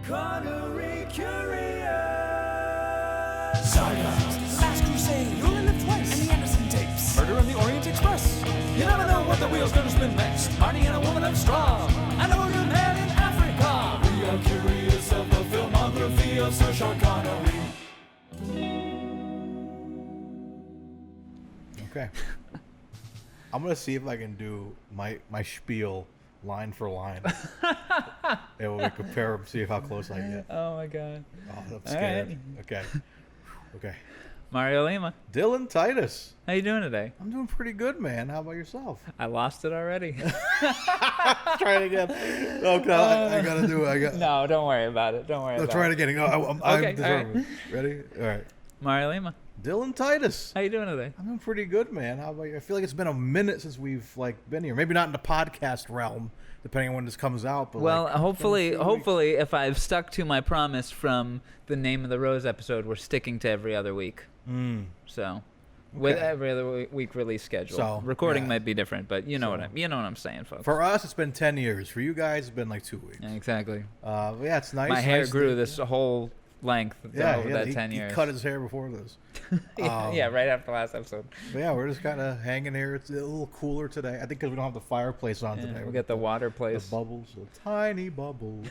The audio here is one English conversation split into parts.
Connery Curious. Saga. Last Crusade. You only live twice. And the Anderson tapes. Murder on the Orient Express. You never know what the wheel's gonna spin next. Marty and a woman of straw. And a wounded man in Africa. We are curious of the filmography of Sir Sean Connery. Okay. I'm gonna see if I can do my spiel line for line. And we'll compare them, see how close I get. Oh my god. Oh, I'm scared. Right. Okay. Okay. Mario Lima. Dylan Titus. How you doing today? I'm doing pretty good, man. How about yourself? I lost it already. Try it again. Okay, I gotta do it. No, don't worry about it. Don't worry about Try it it. again. No, I'm Okay, deserving. all right. Ready? All right. Mario Lima. Dylan Titus. How you doing today? I'm doing pretty good, man. How about you? I feel like it's been a minute since we've been here. Maybe not in the podcast realm, depending on when this comes out. But Well, like, hopefully, if I've stuck to my promise from the Name of the Rose episode, we're sticking to every other week. So, with every other week release schedule. So, recording yeah. might be different, but you know what I'm saying, folks. For us, it's been 10 years. For you guys, it's been like 2 weeks. Yeah, exactly. Yeah, it's nice. My hair nice grew to- this whole length over that 10 years. He cut his hair before this. Yeah, right after the last episode. But yeah, we're just kind of hanging here. It's a little cooler today. I think because we don't have the fireplace on today. We got the water The place. bubbles, the tiny bubbles.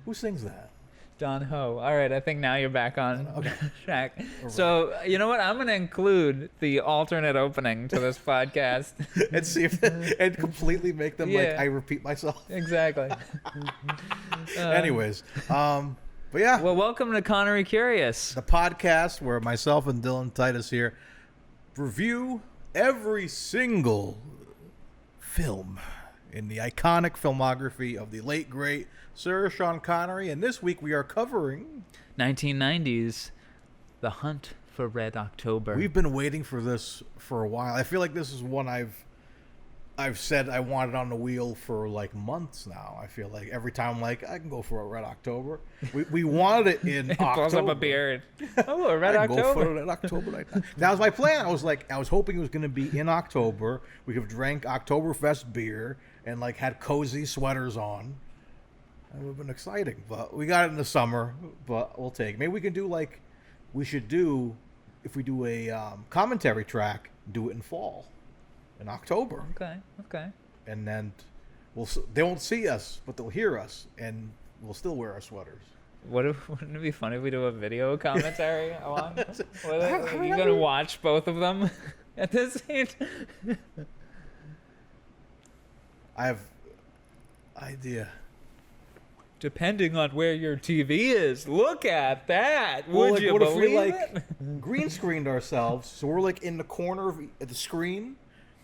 Who sings that? John Ho. All right, I think now you're back on Okay. track. So, you know what? I'm going to include the alternate opening to this podcast. And see if and completely make them like Yeah. I repeat myself. Exactly. Anyways, but yeah, Well, welcome to Connery Curious. the podcast where myself and Dylan Titus here review every single film in the iconic filmography of the late great Sir Sean Connery, and this week we are covering 1990s, The Hunt for Red October. We've been waiting for this for a while. I feel like this is one I've said I wanted on the wheel for like months now. I feel like every time I'm like, I can go for a Red October. We wanted it in October. Pulls up a beard. Oh, a Red I can October. go for a Red October night. That was my plan. I was hoping it was going to be in October. We could have drank Oktoberfest beer and like had cozy sweaters on. It would have been exciting, but we got it in the summer. But we'll take it. Maybe we can do like we should do if we do a commentary track. Do it in fall, in October. Okay. And then they won't see us, but they'll hear us, and we'll still wear our sweaters. Wouldn't it be funny if we do a video commentary along? Are you going to watch both of them at this age? I have idea. Depending on where your TV is. Look at that. Well, Would like, you what believe if we it? green screened ourselves, so we're like in the corner of the screen,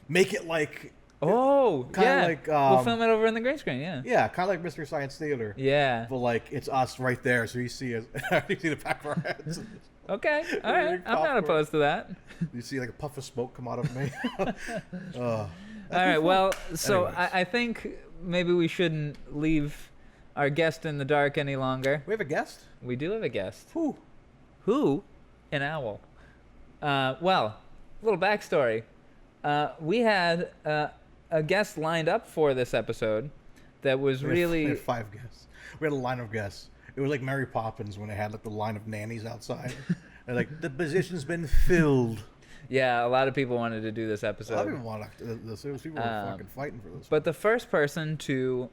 make it like Oh, kinda yeah. like, we'll film it over in the green screen, yeah. kind of like Mystery Science Theater. Yeah. But like it's us right there, so you see us. You see the back of our heads. Okay, all right. I'm not Popcorn. opposed to that. You see like a puff of smoke come out of me. All right, well, so Anyways. I think maybe we shouldn't leave our guest in the dark any longer. We have a guest. We do have a guest. Who? Who? An owl. Well, little backstory. We had a guest lined up for this episode that was We really... had 5 guests. We had a line of guests. It was like Mary Poppins when they had like the line of nannies outside. And like the position's been filled. Yeah, a lot of people wanted to do this A episode. lot of people wanted this. There was people who were fucking fighting for this. But the first person to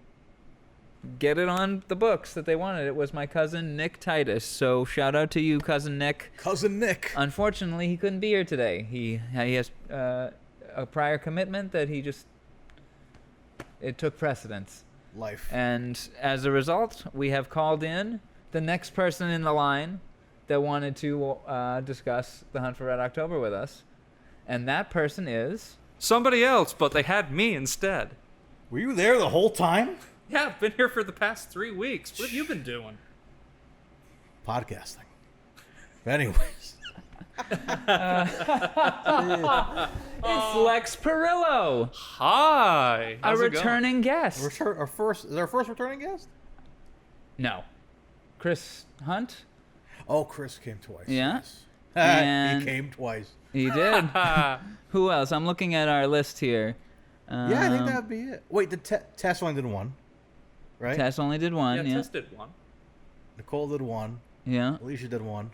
get it on the books that they wanted it was my cousin Nick Titus. So shout out to you, cousin Nick. Cousin Nick. Unfortunately, he couldn't be here today. He has a prior commitment that it took precedence. Life. And as a result, we have called in the next person in the line that wanted to discuss The Hunt for Red October with us. And that person is... Somebody else, but they had me instead. Were you there the whole time? Yeah, I've been here for the past 3 weeks. What have you been doing? Podcasting. But anyways. It's Lex Parrillo, Hi. a How's it going? returning guest. Is our first returning guest? No. Chris Hunt? Oh, Chris came twice. Yeah. Yes. And- He came twice. He did. Who else? I'm looking at our list here. Yeah, I think that'd be it. Wait, Tess only did one, right? Tess only did one, Yeah, yeah. Tess did one. Nicole did one. Yeah. Alicia did one.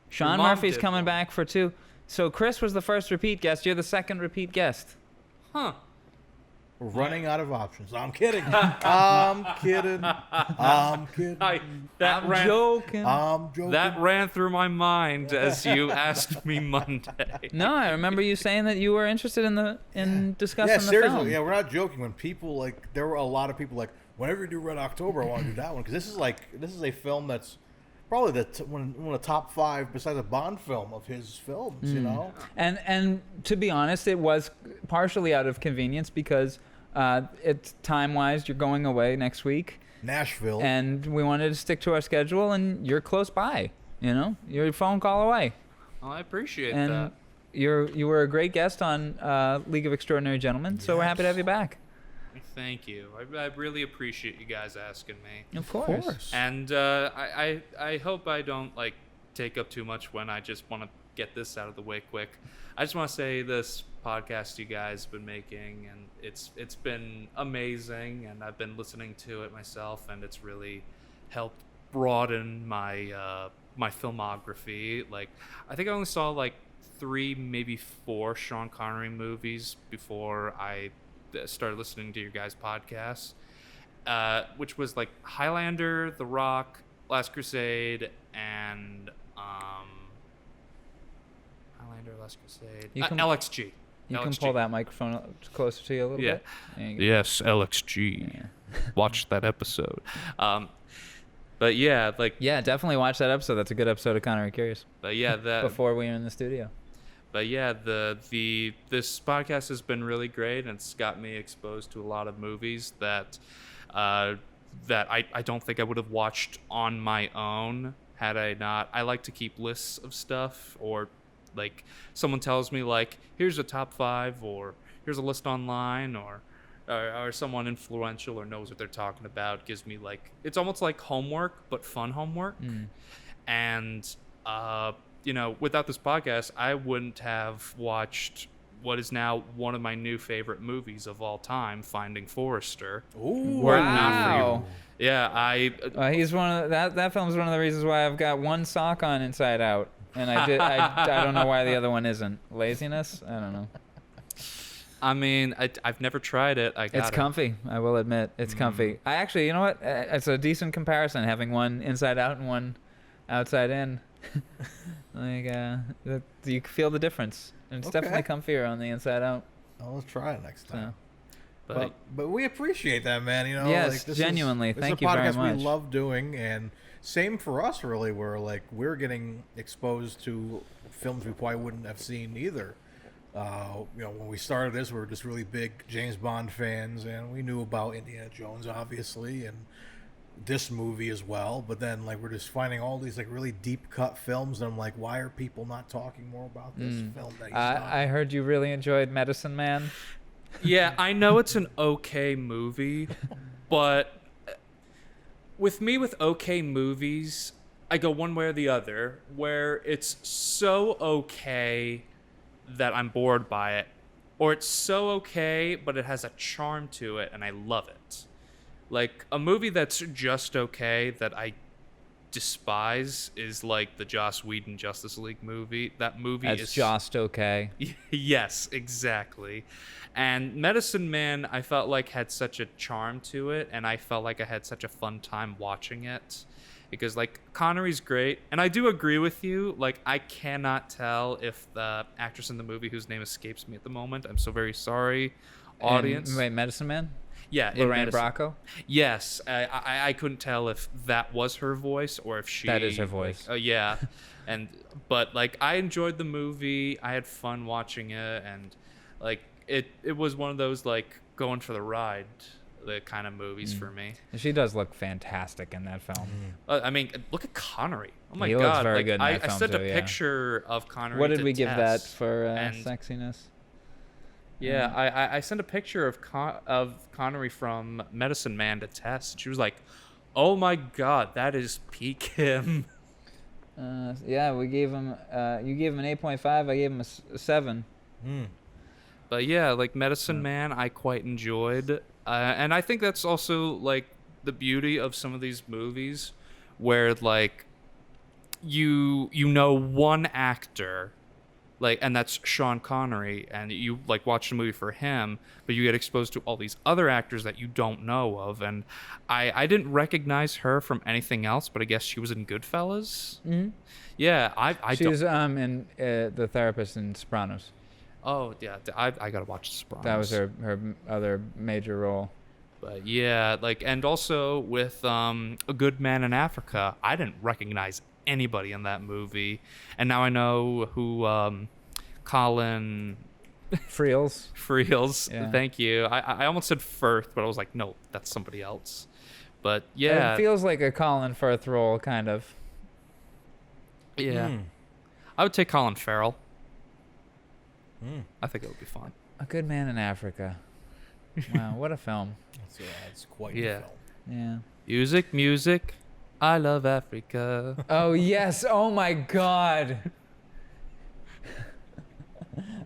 Sean mom Murphy's did coming one. back for 2. So Chris was the first repeat guest. You're the second repeat guest. Huh. We're running out of options. I'm kidding. I'm kidding. I'm kidding. That I'm ran, joking. I'm joking. That ran through my mind as you asked me Monday. No, I remember you saying that you were interested in discussing Yeah, the seriously. film. Yeah, we're not joking. When people like, there were a lot of people like, whenever you do Red October, I want to do that one because this is a film that's probably one of the top 5 besides a Bond film of his films. You know. And to be honest, it was partially out of convenience because it's time-wise, you're going away next week, Nashville. and we wanted to stick to our schedule, and you're close by. You know, you're a phone call away, Well, I appreciate and that. you were a great guest on League of Extraordinary Gentlemen. So we're happy to have you back. Thank you. I really appreciate you guys asking me. Of course. And I hope I don't like take up too much when I just want to get this out of the way quick. I just want to say this podcast you guys have been making, and it's been amazing, and I've been listening to it myself, and it's really helped broaden my my filmography. Like, I think I only saw like 3, maybe 4 Sean Connery movies before I started listening to your guys' podcasts, which was like Highlander, The Rock, Last Crusade, and Highlander, Last Crusade, You can- LXG. You can LXG. pull that microphone closer to you a little Yeah. bit. There you go. Yes, LXG. Yeah. Watch that episode. But yeah, like, Yeah, definitely watch that episode. That's a good episode of Connery Curious. but yeah, that. Before we were in the studio. But yeah, this podcast has been really great, and it's got me exposed to a lot of movies that I don't think I would have watched on my own had I not. I like to keep lists of stuff, or like someone tells me like, here's a top 5, or here's a list online, or someone influential or knows what they're talking about gives me like, it's almost like homework but fun homework. And you know, without this podcast, I wouldn't have watched what is now one of my new favorite movies of all time, Finding Forrester. Ooh. Were it not for you. Wow. Yeah, He's one of that film's one of the reasons why I've got one sock on Inside Out, and I don't know why the other one isn't. Laziness? I don't know. I mean, I've never tried it. It's comfy. I will admit, it's comfy. I actually, you know what? It's a decent comparison having one inside out and one outside in. You feel the difference. And it's Okay. definitely comfier on the inside out. Oh, let's try it next time. So. But we appreciate that, man. You know, Yes, like, this genuinely. This Thank is a you very podcast much. we love doing, and same for us, really. Where like we're getting exposed to films we probably wouldn't have seen either. You know, when we started this, we were just really big James Bond fans, and we knew about Indiana Jones, obviously, and this movie as well. But then, like, we're just finding all these like really deep cut films, and I'm like, why are people not talking more about this film that he's done? I heard you really enjoyed Medicine Man. Yeah, I know it's an okay movie, but with me with okay movies, I go one way or the other, where it's so okay that I'm bored by it, or it's so okay but it has a charm to it and I love it. Like, a movie that's just okay that I despise is like the Joss Whedon Justice League movie. That movie That's is just okay. Yes, exactly. And Medicine Man, I felt like had such a charm to it, and I felt like I had such a fun time watching it. Because, like, Connery's great, and I do agree with you. Like, I cannot tell if the actress in the movie, whose name escapes me at the moment, I'm so very sorry, audience. Wait, Medicine Man? Yeah, in Lorraine Medicine- Bracco? Yes, I couldn't tell if that was her voice or if she. That is her voice. Yeah, but like, I enjoyed the movie. I had fun watching it, and like it was one of those like going for the ride, the kind of movies for me. She does look fantastic in that film. I mean, look at Connery. Oh my He god, looks very like, good in I that film sent too, a yeah. picture of Connery. What did to we give that Tess, for and- sexiness? Yeah, I sent a picture of Connery from Medicine Man to Tess. She was like, "Oh my god, that is peak him." Yeah, we gave him. You gave him an 8.5. I gave him a 7. But yeah, like Medicine Man, I quite enjoyed, and I think that's also like the beauty of some of these movies, where like you know one actor, like, and that's Sean Connery, and you like watch the movie for him, but you get exposed to all these other actors that you don't know of. And I didn't recognize her from anything else, but I guess she was in Goodfellas. Mhm. Yeah, I She don't. was in The Therapist in Sopranos. Oh yeah, I gotta watch Sopranos. That was her other major role. But yeah, like, and also with A Good Man in Africa, I didn't recognize anybody in that movie, and now I know who Colin Friels. Friels. Yeah. Thank you. I almost said Firth, but I was like, no, that's somebody else. But yeah, It feels like a Colin Firth role, kind of. yeah, I would take Colin Farrell. I think it would be fun. A Good Man in Africa. Wow, what a film. That's quite Yeah. a film. Yeah. Music. I love Africa. Oh, yes. Oh, my God.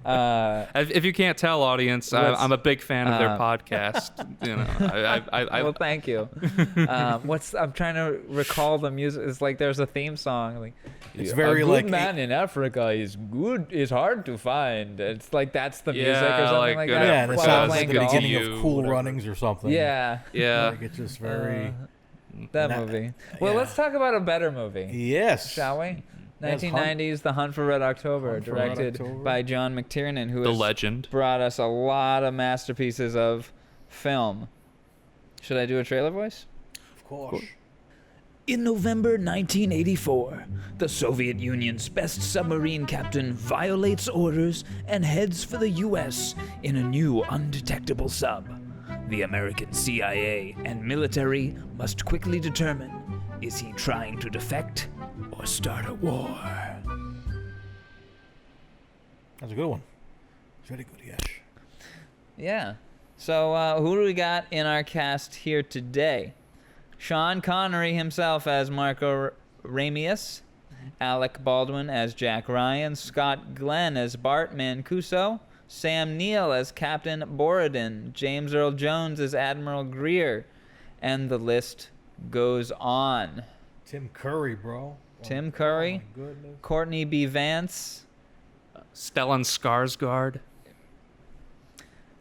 If you can't tell, audience, I'm a big fan of their podcast. You know, I Well, thank you. I'm trying to recall the music. It's like there's a theme song. Like, It's a very good like man in Africa is good. Is hard to find. It's like that's the music Yeah, or something like like Good that. Yeah, and it While sounds playing like the golf. beginning You, of Cool whatever. Runnings or something. Yeah. yeah. Like it's just very. That Nah, movie. Well, yeah. let's talk about a better movie, Yes. shall we? Yes, 1990s, The Hunt for Red October, Hunt for Red directed October. by John McTiernan, who The has legend. brought us a lot of masterpieces of film. Should I do a trailer voice? Of course. In November 1984, the Soviet Union's best submarine captain violates orders and heads for the U.S. in a new undetectable sub. The American CIA and military must quickly determine, is he trying to defect or start a war? That's a good one. It's very good, yes. Yeah. So who do we got in our cast here today? Sean Connery himself as Marco Ramius, Alec Baldwin as Jack Ryan, Scott Glenn as Bart Mancuso, Sam Neill as Captain Borodin, James Earl Jones as Admiral Greer, and the list goes on. Tim Curry, bro. Tim Curry, Oh my goodness. Courtney B. Vance. Stellan Skarsgård.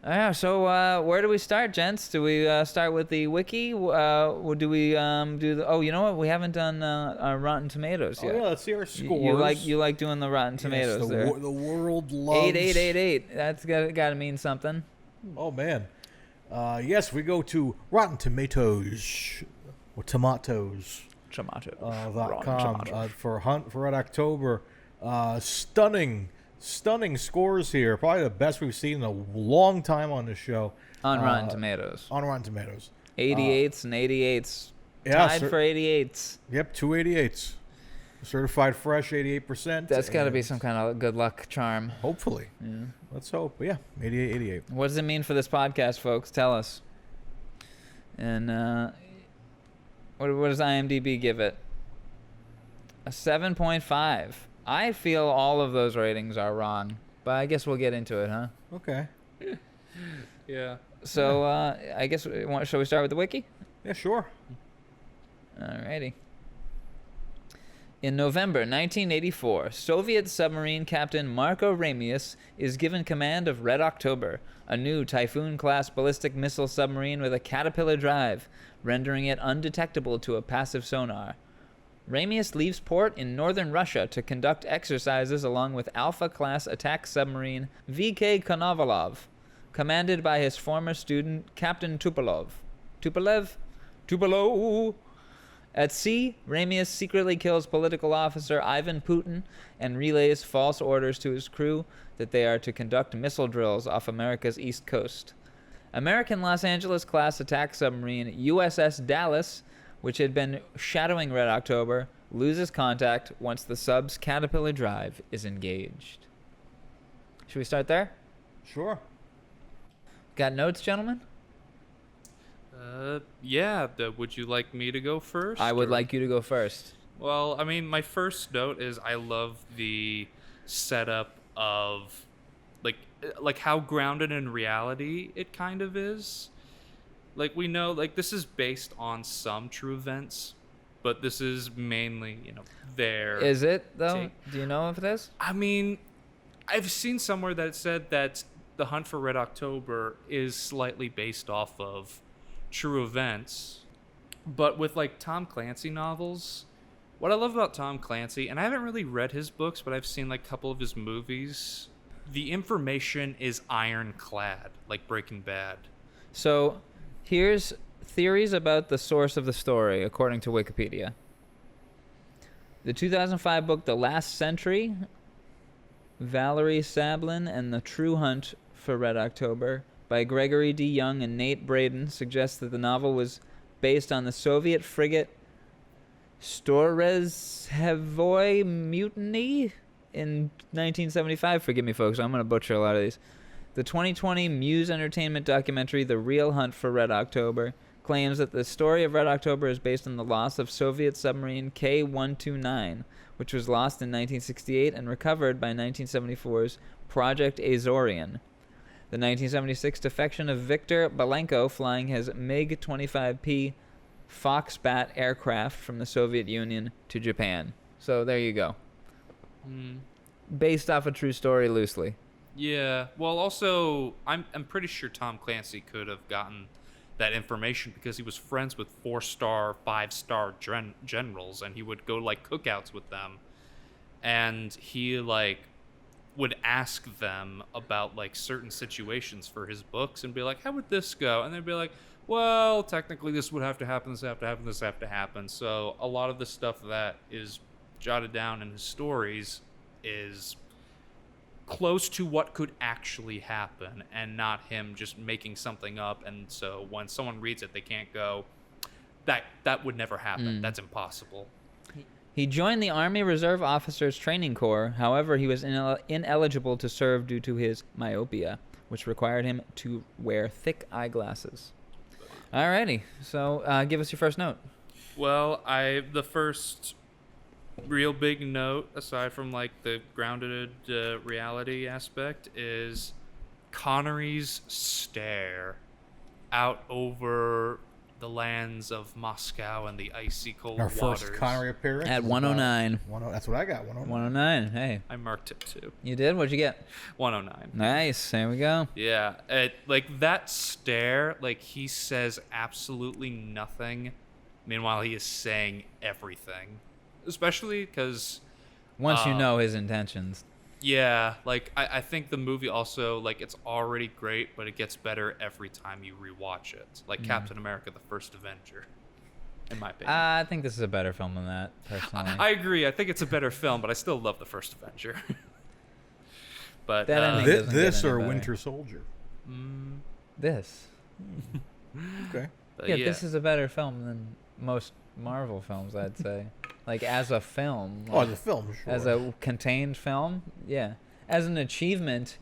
Yeah, so where do we start, gents? Do we start with the wiki? Or do we do the? Oh, you know what? We haven't done our Rotten Tomatoes Oh yet. yeah, let's see our You- scores. You like doing the Rotten Tomatoes yes, there? the world loves 8888. That's got to mean something. Oh man. Yes, we go to Rotten Tomatoes or Tomatoes. Tomatoes. .com for Hunt for Red October. Stunning scores here. Probably the best we've seen in a long time on this show. On Rotten Tomatoes. On Rotten Tomatoes. 88s and 88s. Yeah, Tied for 88s. Yep, 288s. Certified fresh, 88%. That's got to be and some kind of good luck charm. Hopefully. Yeah. Let's hope. But yeah, 88. What does it mean for this podcast, folks? Tell us. And what does IMDb give it? A 7.5. I feel all of those ratings are wrong, but I guess we'll get into it, huh? Okay. Yeah. So I guess shall we start with the wiki? Yeah, sure. Alrighty. In November 1984, Soviet submarine captain Marco Ramius is given command of Red October, a new Typhoon-class ballistic missile submarine with a Caterpillar drive, rendering it undetectable to a passive sonar. Ramius leaves port in northern Russia to conduct exercises along with Alpha-class attack submarine V.K. Konovalov, commanded by his former student Captain Tupolev. Tupolev! At sea, Ramius secretly kills political officer Ivan Putin and relays false orders to his crew that they are to conduct missile drills off America's east coast. American Los Angeles-class attack submarine USS Dallas, which had been shadowing Red October, loses contact once the sub's Caterpillar drive is engaged. Should we start there? Sure. Got notes, gentlemen? Yeah. Would you like me to go first? I would or- like you to go first. Well, I mean, my first note is I love the setup of, like how grounded in reality it kind of is. Like, we know, like, this is based on some true events, but this is mainly, their. Is it though? take. Do you know if it is? I mean, I've seen somewhere that it said that The Hunt for Red October is slightly based off of true events, but with like Tom Clancy novels, what I love about Tom Clancy, and I haven't really read his books, but I've seen like a couple of his movies, the information is ironclad, like Breaking Bad. So, here's theories about the source of the story, according to Wikipedia. The 2005 book, The Last Century, Valerie Sablin and the True Hunt for Red October by Gregory D. Young and Nate Braden suggests that the novel was based on the Soviet frigate Storezhevoy mutiny in 1975. Forgive me, folks, I'm going to butcher a lot of these. The 2020 Muse Entertainment documentary, The Real Hunt for Red October, claims that the story of Red October is based on the loss of Soviet submarine K-129, which was lost in 1968 and recovered by 1974's Project Azorian. The 1976 defection of Viktor Balenko flying his MiG-25P Foxbat aircraft from the Soviet Union to Japan. So there you go. Based off a true story loosely. Yeah. Well, also, I'm pretty sure Tom Clancy could have gotten that information because he was friends with 4-star, 5-star generals, and he would go like cookouts with them, and he like would ask them about like certain situations for his books and be like, how would this go? And they'd be like, well, technically this would have to happen, this have to happen, this have to happen. So a lot of the stuff that is jotted down in his stories is close to what could actually happen and not him just making something up. And so when someone reads it, they can't go, that would never happen. That's impossible. He joined the Army Reserve Officers Training Corps. However, he was ineligible to serve due to his myopia, which required him to wear thick eyeglasses. Alrighty, so give us your first note. Well, the first real big note, aside from like the grounded reality aspect, is Connery's stare out over the lands of Moscow and the icy cold Our waters. first Connery appearance At 109. That's what I got. 109. 109, hey. I marked it too. You did? What'd you get? 109. Nice, there we go. Yeah, like that stare, like he says absolutely nothing. Meanwhile, he is saying everything. Especially because Once you know his intentions. yeah, like I think the movie also, like, it's already great, but it gets better every time you rewatch it. Like Captain America: The First Avenger, in my opinion. I think this is a better film than that, personally. I agree. I think it's a better film, but I still love The First Avenger. But That ending doesn't get This any or better. Winter Soldier? This. Okay. but Yeah, this is a better film than most Marvel films, I'd say. Like, as a film. Oh, the film, sure. As a contained film, yeah. As an achievement,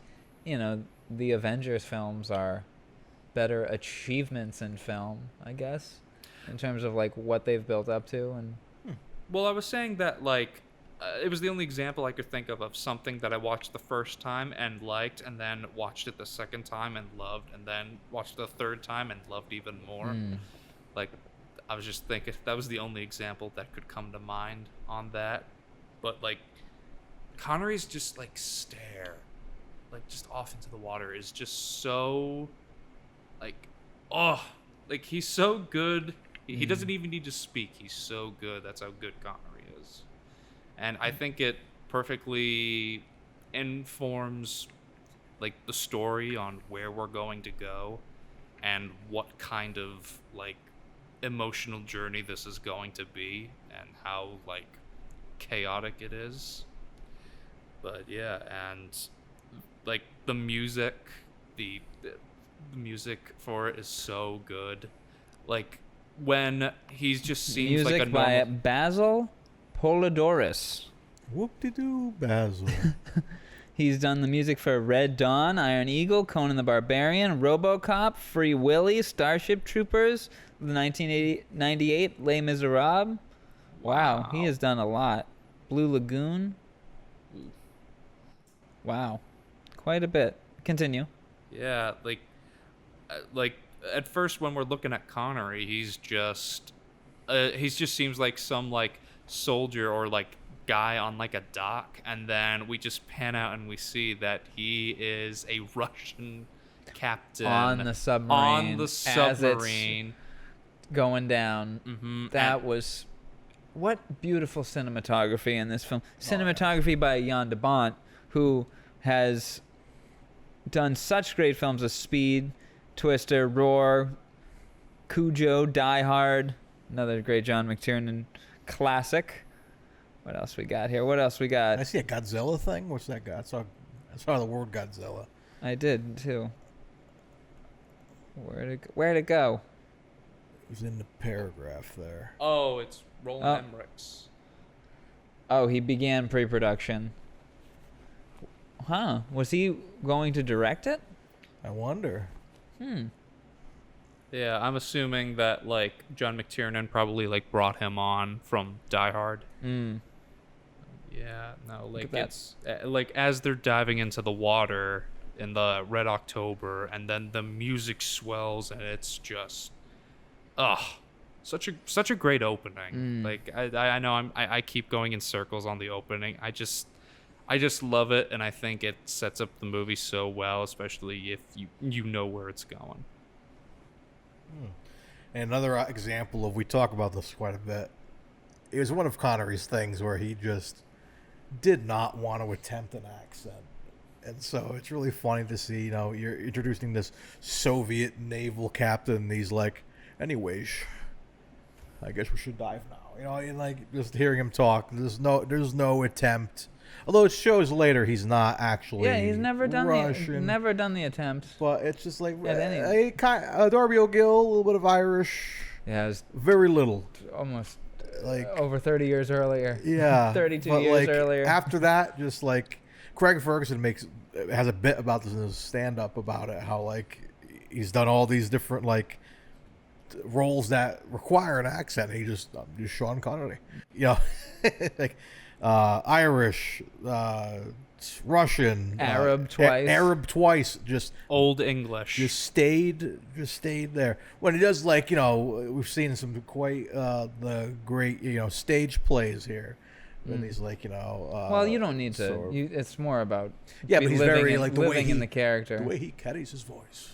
the Avengers films are better achievements in film, I guess, in terms of like what they've built up to. And Well, I was saying that, like, it was the only example I could think of something that I watched the first time and liked, and then watched it the second time and loved, and then watched the third time and loved even more. Like, I was just thinking that was the only example that could come to mind on that. But like, Connery's just like stare, like just off into the water, is just so like, oh, like he's so good. He doesn't even need to speak. He's so good. That's how good Connery is. And I think it perfectly informs like the story on where we're going to go and what kind of like emotional journey this is going to be and how like chaotic it is. But yeah, and like the music, the music for it is so good. Like when he's just seems music like a by normal. Basil Polidoris. Whoop-de-doo, Basil. He's done the music for Red Dawn, Iron Eagle, Conan the Barbarian, RoboCop, Free Willy, Starship Troopers, the 1998 Les Miserables. Wow, he has done a lot. Blue Lagoon. Wow, quite a bit. Continue. Yeah, like at first when we're looking at Connery, he's just he just seems like some like soldier or like guy on like a dock, and then we just pan out and we see that he is a Russian captain On the submarine. As it's going down. That was... What beautiful cinematography in this film. Cinematography by Jan de Bont, who has done such great films as Speed, Twister, Roar, Cujo, Die Hard, another great John McTiernan classic. What else we got here? What else we got? I see a Godzilla thing. What's that guy? I saw the word Godzilla. I did too. Where'd it go? It was in the paragraph there. Oh, it's Roland Emmerich's. Oh, he began pre-production. Huh? Was he going to direct it? I wonder. Yeah, I'm assuming that like John McTiernan probably like brought him on from Die Hard. Yeah, no, like it's like as they're diving into the water in the Red October, and then the music swells, and it's just, such a great opening. Like I know I keep going in circles on the opening. I just love it, and I think it sets up the movie so well, especially if you know where it's going. And another example of, we talk about this quite a bit, it was one of Connery's things where he just did not want to attempt an accent. And so it's really funny to see, you're introducing this Soviet naval captain, and he's like, anyways, I guess we should dive now. And like just hearing him talk, there's no attempt. Although it shows later he's not actually. Yeah, he's never done Russian, never done the attempt. But it's just like At Darby O'Gill, a little bit of Irish. Yeah, it was very little. almost Like over 30 years earlier. Yeah, 32 but years earlier. After that, just like Craig Ferguson has a bit about this in his stand-up about it, how like he's done all these different like roles that require an accent. And he just Sean Connery, like Irish, Russian, Arab twice. Arab twice, just Old English. just stayed there. When he does, like, we've seen some quite the great stage plays here. And he's like, well, you don't need to. It's more about but he's very like the way living in the character. The way he carries his voice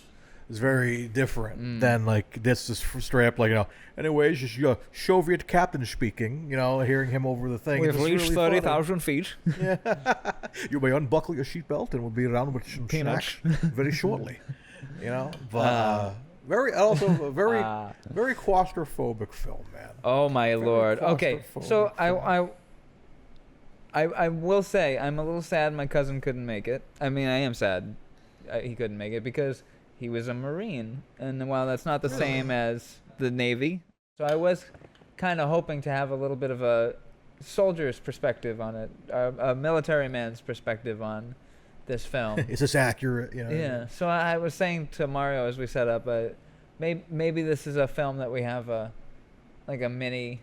is very different than like this is straight up like Anyways, just Soviet captain speaking. Hearing him over the thing. We've reached 30,000 feet. Yeah. You may unbuckle your seatbelt and we'll be around with some Peanuts snacks very shortly. But very very claustrophobic film, man. Oh my lord. Okay, so film. I will say I'm a little sad my cousin couldn't make it. I mean, I am sad he couldn't make it because he was a Marine, and while that's not the same as the Navy, so I was kind of hoping to have a little bit of a soldier's perspective on it, a military man's perspective on this film. Is this accurate? Yeah. So I was saying to Mario as we set up, maybe this is a film that we have a mini,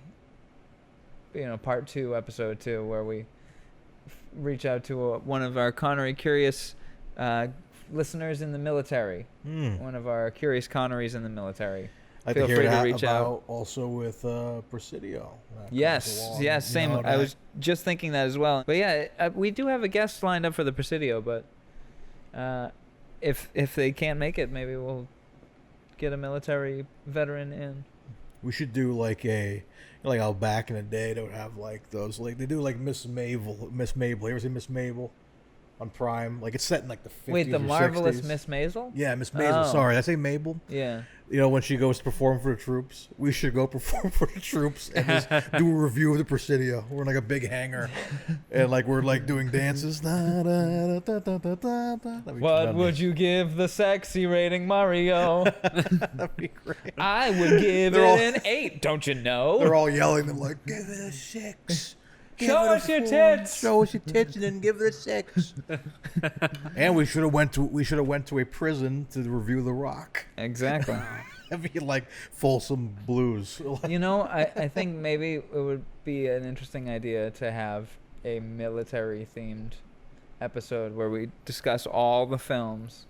part 2, episode 2, where we reach out to one of our Connery curious listeners in the military, one of our curious Connerys in the military. Feel free to reach out. Also with Presidio. Yes, same. I was just thinking that as well. But yeah, we do have a guest lined up for the Presidio, but if they can't make it, maybe we'll get a military veteran in. We should do like how back in the day they would have like those, like they do like Miss Mabel. You ever seen Miss Mabel on Prime? Like it's set in like the 50s. Wait, the or marvelous 60s. Miss Maisel? Yeah, Miss Maisel. Oh. Sorry, did I say Mabel? Yeah. When she goes to perform for the troops, we should go perform for the troops and just do a review of the Presidio. We're in like a big hangar, and like we're like doing dances. What would you give the sexy rating, Mario? That'd be great. I would give it an 8. Don't you know? They're all yelling. They're like, "Give it a 6. Show us your tits. Show us your tits, and then give it a 6." And we should have went to a prison to review The Rock. Exactly. That'd be like Folsom Blues. I think maybe it would be an interesting idea to have a military-themed episode where we discuss all the films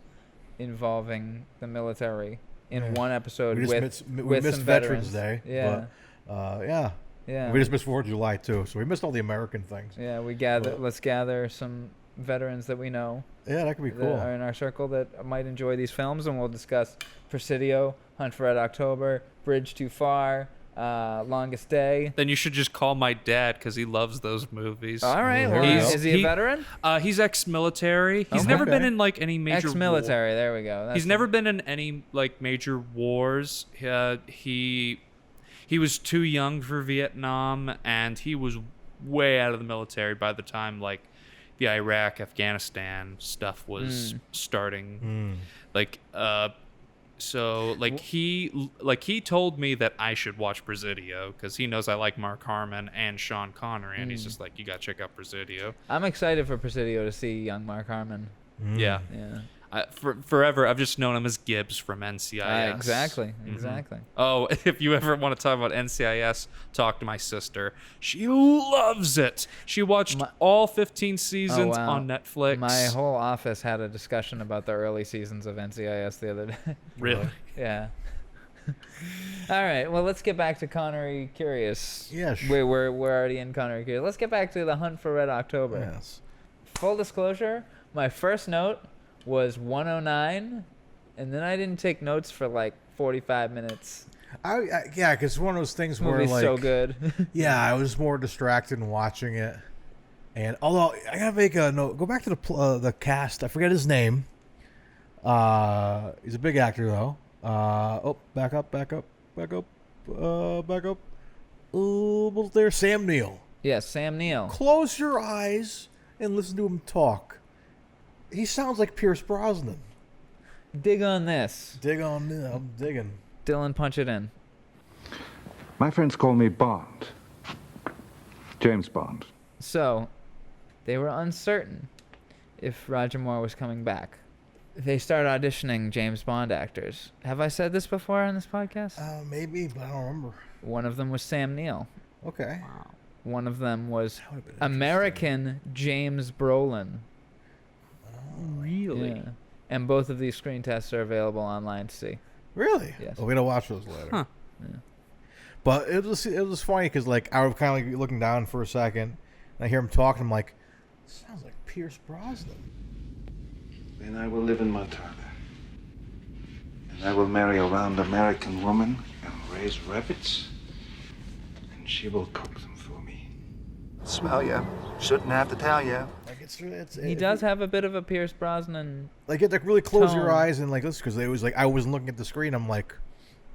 involving the military in one episode with we missed some Veterans veterans. Day. Yeah. Yeah. Yeah. We just missed 4th of July too, so we missed all the American things. Yeah, we gather. But- Let's gather some veterans that we know Yeah, that could be that cool. are in our circle that might enjoy these films, and we'll discuss Presidio, Hunt for Red October, Bridge Too Far, Longest Day. Then you should just call my dad because he loves those movies. All right. There Well, you go. is he a veteran? He's ex-military. He's Okay. never been in like any major Ex-military. There we go. He's never been in any like major wars. He was too young for Vietnam, and he was way out of the military by the time like the Iraq, Afghanistan stuff was starting. Like so like he told me that I should watch Presidio because he knows I like Mark Harmon and Sean Connery, and he's just like, you gotta check out Presidio. I'm excited for Presidio to see young Mark Harmon. Yeah. Yeah. Forever, I've just known him as Gibbs from NCIS. Exactly. Exactly. Oh, if you ever want to talk about NCIS, talk to my sister. She loves it. She watched all 15 seasons wow. on Netflix. My whole office had a discussion about the early seasons of NCIS the other day. Really? Yeah. All right. Well, let's get back to Connery Curious. Yeah, We're already in Connery Curious. Let's get back to the Hunt for Red October. Yes. Full disclosure, my first note was 109, and then I didn't take notes for like 45 minutes. Yeah, because it's one of those things where Movie's like, so good. yeah, I was more distracted in watching it. And although I gotta make a note, go back to the cast. I forget his name. He's a big actor though. Back up. Oh, there's Sam Neill. Yes, Sam Neill. Close your eyes and listen to him talk. He sounds like Pierce Brosnan. Dig on this. Dig on this. I'm digging. Dylan, punch it in. My friends call me Bond. James Bond. So, they were uncertain if Roger Moore was coming back. They started auditioning James Bond actors. Have I said this before on this podcast? Maybe, but I don't remember. One of them was Sam Neill. Okay. One of them was That would've been American James Brolin. Really? Yeah. And both of these screen tests are available online to see. Really? Yes. Oh, we're gonna watch those later. Huh. Yeah. But it was funny because like I was kind of like looking down for a second, and I hear him talking. I'm like, sounds like Pierce Brosnan. Then I will live in Montana. And I will marry a round American woman and raise rabbits. And she will cook them for me. Smell ya. Shouldn't have to tell ya. Like He does have a bit of a Pierce Brosnan. like you have to really close your tone. eyes and like this because it was like I wasn't looking at the screen. I'm like,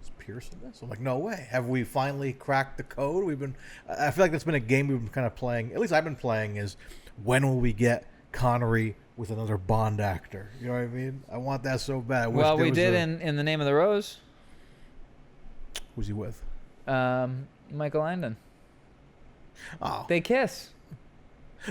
is Pierce in this? I'm like, no way. Have we finally cracked the code? I feel like that's been a game we've been kind of playing. At least I've been playing. Is when will we get Connery with another Bond actor? You know what I mean? I want that so bad. I wish Well, there we was did a- in The Name of the Rose. Who's he with? Michael Landon. Oh They kiss.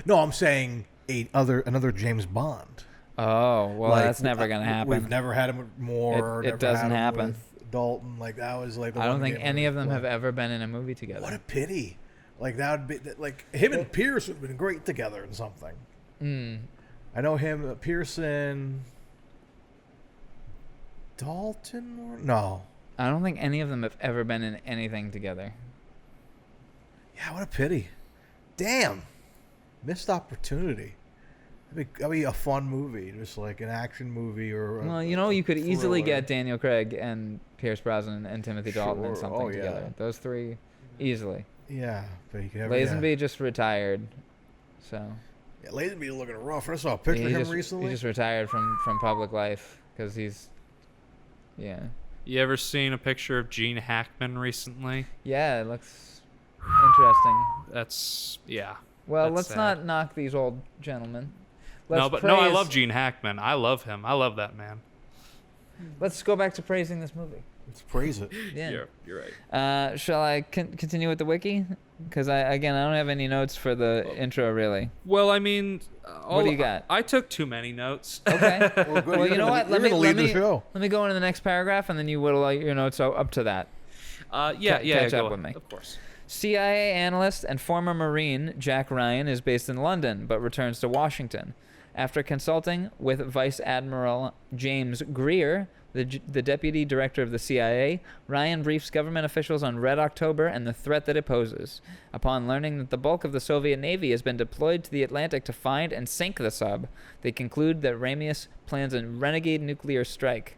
no, I'm saying another James Bond. Oh, well, Like, that's never going to happen. We've never had him with Moore. It never doesn't had him happen. with Dalton. Like that was like. The I don't one think game any where of them it's have like, ever been in a movie together. What a pity! Like that would be like him and Pierce would have been great together in something. I know him, Pearson, Dalton. No. I don't think any of them have ever been in anything together. Yeah, what a pity. Damn, missed opportunity. That'd be a fun movie, just like an action movie or. Well, you know, you could easily thriller. get Daniel Craig and Pierce Brosnan and Timothy Dalton in Sure. something Oh, yeah. together. Those three, easily. Yeah, but you could have. Lazenby just retired, so Yeah, Lazenby looking rough. I saw a picture of him recently. he just retired from public life because he's, yeah, You ever seen a picture of Gene Hackman recently? yeah, it looks interesting. That's yeah. Well, That's let's sad. not knock these old gentlemen. No, Let's but no, I praise- love Gene Hackman. I love him. I love that man. Let's go back to praising this movie. Let's praise it. Yeah. You're right. Shall I continue with the wiki? Because I don't have any notes for the intro really. Well, I mean, What do you got? I took too many notes. Okay. Well, Well, you know what? You're gonna lead the show. Let me go into the next paragraph, and then you whittle out your notes up to that. Catch up go with me. Of course. CIA analyst and former Marine Jack Ryan is based in London, but returns to Washington. After consulting with Vice Admiral James Greer, the deputy director of the CIA, Ryan briefs government officials on Red October and the threat that it poses. Upon learning that the bulk of the Soviet Navy has been deployed to the Atlantic to find and sink the sub, they conclude that Ramius plans a renegade nuclear strike.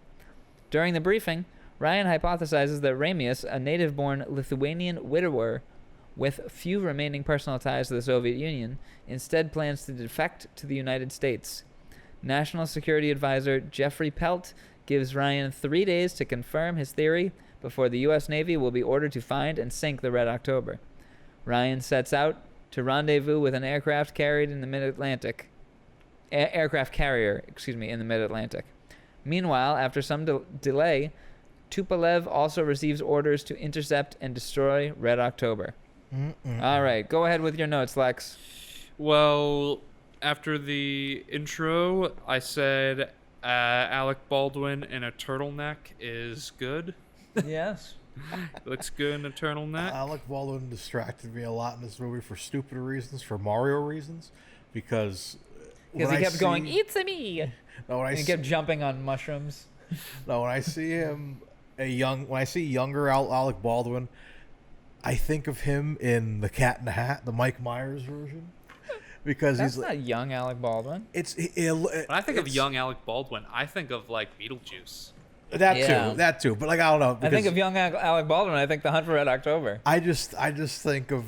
During the briefing, Ryan hypothesizes that Ramius, a native-born Lithuanian widower with few remaining personal ties to the Soviet Union, instead plans to defect to the United States. National Security Advisor Jeffrey Pelt gives Ryan 3 days to confirm his theory before the U.S. Navy will be ordered to find and sink the Red October. Ryan sets out to rendezvous with an aircraft carrier in the mid-Atlantic. Meanwhile, after some delay, Tupolev also receives orders to intercept and destroy Red October. All right, go ahead with your notes, Lex. Well, after the intro, I said Alec Baldwin in a turtleneck is good. Yes. Looks good in a turtleneck. Alec Baldwin distracted me a lot in this movie for stupid reasons, for Mario reasons, because he kept going, "It's a me," no, and he kept jumping on mushrooms. No, when I see him, when I see younger Alec Baldwin, I think of him in The Cat in the Hat, the Mike Myers version, because That's he's not young Alec Baldwin. When I think of young Alec Baldwin, I think of like Beetlejuice. That too. But like I don't know. I think of young Alec Baldwin. I think The Hunt for Red October. I just think of.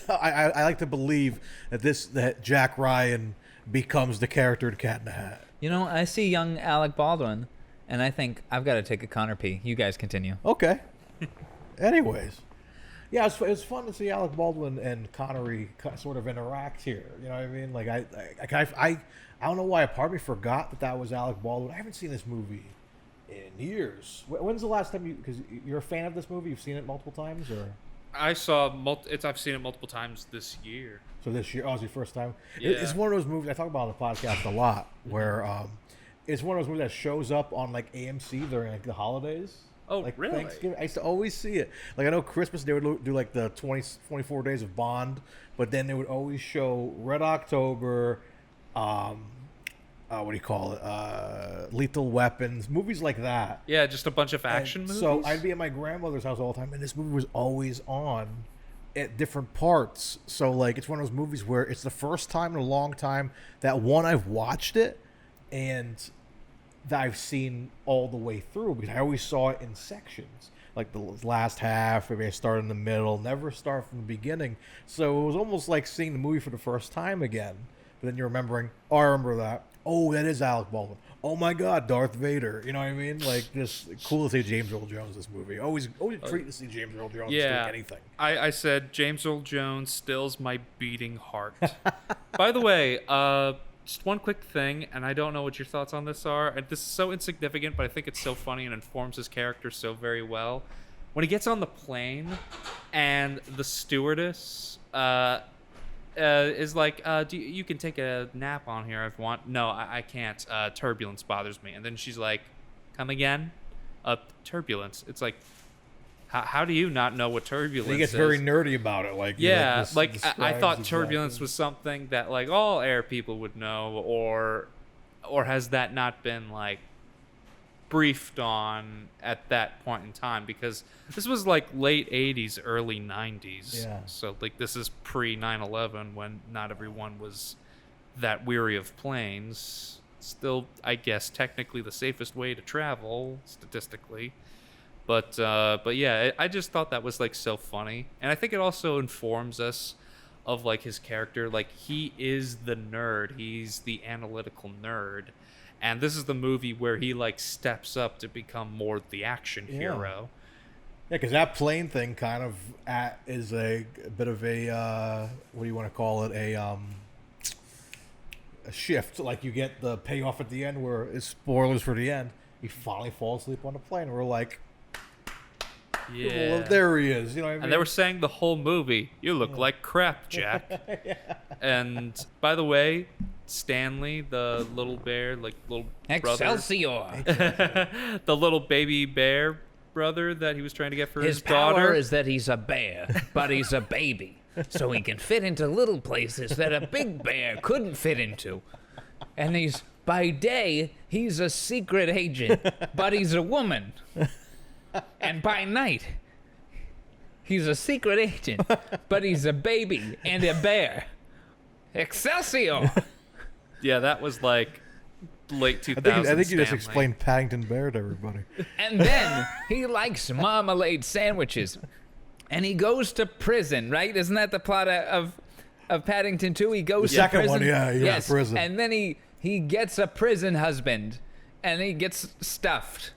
I like to believe that Jack Ryan becomes the character of Cat in the Hat. You know, I see young Alec Baldwin, and I think I've got to take a Connor P. You guys continue. Okay. Anyways. Yeah, it's fun to see Alec Baldwin and Connery sort of interact here. You know what I mean? Like I don't know why a part of me forgot that was Alec Baldwin. I haven't seen this movie in years. When's the last time because you're a fan of this movie? You've seen it multiple times, or? I've seen it multiple times this year. So this year, was your first time? Yeah. It's one of those movies I talk about on the podcast a lot, where it's one of those movies that shows up on like AMC during like the holidays. Oh, like really? Thanksgiving. I used to always see it. Like I know Christmas they would do like the 24 Days of Bond, but then they would always show Red October, what do you call it? Lethal Weapons, movies like that. Yeah, just a bunch of action movies. So I'd be at my grandmother's house all the time, and this movie was always on at different parts. So like it's one of those movies where it's the first time in a long time that one I've watched it and that I've seen all the way through, because I always saw it in sections. Like the last half, maybe I start in the middle, never start from the beginning. So it was almost like seeing the movie for the first time again. But then you're remembering, oh, I remember that. Oh, that is Alec Baldwin. Oh my God, Darth Vader. You know what I mean? Like, just cool to see James Earl Jones in this movie. Always a treat to see James Earl Jones doing anything. I said James Earl Jones stills my beating heart. By the way, just one quick thing, and I don't know what your thoughts on this are. And this is so insignificant, but I think it's so funny and informs his character so very well. When he gets on the plane, and the stewardess is like, you can take a nap on here if you want. No, I can't. Turbulence bothers me. And then she's like, come again? Turbulence. It's like, how do you not know what turbulence is? He gets very nerdy about it. Like, yeah, I thought exactly. turbulence was something that like all air people would know, or has that not been like briefed on at that point in time? Because this was like late 80s, early 90s. Yeah. So like this is pre 9/11 when not everyone was that weary of planes. Still, I guess technically the safest way to travel statistically. But yeah, I just thought that was like so funny, and I think it also informs us of like his character. Like he is the nerd, he's the analytical nerd, and this is the movie where he like steps up to become more the action hero. Yeah, because that plane thing kind of is a bit of a what do you want to call it? A shift. Like you get the payoff at the end, where it's spoilers for the end. He finally falls asleep on the plane, and we're like. Yeah, well, there he is. You know what I mean? And they were saying the whole movie, "You look like crap, Jack." And by the way, Stanley, the little bear, like little Excelsior. the little baby bear brother that he was trying to get for his power daughter is that he's a bear, but he's a baby, so he can fit into little places that a big bear couldn't fit into. And he's By day, he's a secret agent, but he's a woman. And by night, he's a secret agent, but he's a baby and a bear. Excelsior! Yeah, that was like late 2000s. I think you just Stanley. explained Paddington Bear to everybody. And then he likes marmalade sandwiches. And he goes to prison, right? Isn't that the plot of Paddington 2? He goes The to second prison. one, yeah, he went to prison. And then he gets a prison husband. And he gets stuffed.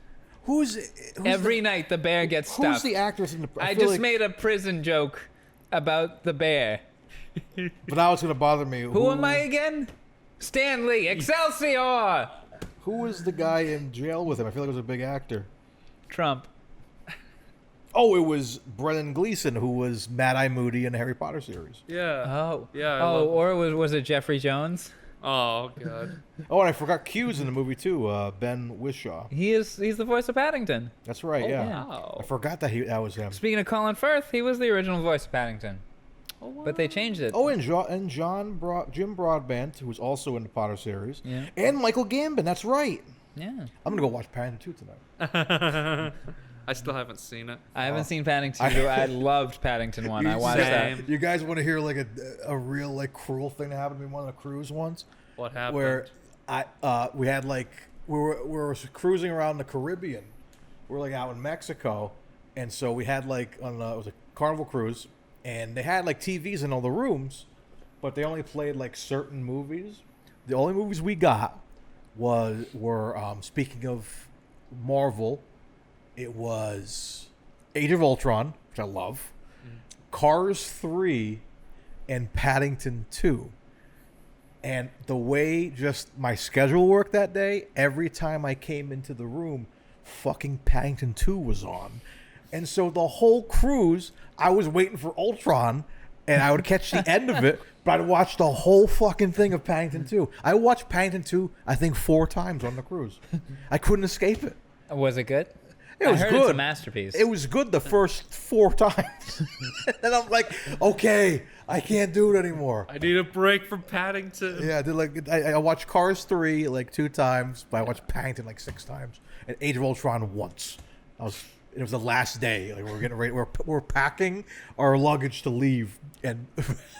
Who's Every night the bear gets Who's stuffed. the actress in the? I feel just like- made a prison joke about the bear. But now it's gonna bother me. Who am I again? Stanley, Excelsior! Who was the guy in jail with him? I feel like it was a big actor. Trump. Oh, it was Brendan Gleeson, who was Mad Eye Moody in the Harry Potter series. Yeah. Oh. Yeah. I Oh, love- or was it Jeffrey Jones? Oh god. Oh, and I forgot Q's in the movie too. Ben Whishaw. He's the voice of Paddington. That's right. yeah. Wow. I forgot that that was him. Speaking of Colin Firth, he was the original voice of Paddington. But they changed it. Oh, and Jim Broadbent, who was also in the Potter series, Yeah. and Michael Gambon. That's right. Yeah. I'm gonna go watch Paddington 2 tonight. I still haven't seen it. I haven't seen Paddington 2. I loved Paddington 1. I watched that. Same. You guys want to hear like a real like cruel thing that happened to me on a cruise once? What happened? Where we had like we were cruising around the Caribbean. We were like out in Mexico, and so we had like it was a Carnival cruise, and they had like TVs in all the rooms, but they only played like certain movies. The only movies we got were speaking of Marvel, it was Age of Ultron, which I love, Cars 3, and Paddington 2. And the way just my schedule worked that day, every time I came into the room, fucking Paddington 2 was on. And so the whole cruise, I was waiting for Ultron, and I would catch the end of it, but I'd watch the whole fucking thing of Paddington 2. I watched Paddington 2, I think, 4 times on the cruise. I couldn't escape it. Was it good? It was I heard good. it's a masterpiece. It was good the first 4 times. And I'm like, okay, I can't do it anymore. I need a break from Paddington. Yeah, I did like I watched Cars 3 like 2 times, but I watched Paddington like 6 times, and Age of Ultron once. It was the last day. Like we were getting ready. We're packing our luggage to leave, and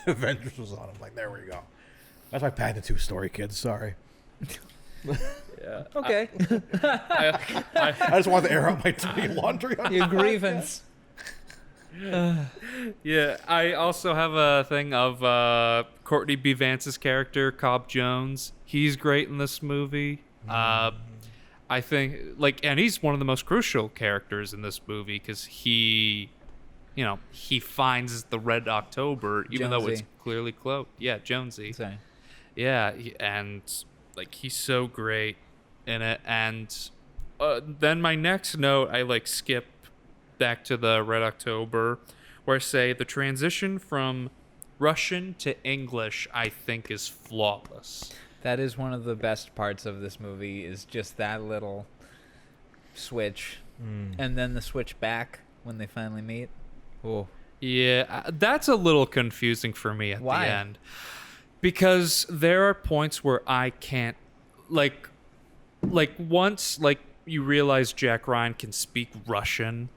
Avengers was on. I'm like, there we go. That's my Paddington 2 story, kids. Sorry. Yeah. okay. I just wanted to air out my dirty laundry. On Your the grievance. Yeah, I also have a thing of Courtney B. Vance's character, Cobb Jones. He's great in this movie. I think, and he's one of the most crucial characters in this movie because he finds the Red October, even though it's Jonesy. clearly cloaked. Yeah, Jonesy. Sorry. Yeah, and he's so great in it. And then my next note, I skip back to the Red October, where I say the transition from Russian to English, I think, is flawless. That is one of the best parts of this movie, is just that little switch. And then the switch back when they finally meet. Oh. Yeah, that's a little confusing for me at Why? the end. Because there are points where I can't, once, you realize Jack Ryan can speak Russian,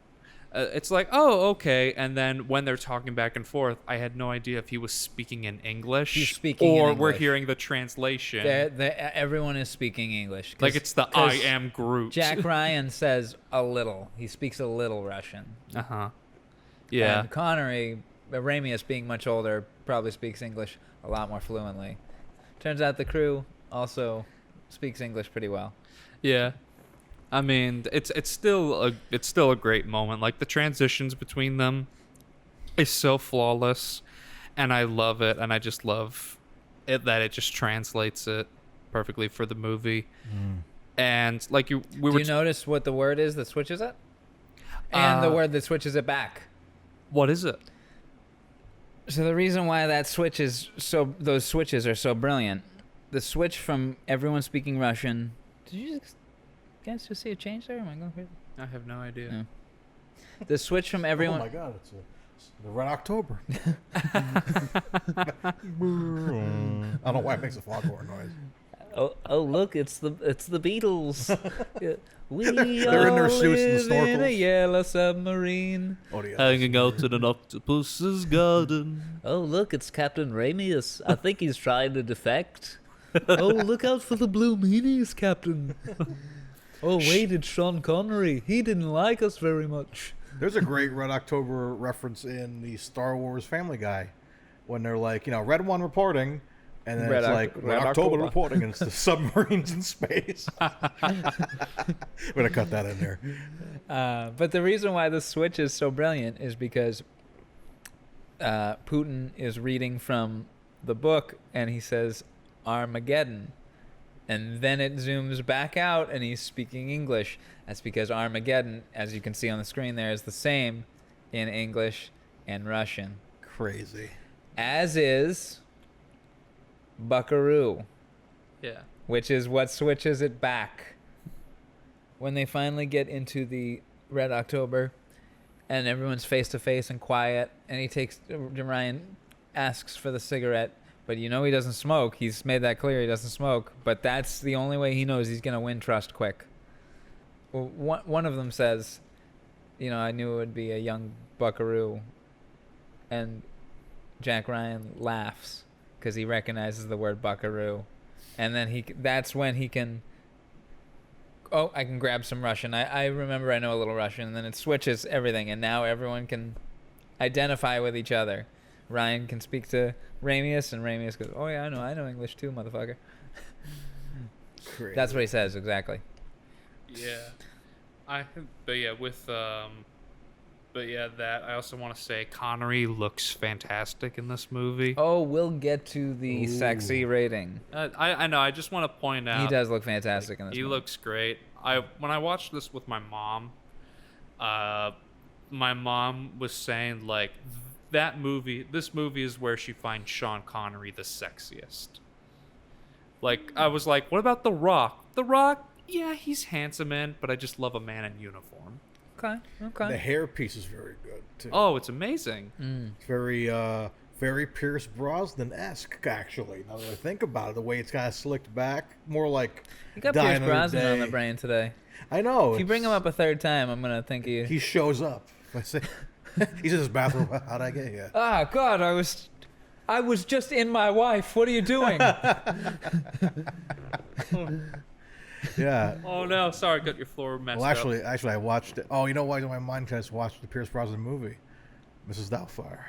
it's like, oh, okay. And then when they're talking back and forth, I had no idea if he was speaking in English He's speaking in or we're English. hearing the translation. Everyone is speaking English. It's the I am Groot. Jack Ryan says a little. He speaks a little Russian. Uh-huh. Yeah. And Connery, Ramius being much older, probably speaks English a lot more fluently. Turns out the crew also speaks English pretty well. Yeah. I mean, it's still a great moment. The transitions between them is so flawless, and I love it, and I just love it that it just translates it perfectly for the movie. And Do you notice what the word is that switches it? And the word that switches it back. What is it? So the reason why those switches are so brilliant, the switch from everyone speaking Russian. Did you guys just see a change there? Am I going crazy? I have no idea. No. The switch from everyone. Oh my god, it's the Red October. I don't know why it makes a foghorn noise. Oh, look, it's the Beatles. Yeah. We They're in their all suits and live in a snorkels. yellow submarine. Oh, yeah. Hanging out in an octopus's garden. Oh, look, it's Captain Ramius. I think he's trying to defect. Oh, look out for the blue meanies, Captain. Oh, wait, it's Sean Connery. He didn't like us very much. There's a great Red October reference in the Star Wars Family Guy when they're like, Red One reporting, and then it's like Red October reporting, and it's the submarines in space. I'm gonna cut that in there. But the reason why this switch is so brilliant is because Putin is reading from the book, and he says Armageddon. And then it zooms back out, and he's speaking English. That's because Armageddon, as you can see on the screen there, is the same in English and Russian. Crazy. As is Buckaroo, Yeah. which is what switches it back. When they finally get into the Red October, and everyone's face to face and quiet, and Ryan asks for the cigarette, but he doesn't smoke. He's made that clear he doesn't smoke, but that's the only way he knows he's going to win trust quick. Well, one of them says, I knew it would be a young Buckaroo, and Jack Ryan laughs because he recognizes the word Buckaroo, and then that's when he can, I can grab some Russian. I remember I know a little Russian, and then it switches everything, and now everyone can identify with each other. Ryan can speak to Ramius, and Ramius goes, "Oh yeah, I know English too, motherfucker." Crazy. That's what he says exactly. Yeah, that I also want to say Connery looks fantastic in this movie. Oh, we'll get to the sexy rating. I know. I just want to point out He does look fantastic in this. he movie. looks great. When I watched this with my mom, my mom was saying like this movie is where she finds Sean Connery the sexiest. Like I was like, what about The Rock? The Rock, yeah, he's handsome but I just love a man in uniform. Okay. The hair piece is very good too. Oh, it's amazing. It's very Pierce Brosnan-esque, actually. Now that I think about it, the way it's kind of slicked back, more like You got Die Pierce Another Brosnan on Day. the brain today. I know. If you bring him up a third time, I'm gonna think you. he shows up. I say, he's in his bathroom. How'd I get here? Ah, God, I was just in my wife. What are you doing? Yeah. Oh no, sorry, got your floor messed Well, up. actually, I watched it. Oh, you know why? In my mind, I just watched the Pierce Brosnan movie, Mrs. Doubtfire.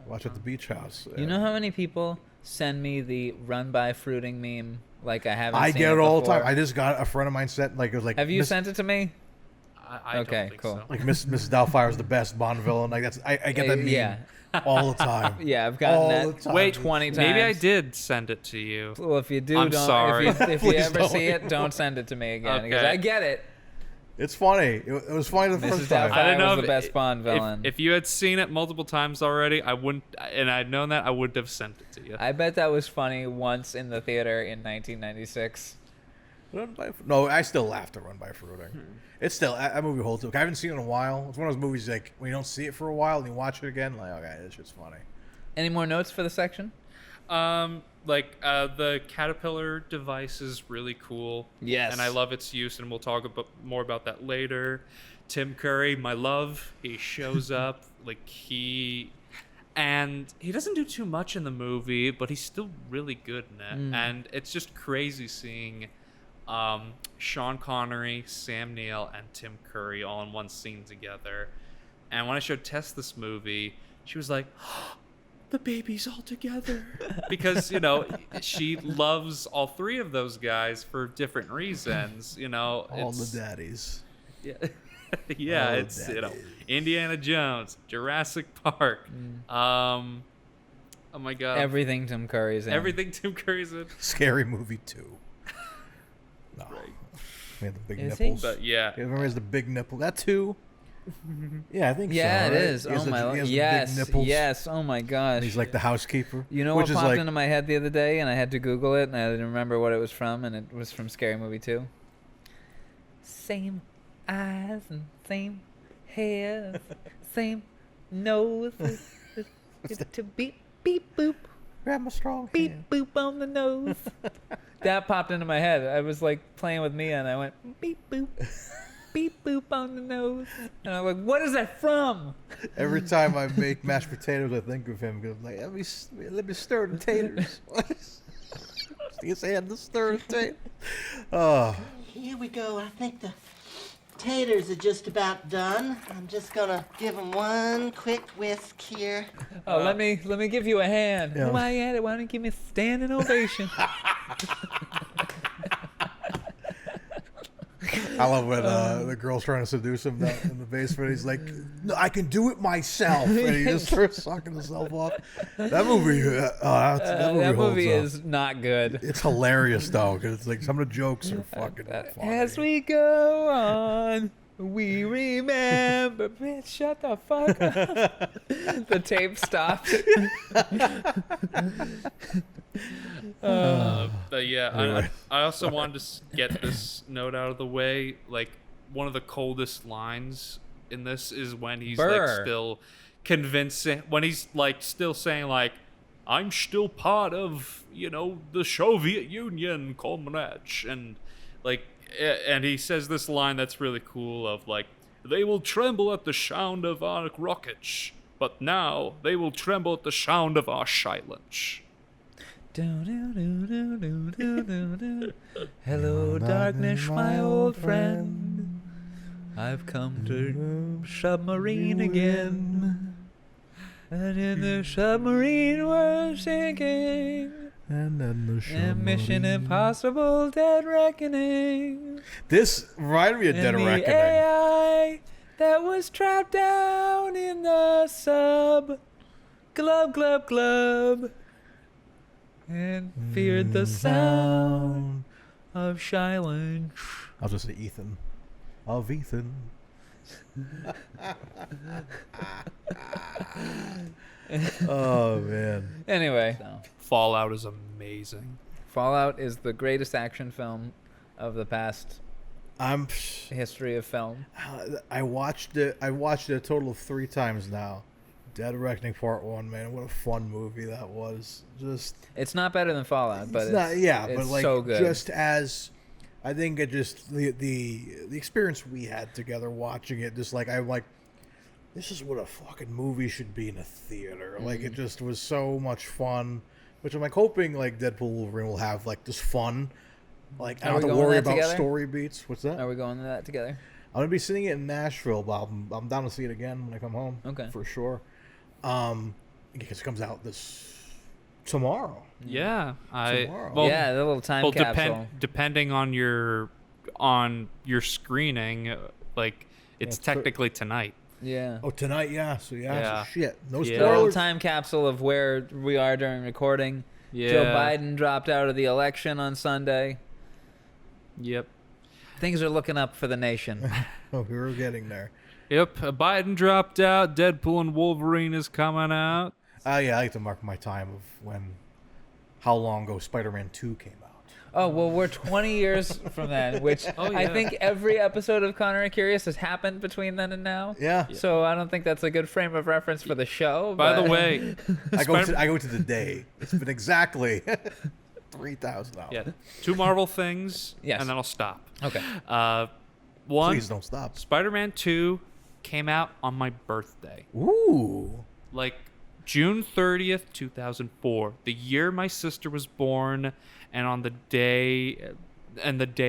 Watch at the beach house. You know how many people send me the run by fruiting meme? Like I haven't. I seen get it all the before? time. I just got a friend of mine sent it was like. Have you Miss, sent it to me? I Okay, don't think cool. so. Like Mrs. Doubtfire is the best Bond villain. Like I get that meme Yeah. all the time. Yeah, I've gotten All that the time. Wait, 20 times. maybe I did send it to you. Well, if you do, I'm don't. sorry. If you Please ever don't. see it, don't send it to me again because Okay. I get it. It's funny. It was funny the Mrs. first time. Doubtfire I don't know was if the best Bond villain. If you had seen it multiple times already, I wouldn't, and I'd known that, I wouldn't have sent it to you. I bet that was funny once in the theater in 1996. No, I still laughed at Run by Fruiting. It's still that movie holds up. I haven't seen it in a while. It's one of those movies like when you don't see it for a while and you watch it again, like okay, this shit's funny. Any more notes for the section? The caterpillar device is really cool. Yes. And I love its use, and we'll talk more about that later. Tim Curry, my love, he shows up. And he doesn't do too much in the movie, but he's still really good in it. And it's just crazy seeing Sean Connery, Sam Neill, and Tim Curry all in one scene together. And when I showed Tess this movie, she was like, the baby's all together. Because, she loves all three of those guys for different reasons. All the daddies. Yeah, yeah, All the it's daddies. Indiana Jones, Jurassic Park. Oh my god, Everything Tim Curry's in. everything Tim Curry's in. Scary Movie 2. No. We had the big Is he? nipples. But yeah, You remember he has the big nipple? That too? Yeah, I think Yeah, so. it right? is. He has Oh the- my he god. has the big Yes. nipples. Yes. Oh my gosh. And he's like the housekeeper. You know which what is popped like, into my head the other day, and I had to Google it, and I didn't remember what it was from, and it was from Scary Movie 2. Same eyes and same hair, same nose. To beep beep boop grab my strong beep hand. boop on the nose. that popped into my head. I was like playing with Mia, and I went beep boop, beep boop on the nose, and I'm like, "What is that from?" Every time I make mashed potatoes, I think of him. Cause I'm like, let me stir the taters. Stick his hand to stir the taters. Oh. Here we go. I think the taters are just about done. I'm just gonna give them one quick whisk here. Oh, let me give you a hand. Yeah. Why at it? Why don't you give me a standing ovation? I love when the girl's trying to seduce him down in the basement. He's like, "No, I can do it myself," and he just starts sucking himself off. That movie, that movie, That holds movie up. is not good. It's hilarious though, because it's like some of the jokes are fucking funny. As we go on, we remember. Bitch, shut the fuck up. The tape stopped. But yeah, Anyway. I also wanted to get this note out of the way. Like, one of the coldest lines in this is when he's like Burr. still convincing, when he's like still saying like, "I'm still part of, the Soviet Union, comrades," and like, and he says this line that's really cool of like, "They will tremble at the sound of our rockets, but now they will tremble at the sound of our silence." Hello, darkness, my old friend. I've come to submarine again. And in the submarine we're sinking. And then the And Mission Impossible Dead Reckoning. This reminded me of Dead And the Reckoning. AI that was trapped down in the sub. Glub, glub, glub. And feared the sound of silence. I'll just say Ethan. Of Ethan. Oh man. Anyway, Fallout is amazing. Fallout is the greatest action film of the past I'm. history of film. I watched it. I watched it a total of 3 times now. Dead Reckoning Part 1, man, what a fun movie that was. Just It's not better than Fallout, but it's not, yeah, it's but like so good. just as I think it just the experience we had together watching it, just like I'm like, this is what a fucking movie should be in a theater. Like it just was so much fun, which I'm like hoping like Deadpool Wolverine will have like this fun. Like I Are don't we have to going worry that about together? story beats. What's that? Are we going to that together? I'm gonna be seeing it in Nashville, but I'm down to see it again when I come home. Okay. For sure. Because it comes out tomorrow. Yeah, Tomorrow. well, Yeah, the little time capsule. depending on your screening, like it's Yeah, technically tonight. Yeah. Oh, tonight, yeah. So Yeah. so shit. No Yeah. The little spoilers. time capsule of where we are during recording. Yeah. Joe Biden dropped out of the election on Sunday. Yep. Things are looking up for the nation. Oh, we were getting there. Yep. Biden dropped out. Deadpool and Wolverine is coming out. Yeah, I like to mark my time of how long ago Spider-Man 2 came out. Oh, well, we're 20 years from then, which Oh, I yeah. think every episode of Connery Curious has happened between then and now. Yeah. So I don't think that's a good frame of reference for the show. By the but- way, I go Spider- to the day. It's been exactly 3,000 hours. yeah, 2 Marvel things, Yes. and then I'll stop. Okay. One, Please don't stop. Spider-Man 2 came out on my birthday. Ooh. Like June 30th, 2004, the year my sister was born, and on the day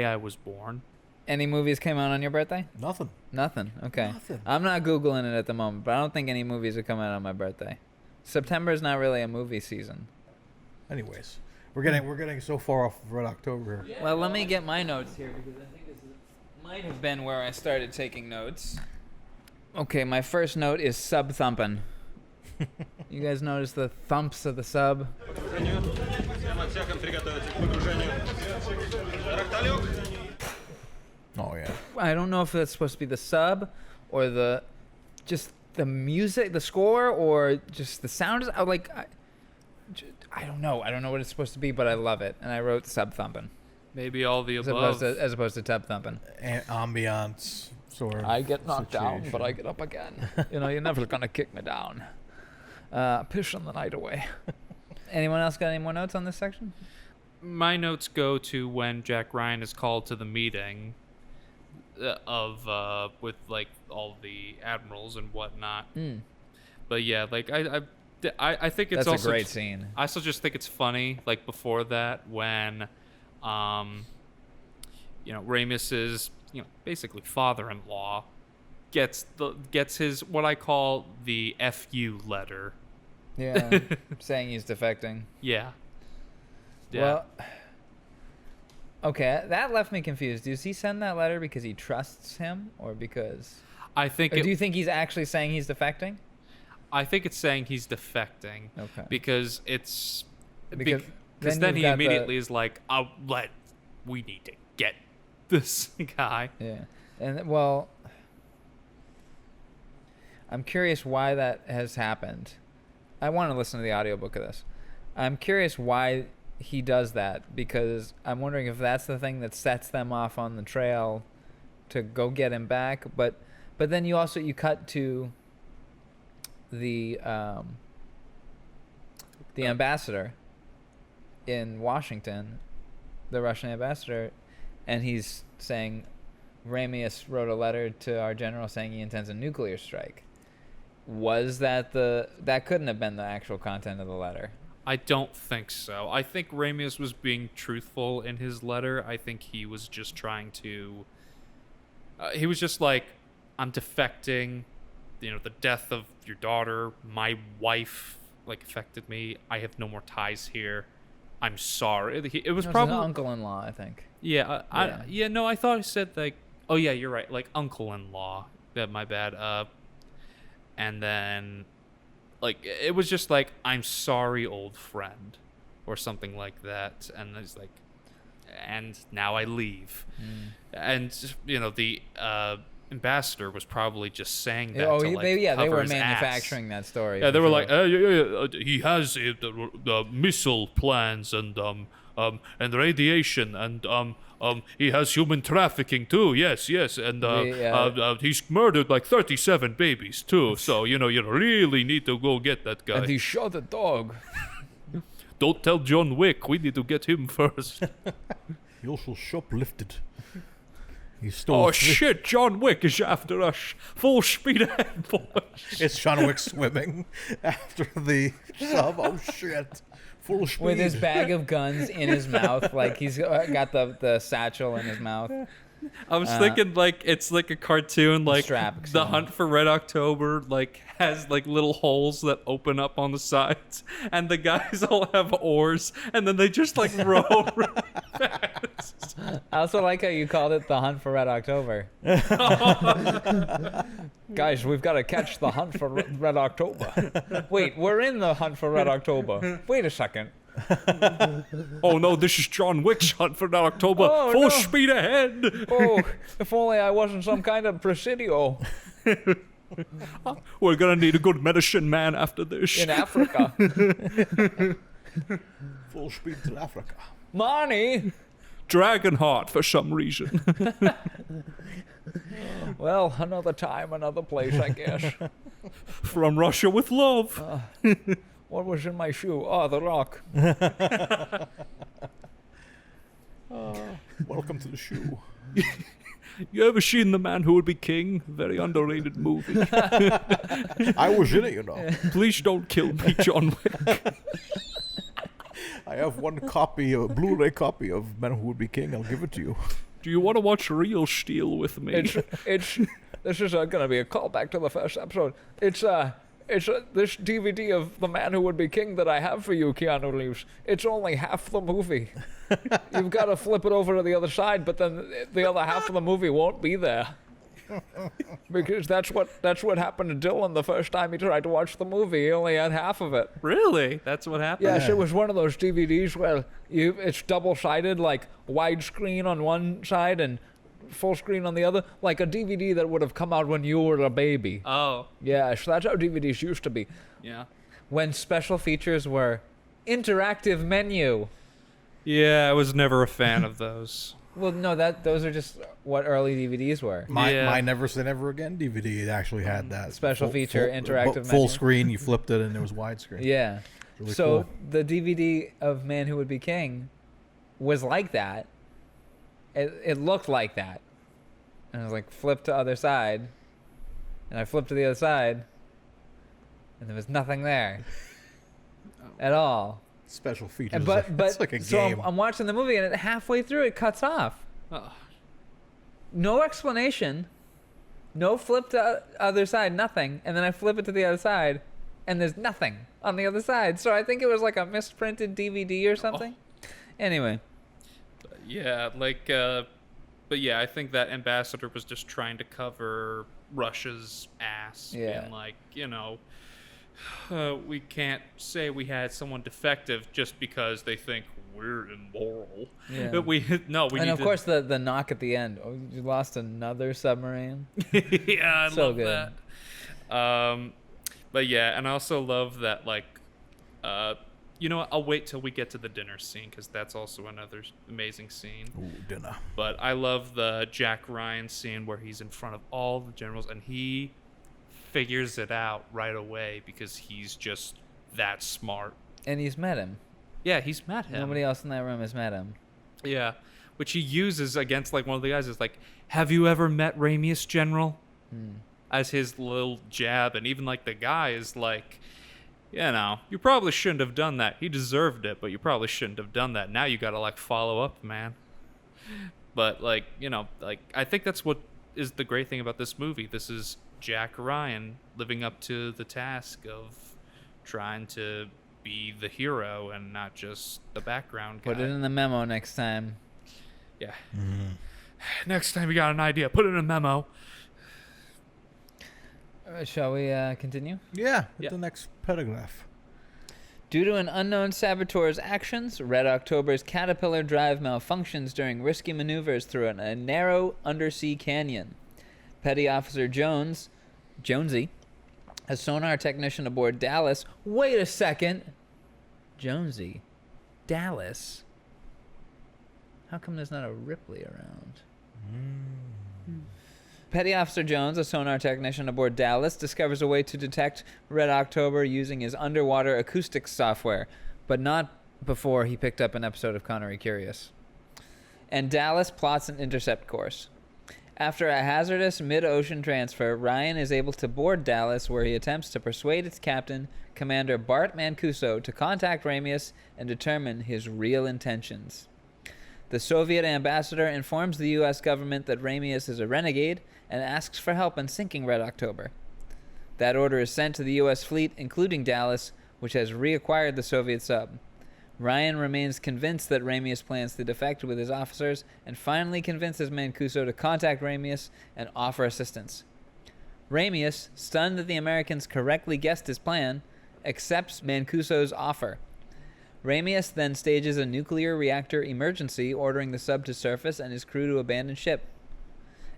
I was born. Any movies came out on your birthday? Nothing. Nothing. Okay. Nothing. I'm not Googling it at the moment, but I don't think any movies have come out on my birthday. September is not really a movie season. Anyways, we're getting so far off of Red October here. Well, let me get my notes here because I think this might have been where I started taking notes. Okay, my first note is sub thumping. You guys notice the thumps of the sub? Oh yeah. I don't know if that's supposed to be the sub or just the music, the score, or just the sound. I don't know. I don't know what it's supposed to be, but I love it, and I wrote sub thumping Maybe all the as above. opposed to tub thumping. Ambiance sort of. I get knocked down, situation. but I get up again. You're never gonna kick me down. Pushing the night away. Anyone else got any more notes on this section? my notes go to when Jack Ryan is called to the meeting with like all the admirals and whatnot. But yeah, like I think it's That's also a great scene. I also just think it's funny, like before that, when Ramis's basically father-in-law gets his what I call the FU letter. Yeah, saying he's defecting. Yeah. Well, okay, that left me confused. Does he send that letter because he trusts him, or because? I think. Or do you think he's actually saying he's defecting? I think it's saying he's defecting. Okay. Because it's Because then he you've got immediately is like, we need to get this guy. Yeah, and well, I'm curious why that has happened. I want to listen to the audiobook of this. I'm curious why he does that, because I'm wondering if that's the thing that sets them off on the trail to go get him back. But then you cut to the ambassador in Washington, the Russian ambassador, and he's saying Ramius wrote a letter to our general saying he intends a nuclear strike. Was that that couldn't have been the actual content of the letter? I don't think so. I think Ramius was being truthful in his letter. I think he was just trying to... he was just like, I'm defecting. The death of your daughter, my wife, affected me. I have no more ties here. I'm sorry. It was probably... an uncle-in-law, I think. Yeah, I thought he said, oh, yeah, you're right. Uncle-in-law. My bad. And then... it was just I'm sorry, old friend, or something like that. And he's like, and now I leave. And, the ambassador was probably just saying that they were his manufacturing ass. that story. Yeah, they were like, he has the missile plans and radiation and he has human trafficking too. Yes, and he's murdered 37 babies too. So you really need to go get that guy. And he shot a dog. Don't tell John Wick. We need to get him first. He also shoplifted. He stole. Oh shit! John Wick is after us. Full speed ahead, boys. It's John Wick swimming after the sub. Oh shit! Full speed. With his bag of guns in his mouth, he's got the satchel in his mouth. I was thinking it's like a cartoon, The Hunt for Red October, has little holes that open up on the sides, and the guys all have oars, and then they just row really fast. I also like how you called it the Hunt for Red October. Guys, we've got to catch the Hunt for Red October. Wait, we're in the Hunt for Red October. Wait a second. Oh no, this is John Wick's Hunt for Red October. Oh, Full no. speed ahead. Oh, if only I wasn't some kind of Presidio We're gonna need a good medicine man after this. in Africa. Full speed to Africa. Marnie! Dragonheart for some reason. Well, another time, another place, I guess. From Russia with love. What was in my shoe? Oh, the rock. Welcome to the shoe. You ever seen The Man Who Would Be King? Very underrated movie. I was in it, Please don't kill me, John Wick. I have one copy, a Blu-ray copy of Men Who Would Be King. I'll give it to you. Do you want to watch Real Steel with me? This is going to be a callback to the first episode. It's this DVD of The Man Who Would Be King that I have for you, Keanu Reeves. It's only half the movie. You've got to flip it over to the other side, but then the other half of the movie won't be there. Because that's what happened to Dylan the first time he tried to watch the movie. He only had half of it. Really? That's what happened? Yes, it was one of those DVDs where it's double-sided, widescreen on one side and full screen on the other, like a DVD that would have come out when you were a baby. Oh. Yes, that's how DVDs used to be. Yeah. When special features were interactive menu. Yeah, I was never a fan of those. Well, no, those are just what early DVDs were. My Never Say Never Again DVD, it actually had that. Special feature, interactive full menu. screen, you flipped it and it was widescreen. Yeah. Really so cool. the DVD of Man Who Would Be King was like that. It looked like that. And I was like, flip to other side. And I flipped to the other side. And there was nothing there. At all. Special features. But it's like a so game. I'm watching the movie, and halfway through it cuts off. Oh. No explanation. No flip to other side, nothing. And then I flip it to the other side, and there's nothing on the other side. So I think it was like a misprinted DVD or something. Anyway. Yeah, but yeah, I think that ambassador was just trying to cover Russia's ass. Yeah. Being like, we can't say we had someone defective just because they think we're immoral. Yeah. But we And need of to... course, the knock at the end. Oh, you lost another submarine. Yeah, I So love good. that. But yeah, and I also love that, you know what? I'll wait till we get to the dinner scene because that's also another amazing scene. Ooh, dinner. But I love the Jack Ryan scene where he's in front of all the generals and he figures it out right away because he's just that smart. And he's met him. Yeah, he's met him. Nobody else in that room has met him. Yeah, which he uses against one of the guys. Is like, have you ever met Ramius, General? As his little jab, and even the guy is like, you probably shouldn't have done that. He deserved it, but you probably shouldn't have done that. Now you gotta follow up, man. But I think that's what is the great thing about this movie. This is Jack Ryan living up to the task of trying to be the hero and not just the background guy. Put it in the memo next time. Yeah. Next time you got an idea, put it in a memo. Shall we continue? Yeah, Yeah. the next paragraph. Due to an unknown saboteur's actions, Red October's caterpillar drive malfunctions during risky maneuvers through a narrow undersea canyon. Petty Officer Jonesy, a sonar technician aboard Dallas. Wait a second. Jonesy? Dallas? How come there's not a Ripley around? Petty Officer Jones, a sonar technician aboard Dallas, discovers a way to detect Red October using his underwater acoustics software, but not before he picked up an episode of Connery Curious. And Dallas plots an intercept course. After a hazardous mid-ocean transfer, Ryan is able to board Dallas, where he attempts to persuade its captain, Commander Bart Mancuso, to contact Ramius and determine his real intentions. The Soviet ambassador informs the U.S. government that Ramius is a renegade and asks for help in sinking Red October. That order is sent to the U.S. fleet, including Dallas, which has reacquired the Soviet sub. Ryan remains convinced that Ramius plans to defect with his officers and finally convinces Mancuso to contact Ramius and offer assistance. Ramius, stunned that the Americans correctly guessed his plan, accepts Mancuso's offer. Ramius then stages a nuclear reactor emergency, ordering the sub to surface and his crew to abandon ship.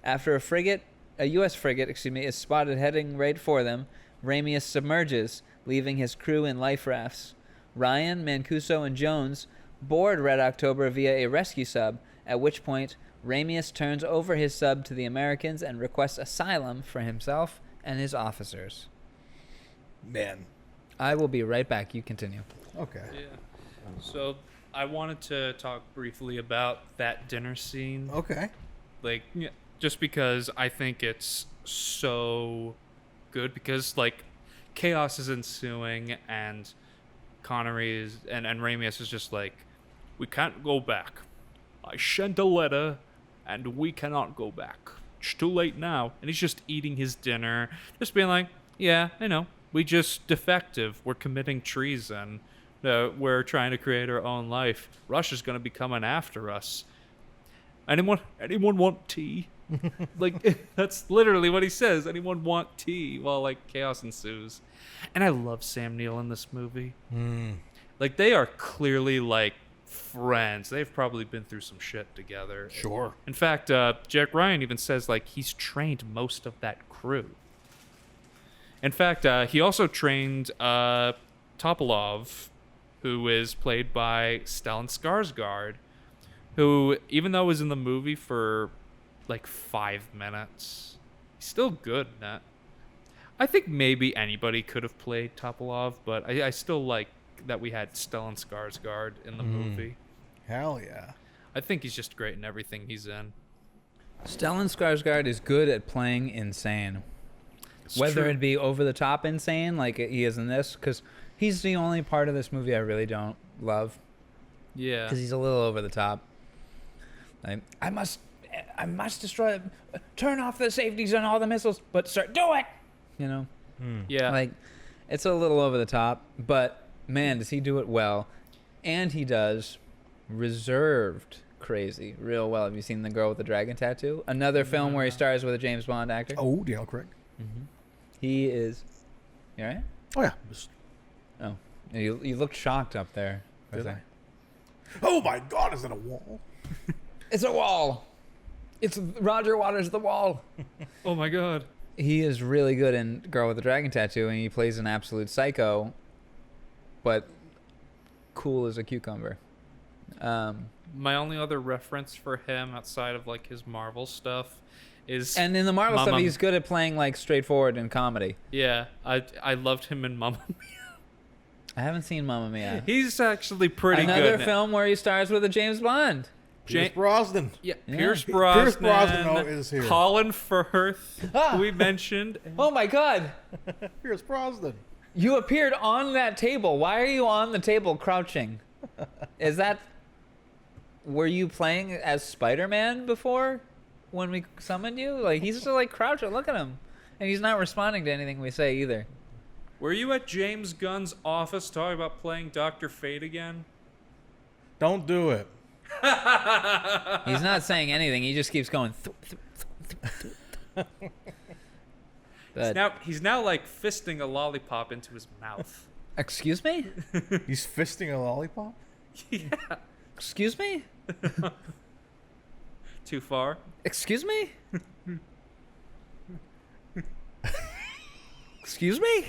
After a U.S. frigate, is spotted heading right for them, Ramius submerges, leaving his crew in life rafts. Ryan, Mancuso, and Jones board Red October via a rescue sub, at which point Ramius turns over his sub to the Americans and requests asylum for himself and his officers. Man. I will be right back. You continue. Okay. Yeah. So I wanted to talk briefly about that dinner scene. Okay. Just because I think it's so good because chaos is ensuing and Connery is and Ramius is just like, we can't go back. I sent a letter and we cannot go back. It's too late now. And he's just eating his dinner, just being like, yeah, I know. We just defective. We're committing treason. We're trying to create our own life. Russia's gonna be coming after us. Anyone want tea? That's literally what he says. Anyone want tea? While chaos ensues. And I love Sam Neill in this movie. They are clearly friends. They've probably been through some shit together. Sure. In fact, Jack Ryan even says he's trained most of that crew. In fact, he also trained Topolov, who is played by Stellan Skarsgård, who, even though was in the movie for 5 minutes, he's still good in that. I think maybe anybody could have played Topolov, but I still like that we had Stellan Skarsgård in the movie. Hell yeah. I think he's just great in everything he's in. Stellan Skarsgård is good at playing insane. Whether true. it be over the top insane like he is in this, because he's the only part of this movie I really don't love, Yeah. because he's a little over the top. Like, I must destroy, turn off the safeties on all the missiles, but sir, do it. You know, Yeah. like it's a little over the top, but man, does he do it well, and he does reserved crazy real well. Have you seen The Girl with the Dragon Tattoo? Another film where he stars with a James Bond actor. Oh, Daniel Craig. He is. You all right? Oh, yeah. Just- Oh, you looked shocked up there. Did I? Oh, my God. Is it a wall? It's a wall. It's Roger Waters' The Wall. Oh my God. He is really good in Girl with the Dragon Tattoo, and he plays an absolute psycho, but cool as a cucumber. My only other reference for him outside of like his Marvel stuff is And in the Marvel stuff, Mamma- he's good at playing like straightforward in comedy. yeah. I loved him in Mamma Mia. I haven't seen Mamma Mia. He's actually pretty Another good. in it. film where he stars with a James Bond. Pierce Ja- Brosnan. Yeah, Yeah. Pierce Pierce Brosnan, Brosnan is here. Colin Firth, Ah. who we mentioned. Oh my God! Pierce Brosnan. You appeared on that table. Why are you on the table crouching? Is that... Were you playing as Spider-Man before when we summoned you? Like, he's just like crouching. Look at him. And he's not responding to anything we say either. Were you at James Gunn's office talking about playing Dr. Fate again? Don't do it. He's not saying anything. He just keeps going. But, He's now like fisting a lollipop into his mouth. excuse me? He's fisting a lollipop? Excuse me? Too far? Excuse me? Excuse me?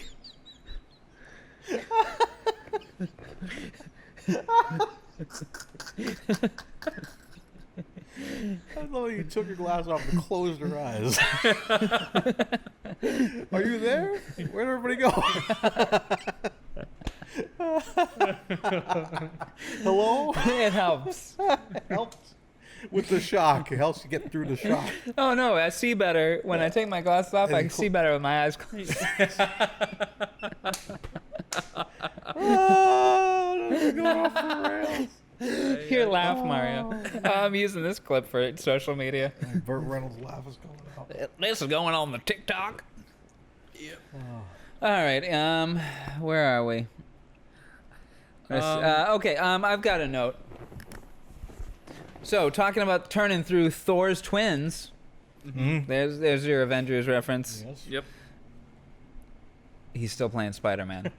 I love you took your glass off and closed your eyes. Are you there? Where'd everybody go? Hello? It helps. Helps with the shock. It helps you get through the shock. Oh no, I see better. When I take my glasses off, I can see better with my eyes closed. Oh, this is going off the rails. Your laugh, Mario. I'm using this clip for social media. Burt Reynolds' laugh is going out. This is going on the TikTok. Yep. All right. Where are we? Okay. I've got a note. So, talking about turning through Thor's twins. Mm-hmm. There's your Avengers reference. Yes. Yep. He's still playing Spider-Man.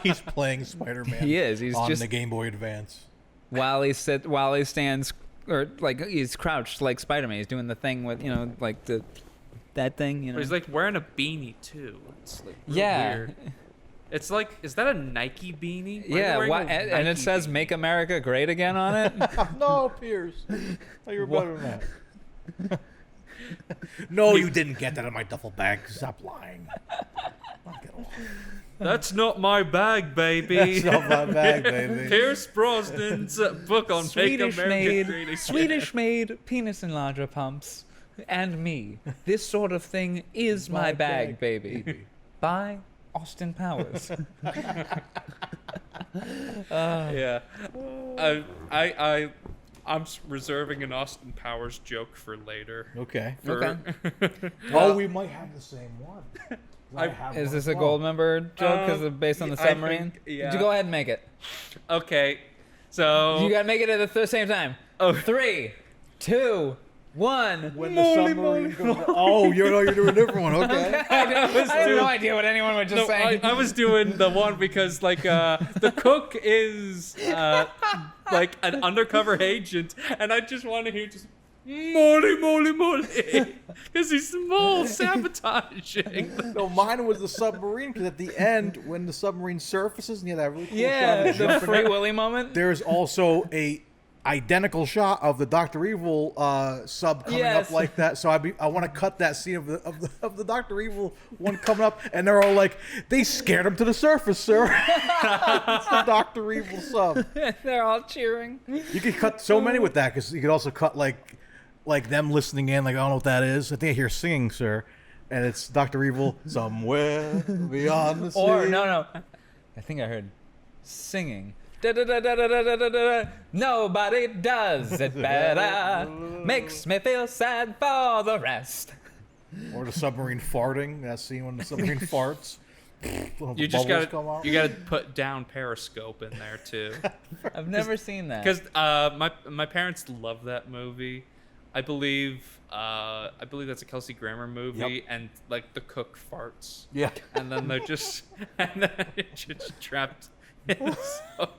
He's playing Spider-Man. He is. He's on just the Game Boy Advance. while he stands, or like he's crouched like Spider-Man. He's doing the thing with like that thing. But he's like wearing a beanie too. It's like real Yeah. weird. It's like, is that a Nike beanie? Why are you Yeah, wearing a and it Nike says beanie? "Make America Great Again" on it. No, Pierce. Oh, you're better than that. No, you didn't get that in my duffel bag. Stop lying. Knock it off. That's not my bag, baby. That's not my bag, baby. Pierce Brosnan's book on Make America Great Again. Swedish made penis enlarger pumps, and me. This sort of thing is my bag, baby. By Austin Powers. Yeah. I'm reserving an Austin Powers joke for later. Okay. For- Okay. Oh, we might have the same one. Is this a gold member joke because based on the I submarine? think- yeah. You go ahead and make it. Okay. So You gotta make it at the same time. Oh. 3, 2, 1. When the submarine goes. Oh, you're doing a different one. Okay. I have no idea what anyone was just no, saying. I was doing the one because like the cook is like an undercover agent, and I just want to hear just Molly, because he's small sabotaging. No, mine was the submarine because at the end, when the submarine surfaces, and you have that really cool shot Yeah, of it the jumping Free up, Willy moment. there's also a identical shot of the Dr. Evil sub coming Yes. up like that. So I want to cut that scene of the Dr. Evil one coming up, and they're all like, they scared him to the surface, sir. It's the Dr. Evil sub. They're all cheering. You could cut so many with that, because you could also cut like them listening in, like, I don't know what that is. I think I hear singing, sir. And it's Dr. Evil, somewhere beyond the sea. Or, no. I think I heard singing. Da-da-da-da-da-da-da-da. Nobody does it better. Makes me feel sad for the rest. Or the submarine farting. That scene when the submarine farts. You just gotta put down Periscope in there too. I've never seen that. Because my parents love that movie. I believe that's a Kelsey Grammer movie, Yep. and like the cook farts, Yeah. and then they're just trapped. So,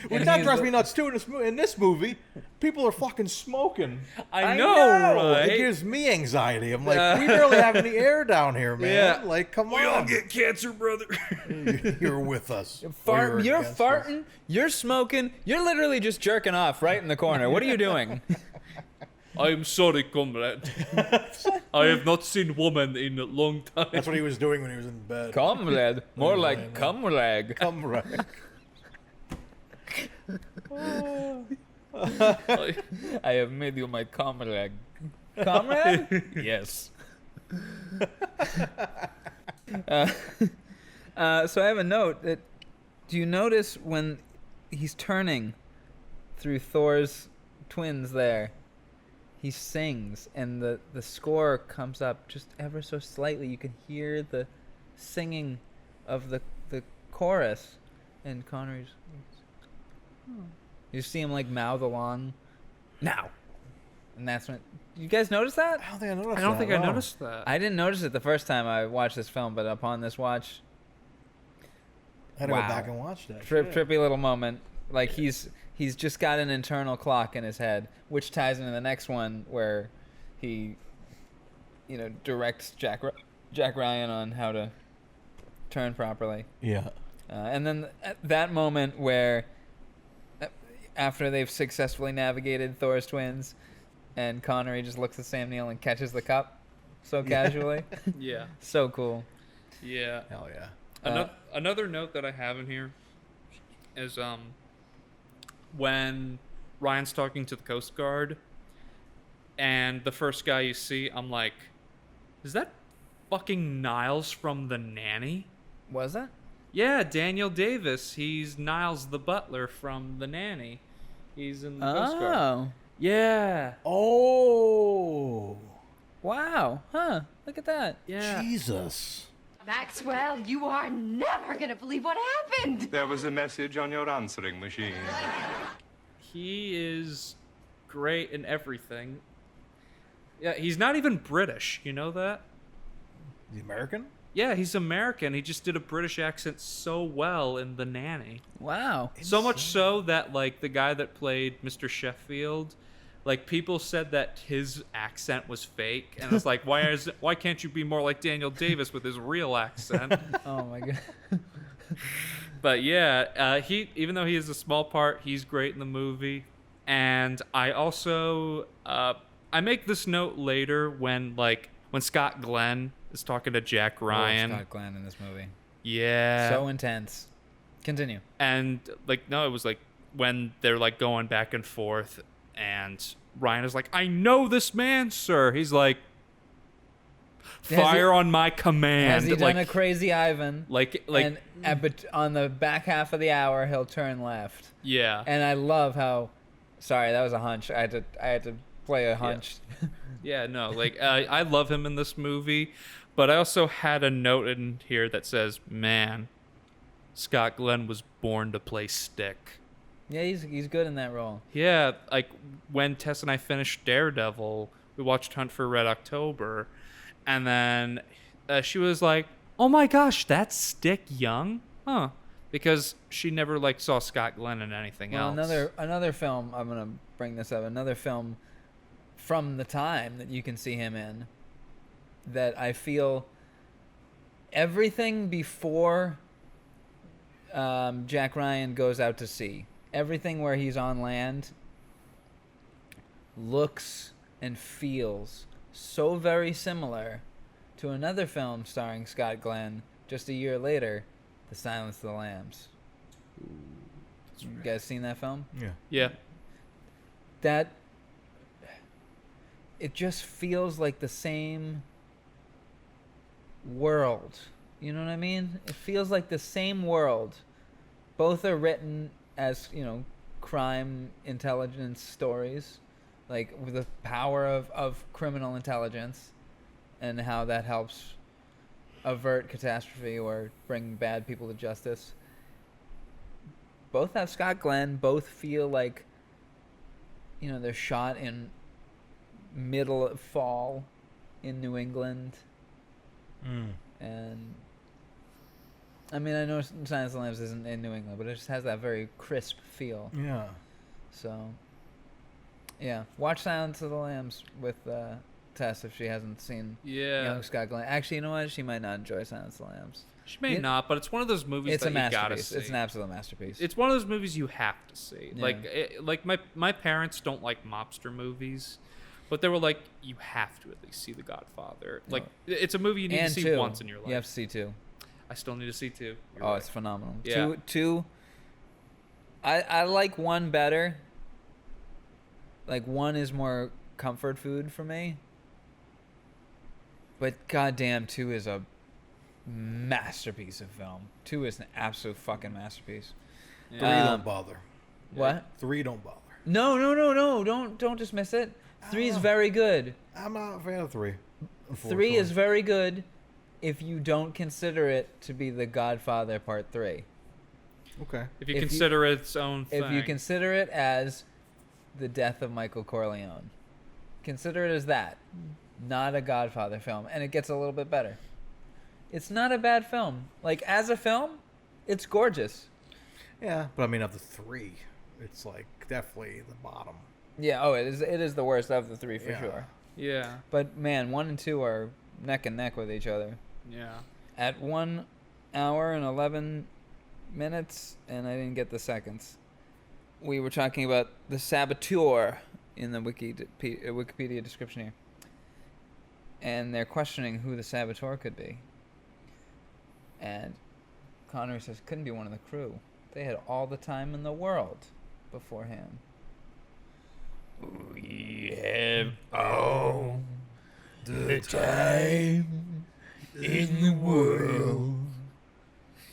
Well, that drives me nuts too. In this movie, people are fucking smoking. I know, right? It gives me anxiety. I'm like, we barely have any air down here, man. Yeah. Like, come on. We all get cancer, brother. You're with us. Or You're against us. farting, you're smoking, you're literally just jerking off right in the corner. What are you doing? I am sorry, comrade. I have not seen woman in a long time. That's what he was doing when he was in bed. Comrade. More like cumrag. Come right. I have made you my comrade. Comrade? Yes. So I have a note that, do you notice when he's turning through Thor's twins there, he sings and the score comes up just ever so slightly. You can hear the singing of the chorus, and Connery's, you see him like mouth along now, and that's when you guys notice that. I don't think I noticed I don't that, think I no. noticed that. I didn't notice it the first time I watched this film, but upon this watch, I had to Wow. go back and watch that. trippy little moment. Like he's just got an internal clock in his head, which ties into the next one where he, directs Jack Ryan on how to turn properly. Yeah. And then that moment where, after they've successfully navigated Thor's twins, and Connery just looks at Sam Neill and catches the cup so casually. Yeah. So cool. Yeah. Hell yeah. Another note that I have in here is when Ryan's talking to the Coast Guard, and the first guy you see, I'm like, is that fucking Niles from The Nanny? Was it? Yeah, Daniel Davis. He's Niles the butler from The Nanny. He's in the Coast Guard. Oh. Yeah. Oh. Wow. Huh. Look at that. Yeah. Jesus. Maxwell, you are never gonna believe what happened. There was a message on your answering machine. He is great in everything. Yeah, he's not even British. You know that? The American? Yeah, he's American. He just did a British accent so well in The Nanny. Wow. So much so that, like, the guy that played Mr. Sheffield, like, people said that his accent was fake. And it's like, why can't you be more like Daniel Davis with his real accent? Oh my god. But yeah, even though he is a small part, he's great in the movie. And I also, I make this note later when Scott Glenn is talking to Jack Ryan. Scott Glenn in this movie. Yeah. So intense. Continue. And it was like when they're like going back and forth, and Ryan is like, "I know this man, sir." He's like, "Fire on my command." Has he done like, a crazy Ivan? and On the back half of the hour, he'll turn left. yeah. And I love how. Sorry, that was a hunch. I had to play a hunch. Yeah, no, I love him in this movie, but I also had a note in here that says, "Man, Scott Glenn was born to play Stick." Yeah, he's good in that role. Yeah, like when Tess and I finished Daredevil, we watched Hunt for Red October, and then she was like, "Oh my gosh, that's Stick Young, huh?" Because she never saw Scott Glenn in anything Well, else. another film. I'm gonna bring this up. Another film from the time that you can see him in, that I feel everything before Jack Ryan goes out to sea, everything where he's on land looks and feels so very similar to another film starring Scott Glenn just a year later, The Silence of the Lambs. You guys seen that film? Yeah. Yeah. That it just feels like the same world. You know what I mean? It feels like the same world. Both are written as, crime intelligence stories, like with the power of criminal intelligence and how that helps avert catastrophe or bring bad people to justice. Both have Scott Glenn. Both feel like, they're shot in middle of fall in New England. And I mean, I know Silence of the Lambs isn't in New England, but it just has that very crisp feel. Yeah. So, yeah, watch Silence of the Lambs with Tess if she hasn't seen young Scott Glenn. Actually, you know what? She might not enjoy Silence of the Lambs. She may not, but it's one of those movies that you gotta see. It's an absolute masterpiece. It's one of those movies you have to see. Yeah. Like my parents don't like mobster movies, but they were like, you have to at least see The Godfather. Like, it's a movie you need to see once in your life. You have to see two. I still need to see two. You're Oh, right. it's phenomenal. Yeah. Two. I like one better. Like, one is more comfort food for me. But goddamn, two is a masterpiece of film. Two is an absolute fucking masterpiece. Three don't bother. What? 3 don't bother. No. Don't dismiss it. 3 is very good. I'm not a fan of 3. 3 is very good if you don't consider it to be The Godfather Part 3. Okay. If you consider it its own thing. If you consider it as the death of Michael Corleone. Consider it as that. Not a Godfather film. And it gets a little bit better. It's not a bad film. Like, as a film, it's gorgeous. Yeah, but I mean, of the 3, it's like definitely the bottom. Yeah, it is the worst of the 3 for Yeah. sure. Yeah. But, man, 1 and 2 are neck and neck with each other. Yeah. At 1 hour and 11 minutes, and I didn't get the seconds, we were talking about the saboteur in the Wikipedia description here. And they're questioning who the saboteur could be. And Connery says, couldn't be one of the crew. They had all the time in the world beforehand. We have all the time in the world.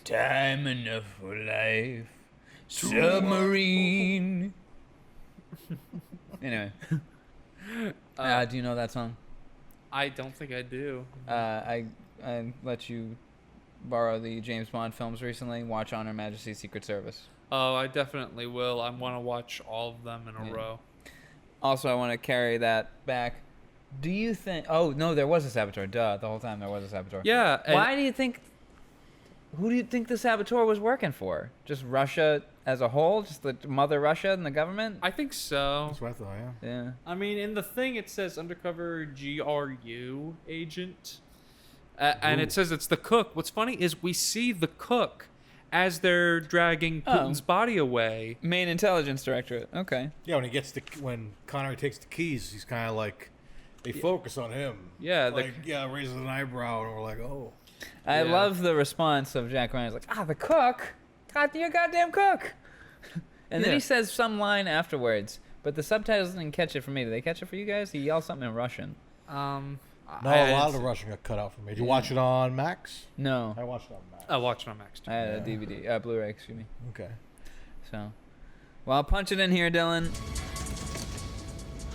Time enough for life. Submarine. Anyway. Do you know that song? I don't think I do. I let you borrow the James Bond films recently. Watch On Her Majesty's Secret Service. Oh, I definitely will. I want to watch all of them in a row. Also, I want to carry that back. Do you think... Oh, no, there was a saboteur. Duh, the whole time there was a saboteur. Yeah. Why do you think... Who do you think the saboteur was working for? Just Russia as a whole? Just the mother Russia and the government? I think so. That's what I thought, yeah. Yeah. I mean, in the thing, it says undercover GRU agent. And it says it's the cook. What's funny is we see the cook as they're dragging Putin's body away. Main intelligence directorate. Okay. Yeah, when Connery takes the keys, he's kind of like, they focus on him. Yeah. Like, raises an eyebrow, and we're like, oh. I love the response of Jack Ryan. He's like, the cook? God, you're a goddamn cook. And then he says some line afterwards, but the subtitles didn't catch it for me. Did they catch it for you guys? He yelled something in Russian. No, a lot of the Russian got cut out for me. Did you watch it on Max? No. I watched it on Max. I watched it on Max too. I had a DVD, Blu-ray, excuse me. Okay. So, well, punch it in here, Dylan.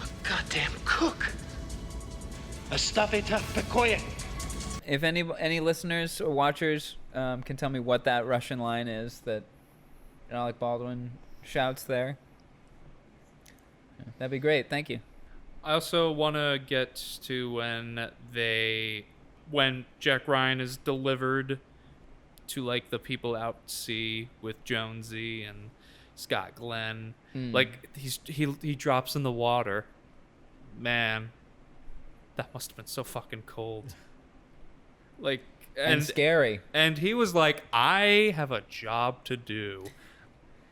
A goddamn cook. Оставите в покое. If any listeners or watchers can tell me what that Russian line is that Alec Baldwin shouts there, that'd be great. Thank you. I also want to get to when Jack Ryan is delivered to like the people out at sea with Jonesy and Scott Glenn. Like he drops in the water. Man, that must have been so fucking cold. Like And scary. And he was like, I have a job to do.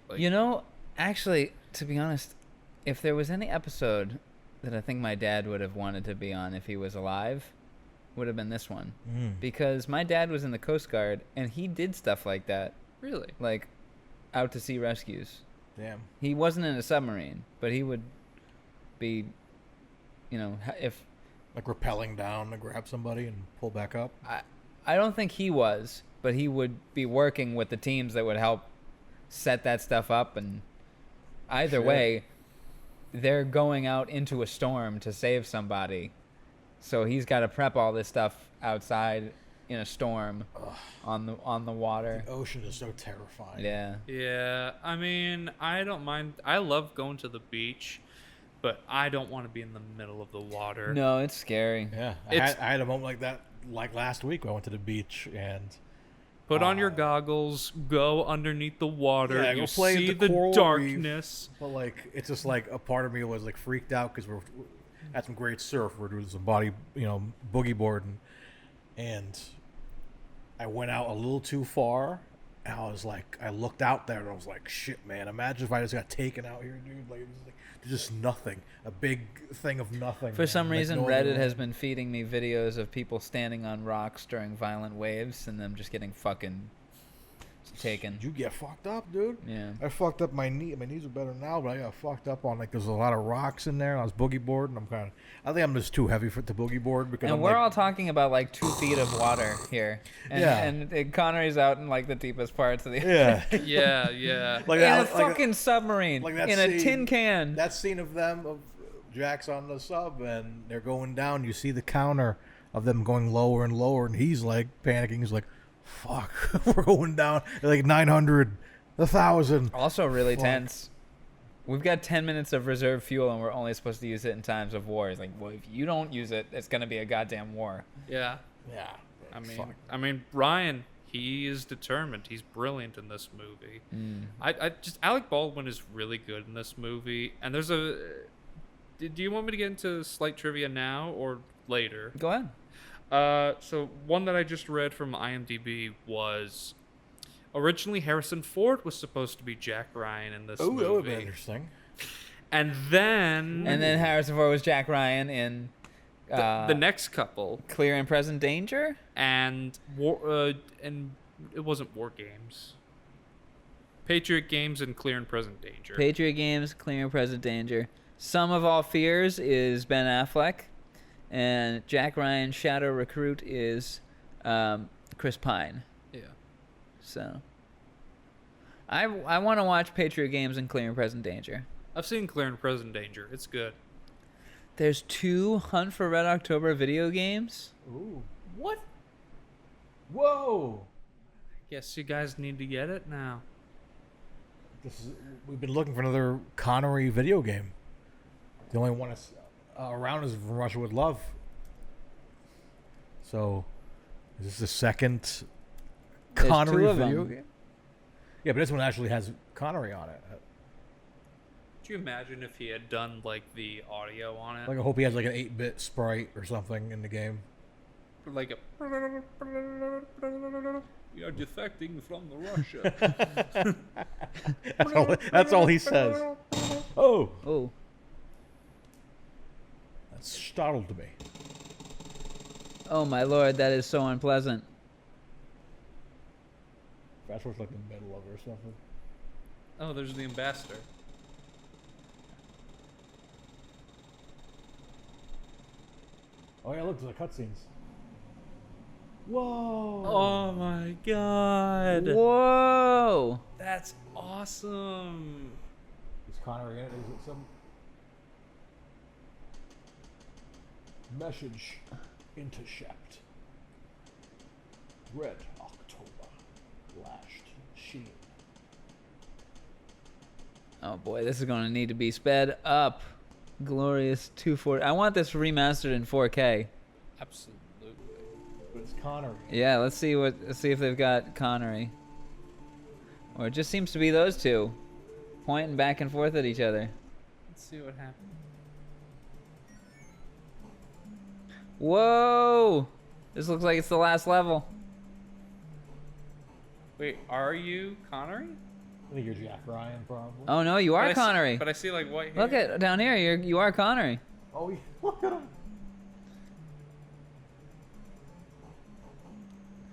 Like, Actually, to be honest, if there was any episode that I think my dad would have wanted to be on if he was alive would have been this one. Mm. Because my dad was in the Coast Guard, and he did stuff like that. Really? Like, out to sea rescues. Damn. He wasn't in a submarine, but he would be, if... Like rappelling down to grab somebody and pull back up? I don't think he was, but he would be working with the teams that would help set that stuff up, and either Shit. way, they're going out into a storm to save somebody. So he's got to prep all this stuff outside in a storm on the water. The ocean is so terrifying. Yeah. Yeah, I mean, I don't mind. I love going to the beach, but I don't want to be in the middle of the water. No, it's scary. Yeah. I It's- had a moment like that like last week when I went to the beach and Put on your goggles, go underneath the water, Yeah, you go play see in the the coral reef. darkness. but like it's just like a part of me was like freaked out because we're had some great surf. We're doing some boogie boarding, and I went out a little too far. And I looked out there and I was like, shit, man, imagine if I just got taken out here, dude. Like, it was like just nothing. A big thing of nothing. For some Like, reason, no Reddit other- has been feeding me videos of people standing on rocks during violent waves and them just getting fucking taken. You get fucked up, dude. Yeah. I fucked up my knee. My knees are better now, but I got fucked up on there's a lot of rocks in there. And I was boogie boarding. I think I'm just too heavy for the boogie board because And I'm we're like, all talking about like 2 feet of water here. And, Yeah. and Connery's out in like the deepest parts of the yeah. Yeah, yeah. like in a that- like fucking submarine. like that in a scene- tin can. That scene of them, of Jack's on the sub, and they're going down. You see the counter of them going lower and lower, and he's like panicking. He's like, "Fuck, we're going down." They're like 900, 1,000. Also really Fuck. tense. We've got 10 minutes of reserve fuel, and we're only supposed to use it in times of war. It's like, well, if you don't use it, it's going to be a goddamn war. Yeah. Yeah. Fuck. I mean, Ryan, he is determined. He's brilliant in this movie. Alec Baldwin is really good in this movie. And there's do you want me to get into slight trivia now or later? Go ahead. So one that I just read from IMDb was originally Harrison Ford was supposed to be Jack Ryan in this Oh, that would be movie. interesting. And then And then Harrison Ford was Jack Ryan in the next couple Clear and Present Danger. and and it wasn't War Games. Patriot Games and Clear and Present Danger. Patriot Games, Clear and Present Danger. Sum of All Fears is Ben Affleck. And Jack Ryan's Shadow Recruit is Chris Pine. Yeah. So I want to watch Patriot Games and Clear and Present Danger. I've seen Clear and Present Danger. It's good. There's 2 Hunt for Red October video games. Ooh. What? Whoa. Guess you guys need to get it now. We've been looking for another Connery video game. The only one that's around is From Russia with Love. So, is this the second There's Connery 2 of video them. game? Yeah, but this one actually has Connery on it. Could you imagine if he had done like the audio on it? Like, I hope he has like an 8-bit sprite or something in the game. Like a we are defecting from the Russia. That's all he says. Oh, Oh, that startled me. oh my lord, that is so unpleasant. That's what's like in the middle of it or something. Oh, there's the ambassador. Oh yeah, look, there's the cutscenes. Whoa! Oh my god. Whoa! That's awesome. Is Connery in it? Is it some message intercept? Red October, lashed sheen. Oh boy, this is going to need to be sped up. Glorious 240. I want this remastered in 4K. Absolutely. But it's Connery. Yeah, let's see if they've got Connery. Or it just seems to be those two pointing back and forth at each other. Let's see what happens. Whoa! This looks like it's the last level. Wait, are you Connery? I think you're Jack Ryan, probably. Oh no, you are But I see- Connery. but I see like white hair. Look at down here. You are Connery. Oh, look at him.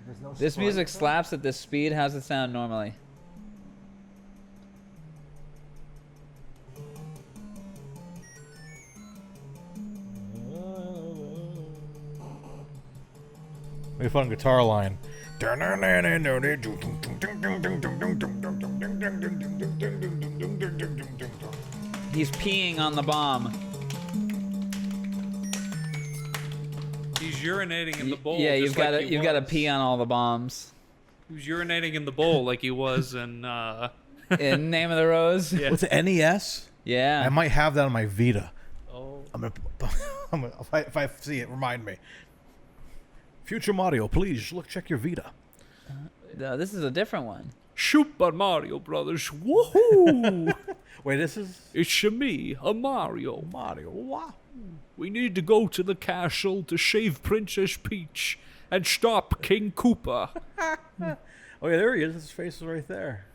There's no This sprite music thing? slaps at this speed. How's it sound normally? Maybe fun guitar line. He's peeing on the bomb. He's urinating in the bowl. Yeah, just you've got to pee on all the bombs. He was urinating in the bowl like he was in. In Name of the Rose. Yeah. What's it, NES? Yeah. I might have that on my Vita. Oh. I'm gonna if I see it, remind me. Future Mario, please check your Vita. No, this is a different one. Super Mario Brothers. Woohoo! Wait, this is It's me, a Mario. Mario. Wow. We need to go to the castle to save Princess Peach and stop King Koopa. Oh yeah, there he is. His face is right there.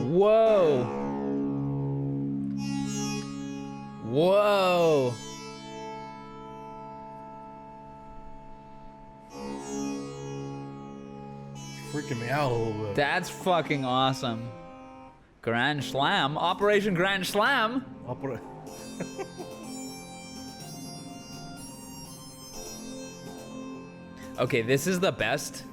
Whoa. Whoa. Freaking me out a little bit. That's fucking awesome. Grand Slam. Operation Grand Slam. I'll put it. Okay, this is the best.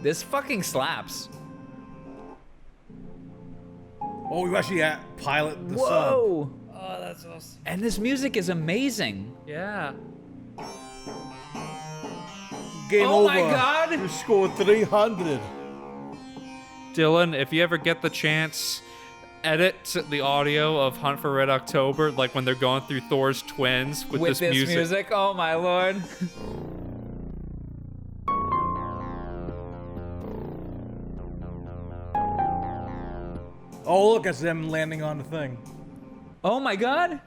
This fucking slaps. Oh, you actually pilot the sub. Whoa. Oh, that's awesome. And this music is amazing. Yeah. Game Oh over. my God. You scored 300. Dylan, if you ever get the chance, edit the audio of Hunt for Red October, like when they're going through Thor's twins with this music. Oh my lord. Oh, look, it's them landing on the thing. Oh my god.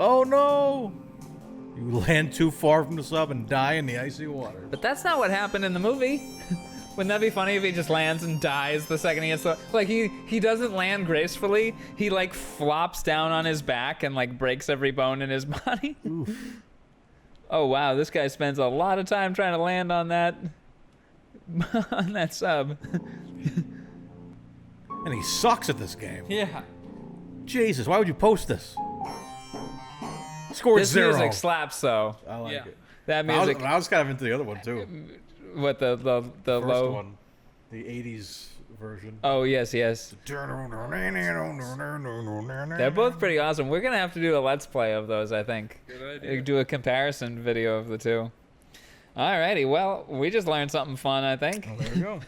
Oh no! You land too far from the sub and die in the icy water. But that's not what happened in the movie. Wouldn't that be funny if he just lands and dies the second he hits the... Like, he doesn't land gracefully. He, like, flops down on his back and, like, breaks every bone in his body. Oh, wow. This guy spends a lot of time trying to land on that... on that sub. And he sucks at this game. Yeah. Jesus, why would you post this? Scored This 0. music slaps, though. I like Yeah. it. That I music... was kind of into the other one, too. What, the First low... one. The 80s version. Oh, yes, yes. They're both pretty awesome. We're going to have to do a Let's Play of those, I think. Good idea. Do a comparison video of the two. Alrighty, well, we just learned something fun, I think. Oh, there we go.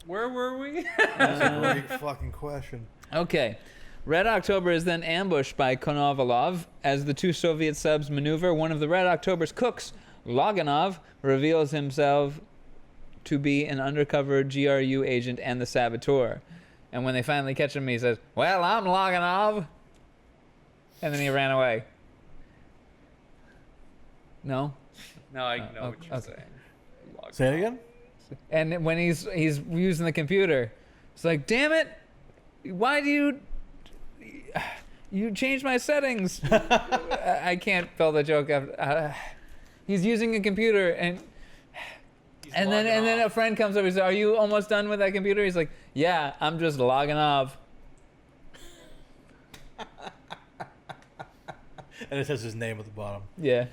Where were we? That's a great fucking question. Okay. Red October is then ambushed by Konovalov. As the two Soviet subs maneuver, one of the Red October's cooks, Loganov, reveals himself to be an undercover GRU agent and the saboteur. And when they finally catch him, he says, "Well, I'm Loganov." And then he ran away. No? No, I know what you're okay. saying. Say it again? And when he's using the computer, it's like, damn it, why do you change my settings? I can't spell the joke. He's using a computer and then a friend comes over and says, "Are you almost done with that computer?" He's like, "Yeah, I'm just logging off." And it says his name at the bottom. Yeah.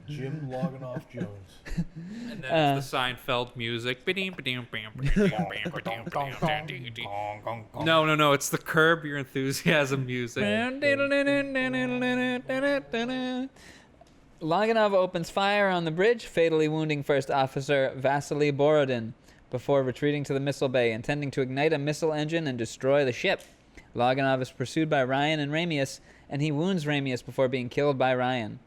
Jim Loganoff Jones. And then it's the Seinfeld music. No, it's the Curb Your Enthusiasm music. Loganov opens fire on the bridge, fatally wounding First Officer Vasily Borodin before retreating to the missile bay, intending to ignite a missile engine and destroy the ship. Loganov is pursued by Ryan and Ramius, and he wounds Ramius before being killed by Ryan.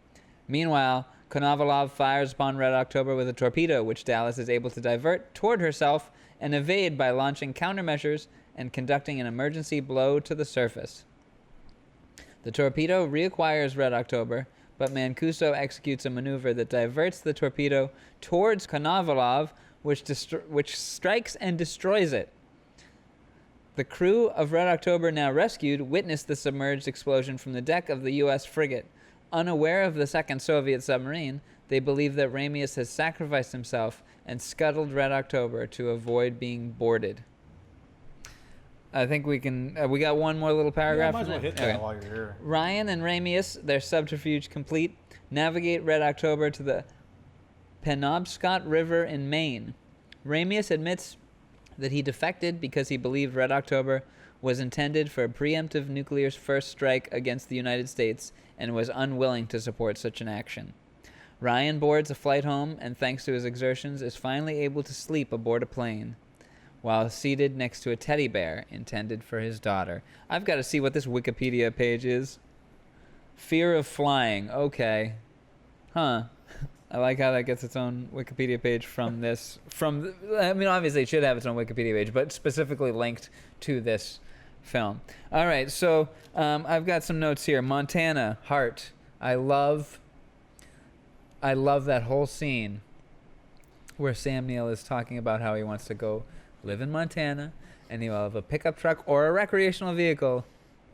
Meanwhile, Konovalov fires upon Red October with a torpedo, which Dallas is able to divert toward herself and evade by launching countermeasures and conducting an emergency blow to the surface. The torpedo reacquires Red October, but Mancuso executes a maneuver that diverts the torpedo towards Konovalov, which strikes and destroys it. The crew of Red October, now rescued, witnessed the submerged explosion from the deck of the U.S. frigate. Unaware of the second Soviet submarine, they believe that Ramius has sacrificed himself and scuttled Red October to avoid being boarded. I think we can... we got one more little paragraph. might as well from hit that? that while you're here. Ryan and Ramius, their subterfuge complete, navigate Red October to the Penobscot River in Maine. Ramius admits that he defected because he believed Red October was intended for a preemptive nuclear first strike against the United States and was unwilling to support such an action. Ryan boards a flight home and, thanks to his exertions, is finally able to sleep aboard a plane while seated next to a teddy bear intended for his daughter. I've got to see what this Wikipedia page is. Fear of flying. Okay. Huh. I like how that gets its own Wikipedia page from this. I mean, obviously it should have its own Wikipedia page, but specifically linked to this film. All right, so I've got some notes here. Montana, Heart. I love that whole scene where Sam Neill is talking about how he wants to go live in Montana, and he'll have a pickup truck or a recreational vehicle,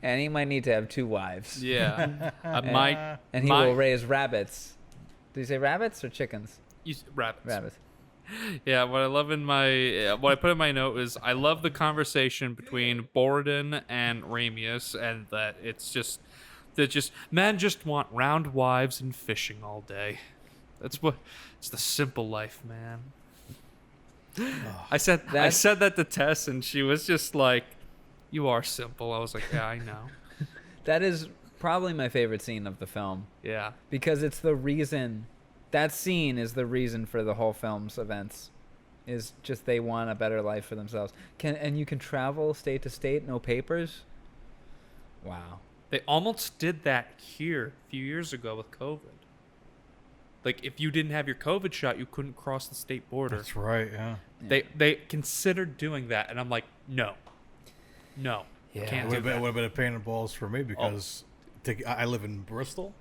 and he might need to have 2 wives. Yeah. And he will raise rabbits. Did you say rabbits or chickens? Rabbits. Rabbits. Yeah, what I love what I put in my note is I love the conversation between Borden and Ramius, and that it's just men just want round wives and fishing all day. It's the simple life, man. I said that to Tess, and she was just like, "You are simple." I was like, "Yeah, I know." That is probably my favorite scene of the film. Yeah. Because it's the reason, that scene is the reason for the whole film's events. Is just they want a better life for themselves. And you can travel state to state, no papers. Wow. They almost did that here a few years ago with COVID. Like, if you didn't have your COVID shot, you couldn't cross the state border. That's right, yeah. They considered doing that, and I'm like, no. Yeah. Can't It do that. would have been a pain in the balls for me because I live in Bristol.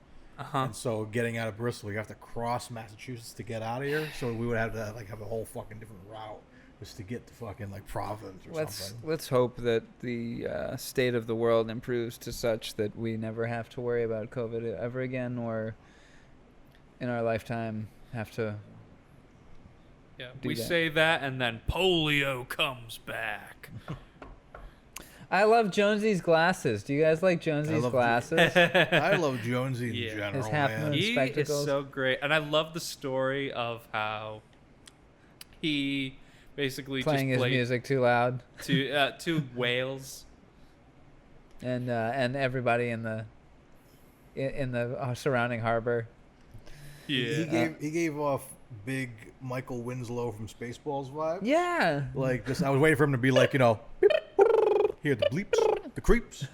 And so getting out of Bristol, you have to cross Massachusetts to get out of here. So we would have to have a whole fucking different route just to get to fucking Providence or something. Let's hope that the state of the world improves to such that we never have to worry about COVID ever again, or in our lifetime have to. Yeah, do we that. say that, and then polio comes back. I love Jonesy's glasses. Do you guys like Jonesy's glasses? I love Jonesy in Yeah. general, His half man. moon. He Spectacles. is so great, and I love the story of how he basically Playing just his played music too loud, to whales. and everybody in the surrounding harbor. Yeah, He gave off big Michael Winslow from Spaceballs vibe. Yeah. Like, just I was waiting for him to be like, hear the bleeps, the creeps,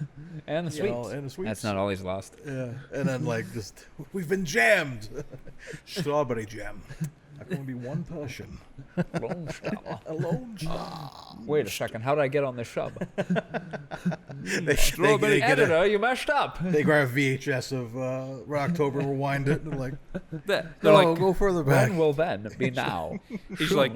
And the sweets. and the sweets. That's not all he's lost. Yeah, and then just we've been jammed. Strawberry jam. I can only be one person. A lone star. Wait a second. How did I get on this sub? They get Editor, you messed up. they grab a VHS of Red October, rewind it, and they're like, they're no, like, go further back. When will then be now? he's like,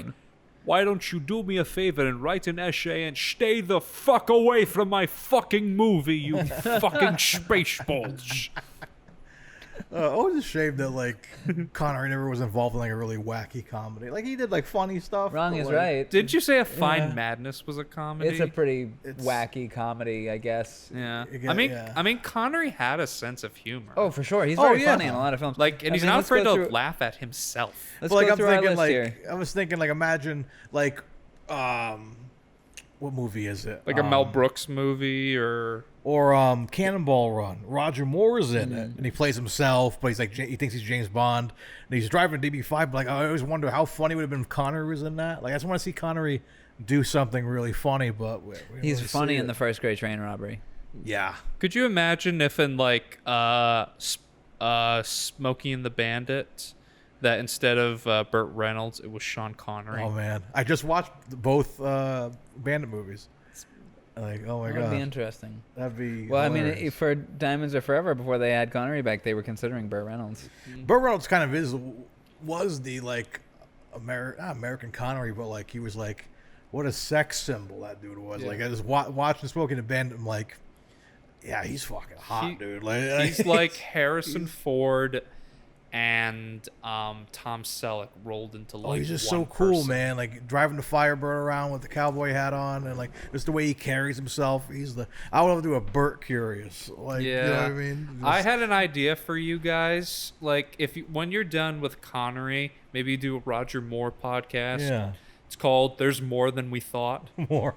why don't you do me a favor and write an essay and stay the fuck away from my fucking movie, you fucking spaceballs. Always ashamed that Connery never was involved in a really wacky comedy. Like he did funny stuff. Wrong but, is right. Did you say A Fine Madness was a comedy? It's a pretty wacky comedy, I guess. yeah. Yeah. I mean, Connery had a sense of humor. Oh, for sure. He's very yeah. funny in a lot of films. and he's not afraid to laugh at himself. Let's But, go I'm through our thinking list here. I was thinking imagine what movie is it? Like a Mel Brooks movie or Cannonball Run. Roger Moore is in it, and he plays himself, but he thinks he's James Bond, and he's driving a DB5. But I always wonder how funny it would have been if Connery was in that. I just want to see Connery do something really funny, but we don't He's really funny see in it. the first grade train robbery. Yeah. Could you imagine if in Smokey and the Bandit that instead of Burt Reynolds it was Sean Connery? Oh man, I just watched both Bandit movies. Like, oh my That would be god, interesting. that'd be. Well, I mean, hilarious. for Diamonds Are Forever, before they had Connery back, they were considering Burt Reynolds. Burt Reynolds kind of was the like not American Connery, but like he was like, what a sex symbol that dude was. Yeah. Like I just watching Smoking the Bandit, I'm like, yeah, he's fucking hot, dude. Like He's like Harrison Ford and Tom Selleck rolled into like. oh, he's just one so cool, person. man. Like driving the Firebird around with the cowboy hat on, and like just the way he carries himself. I would love to do a Burt Curious. Like, Yeah, you know what I mean? I had an idea for you guys. Like, when you're done with Connery, maybe you do a Roger Moore podcast. Yeah. It's called "There's More Than We Thought." more.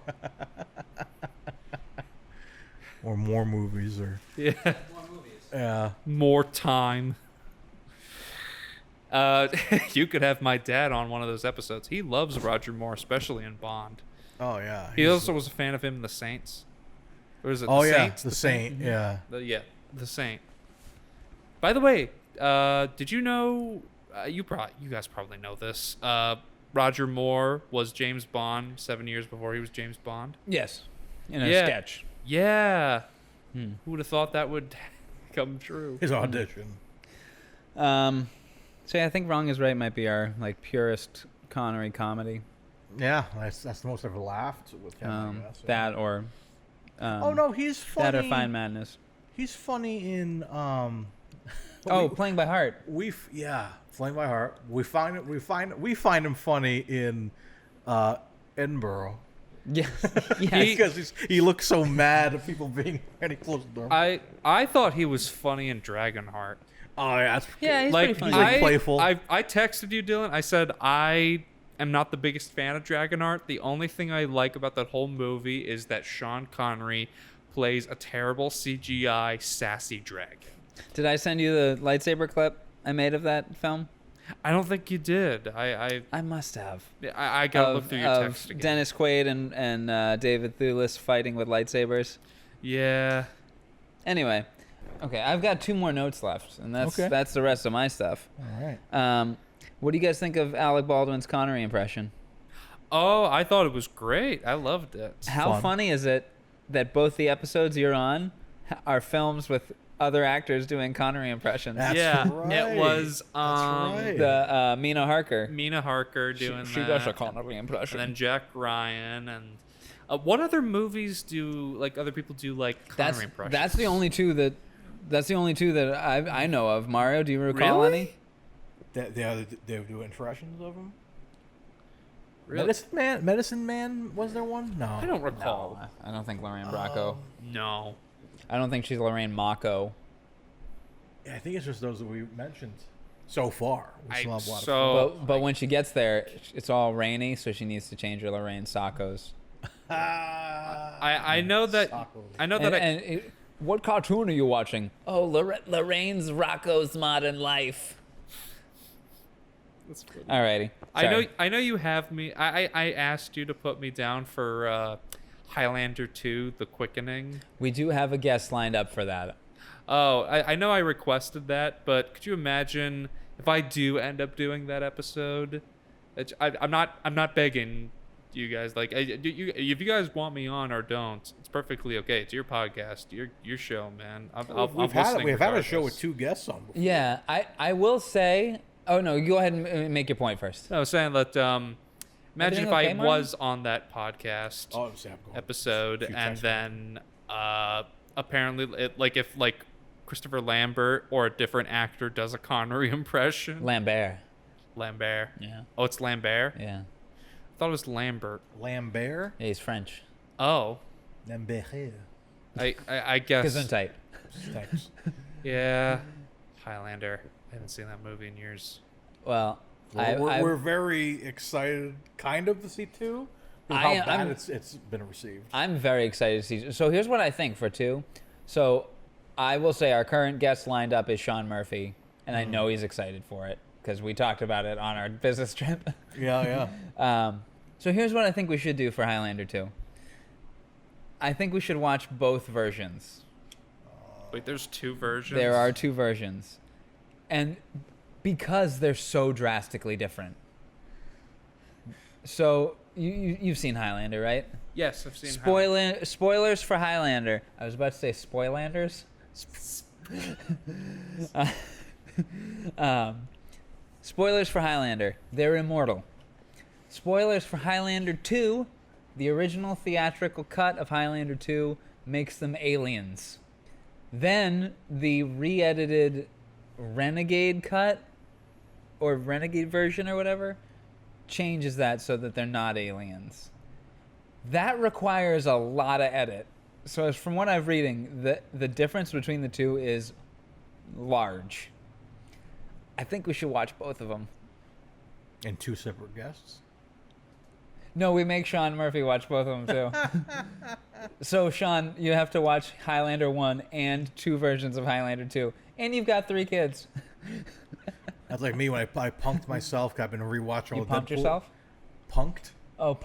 Or more movies, or Yeah, yeah. more time. You could have my dad on one of those episodes. He loves Roger Moore, especially in Bond. Oh yeah. He also was a fan of him in The Saints. Or is it Oh The yeah, Saints? the Saint. Yeah. The Saint. By the way, did you know? You guys probably know this. Roger Moore was James Bond 7 years before he was James Bond. Yes, in a Yeah. sketch. Yeah. Who would have thought that would come true? His audition. So yeah, I think Wrong is Right might be our like purest Connery comedy. Yeah, that's the most I've ever laughed with him. I guess. That or Oh no, he's funny. that or Fine Madness. He's funny in Playing by Heart. Flying by Heart. We find him funny in Edinburgh. Yes. Because he looks so mad at people being any close to him. I thought he was funny in Dragonheart. Oh yeah, that's Yeah, he's Like, pretty funny. He's like playful. I texted you, Dylan. I said I am not the biggest fan of Dragonheart. The only thing I like about that whole movie is that Sean Connery plays a terrible CGI sassy dragon. Did I send you the lightsaber clip I made of that film? I don't think you did. I must have. gotta look through your text again. Dennis Quaid and David Thewlis fighting with lightsabers. Yeah. Anyway, okay, I've got 2 more notes left, and that's the rest of my stuff. All right. What do you guys think of Alec Baldwin's Connery impression? Oh, I thought it was great. I loved it. How fun. funny is it that both the episodes you're on are films with other actors doing Connery impressions? That's Yeah, right. it was That's right. The Mina Harker. Mina Harker doing She that. does a Connery impression. And then Jack Ryan and what other movies do like other people do like Connery impressions? That's the only two that I know of. Mario, do you recall Really? any? They do impressions of him. Really? Medicine Man, was there one? No. I don't recall. I don't think Lorraine Bracco. No. I don't think she's Lorraine Mocco. Yeah, I think it's just those that we mentioned so far. We still have a lot of So But when she gets there, it's all rainy, so she needs to change her Lorraine Sockos. I know that What cartoon are you watching? Oh, Lorraine's Rocco's Modern Life. Alrighty. I know you have me. I asked you to put me down for Highlander 2: The Quickening. We do have a guest lined up for that. Oh, I know I requested that, but could you imagine if I do end up doing that episode? I'm not begging you guys. Like, if you guys want me on or don't, it's perfectly okay. It's your podcast, your show, man. we've had a show with 2 guests on before. Yeah, I will say. Oh no, go ahead and make your point first. I was saying that. Imagine Everything if I okay, Martin? was on that podcast Oh, Sam, go on. episode, Few and texts. then apparently, if Christopher Lambert or a different actor does a Connery impression. Lambert. Yeah. Oh, it's Lambert. Yeah. I thought it was Lambert. Lambert? Yeah, he's French. Oh, Lambert. I guess. Gesundheit. Thanks. Yeah. Highlander. I haven't seen that movie in years. Well, We're very excited, kind of, to see 2. How bad it's been received. I'm very excited to see. So here's what I think for 2. So I will say our current guest lined up is Sean Murphy, and I know he's excited for it because we talked about it on our business trip. Yeah. So here's what I think we should do for Highlander 2. I think we should watch both versions. Wait, there's 2 versions? There are 2 versions. And because they're so drastically different. So you've seen Highlander, right? Yes, I've seen. Spoilers for Highlander. I was about to say Spoilanders. Spoilers for Highlander. They're immortal. Spoilers for Highlander 2. The original theatrical cut of Highlander 2 makes them aliens. Then the re-edited Renegade cut, or Renegade version or whatever, changes that so that they're not aliens. That requires a lot of edit. So as from what I'm reading, the difference between the two is large. I think we should watch both of them. And 2 separate guests. No, we make Sean Murphy watch both of them too. So Sean, you have to watch Highlander 1 and 2 versions of Highlander 2, and you've got 3 kids. That's like me when I punked myself. 'Cause I've been rewatching all You the pumped Deadpool. yourself? Punked. Oh,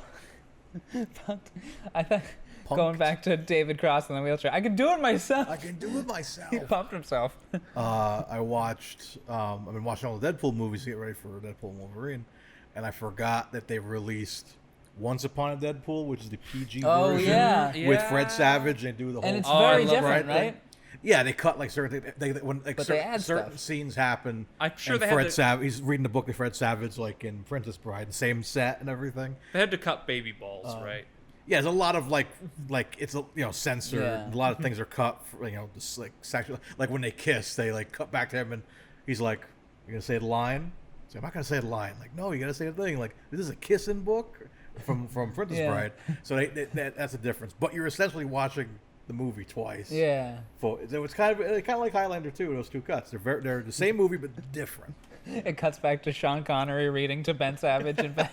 punked. I thought going back to David Cross in the wheelchair. I can do it myself. I can do it myself. He pumped himself. I watched. I've been watching all the Deadpool movies to get ready for Deadpool and Wolverine, and I forgot that they released Once Upon a Deadpool, which is the PG Oh, version yeah. with Yeah. Fred Savage. They do the whole. And it's Oh, I very love different, right? right? Yeah, they cut like certain when like But they add certain stuff. scenes happen. I'm sure and they had Fred to- Savage. He's reading the book of Fred Savage, like in Princess Bride, same set and everything. They had to cut baby balls, right? Yeah, there's a lot of like it's censored. Yeah. A lot of things are cut. For, just like sexual. Like when they kiss, they like cut back to him, and he's like, "You gonna say the line?" So I'm not gonna say the line. Like, no, you gotta say the thing. Like, this is a kissing book from Princess Yeah. Bride. So that's the difference. But you're essentially watching the movie twice. Yeah. So it's kind of like Highlander 2. Those 2 cuts. They're the same movie but different. It cuts back to Sean Connery reading to Ben Savage in bed.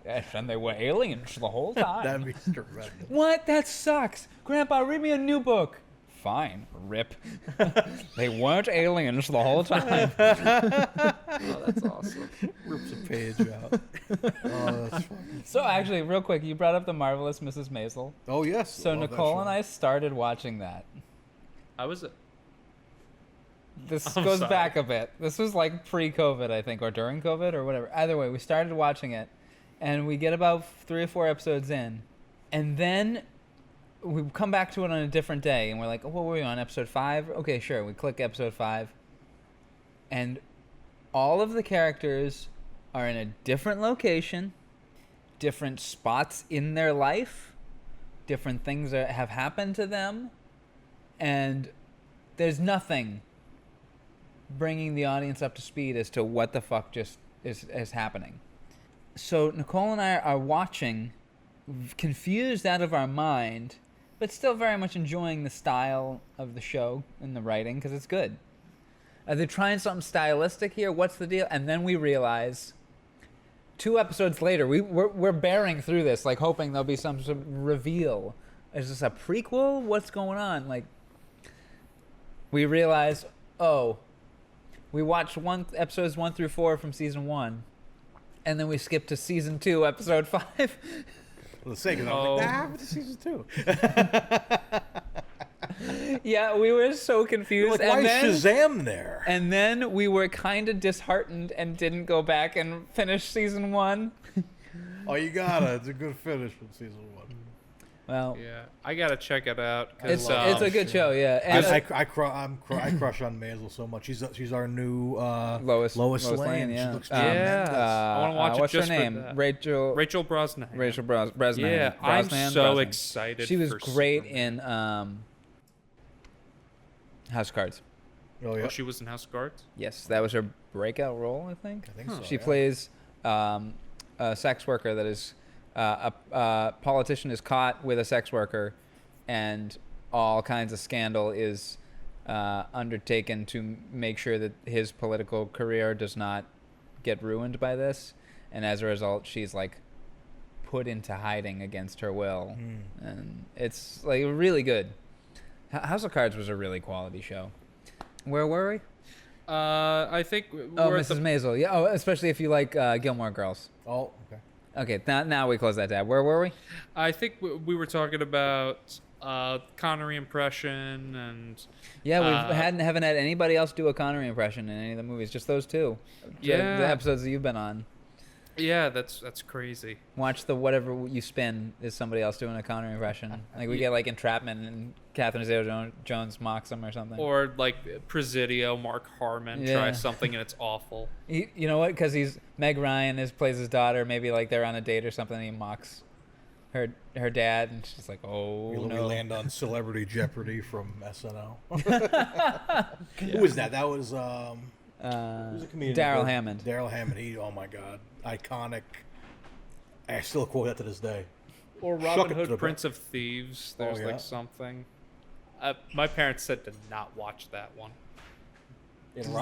Yes, and they were aliens the whole time. That'd be tremendous. What? That sucks. Grandpa, read me a new book. Fine, rip. They weren't aliens the whole time. Oh, that's awesome. Rips a page out. Oh, that's funny. So actually, real quick, you brought up The Marvelous Mrs. Maisel. Oh yes. So Love that Nicole show. and I started watching that. I was. This I'm goes sorry. back a bit. This was like pre-COVID, I think, or during COVID, or whatever. Either way, we started watching it, and we get about 3 or 4 episodes in, and then we come back to it on a different day, and we're like, oh, what were we on, episode 5? Okay, sure. We click episode 5, and all of the characters are in a different location, different spots in their life, different things that have happened to them, and there's nothing bringing the audience up to speed as to what the fuck just is happening. So Nicole and I are watching, confused out of our mind, but still very much enjoying the style of the show and the writing because it's good. Are they trying something stylistic here? What's the deal? And then we realize 2 episodes later, we're bearing through this, like hoping there'll be some sort of reveal. Is this a prequel? What's going on? Like, we realize, oh, we watched episodes 1 through 4 from season 1, and then we skipped to season 2, episode 5. For the sake of it, I was like, that happened to season 2. Yeah, we were so confused. Like, why is Shazam there? And then we were kind of disheartened and didn't go back and finish season 1. Oh, you gotta. It's a good finish from season 1. Well, Yeah, I gotta check it out. it's 'Cause, a good show, yeah. And I crush on Maisel so much. She's our new Lois Lane. yeah. She looks Yeah. tremendous. I wanna watch it what's just her for name? that. Rachel Rachel Brosnahan. Brosnahan. Yeah, I'm so excited. She was for great Superman. in House of Cards. Oh yeah. Oh, she was in House of Cards. Yes, that was her breakout role, I think. I think so. She yeah. plays a sex worker that is a politician is caught with a sex worker, and all kinds of scandal is undertaken to make sure that his political career does not get ruined by this. And as a result, she's like put into hiding against her will, and it's like really good. House of Cards was a really quality show. Where were we? I think Oh, we're at Mrs. Maisel. Yeah. Oh, especially if you like Gilmore Girls. Oh, okay. Okay, now we close that tab. Where were we? I think we were talking about Connery impression and Yeah, we haven't had anybody else do a Connery impression in any of the movies. Just those 2. The Yeah. episodes that you've been on. Yeah, that's crazy. Watch the whatever you spin is somebody else doing a Connery impression. Like we get like entrapment and Catherine Zeta-Jones mocks him or something. Or like Presidio, Mark Harmon tries something and it's awful. You know what? Because Meg Ryan plays his daughter. Maybe like they're on a date or something. And he mocks her dad, and she's like, "Oh We no!" land on Celebrity Jeopardy from SNL. Who was that? That was who's a comedian? Daryl Hammond. Daryl Hammond. Oh my God, iconic. I still quote that to this day. Or Shuck Robin it to the Hood, Prince of Thieves. There's yeah? like something. My parents said to not watch that one.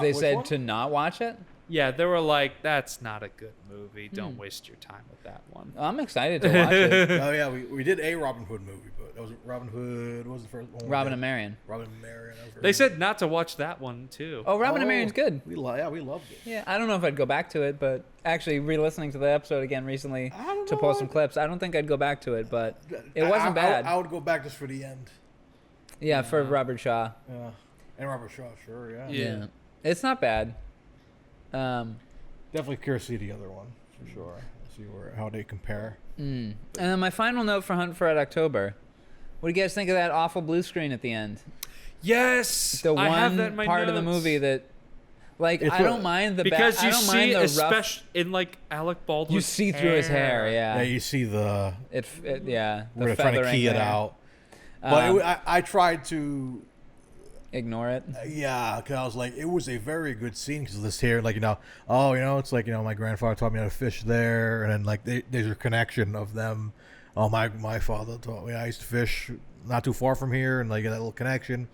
They said to not watch it. Yeah, they were like, "That's not a good movie. Don't waste your time with that one." I'm excited to watch it. Oh yeah, we did a Robin Hood movie, but that was Robin Hood. What was the first one? Robin and Marion. Robin and Marion. They said not to watch that one too. Oh, Robin and Marion's good. We loved it. Yeah, I don't know if I'd go back to it, but actually re-listening to the episode again recently to pull some clips, I don't think I'd go back to it, but it wasn't bad. I would go back just for the end. Yeah, for Robert Shaw. Yeah, and Robert Shaw, sure, yeah. Yeah. It's not bad. Definitely curious to see the other one for sure. See how they compare. And then my final note for Hunt for Red October. What do you guys think of that awful blue screen at the end? Yes, The I have one that in my part of the notes. movie that, like, It's I don't mind the because I you don't see, mind the rough. especially in like Alec Baldwin's You see through his hair, Yeah, yeah. you see the Yeah. The where they're trying to feathering key it there. out. But Um, I tried to. Ignore it. Yeah, because I was like, it was a very good scene because this here, like, it's like, my grandfather taught me how to fish there, and then like there's a connection of them. Oh, my father taught me. I used to fish not too far from here, and like that little connection.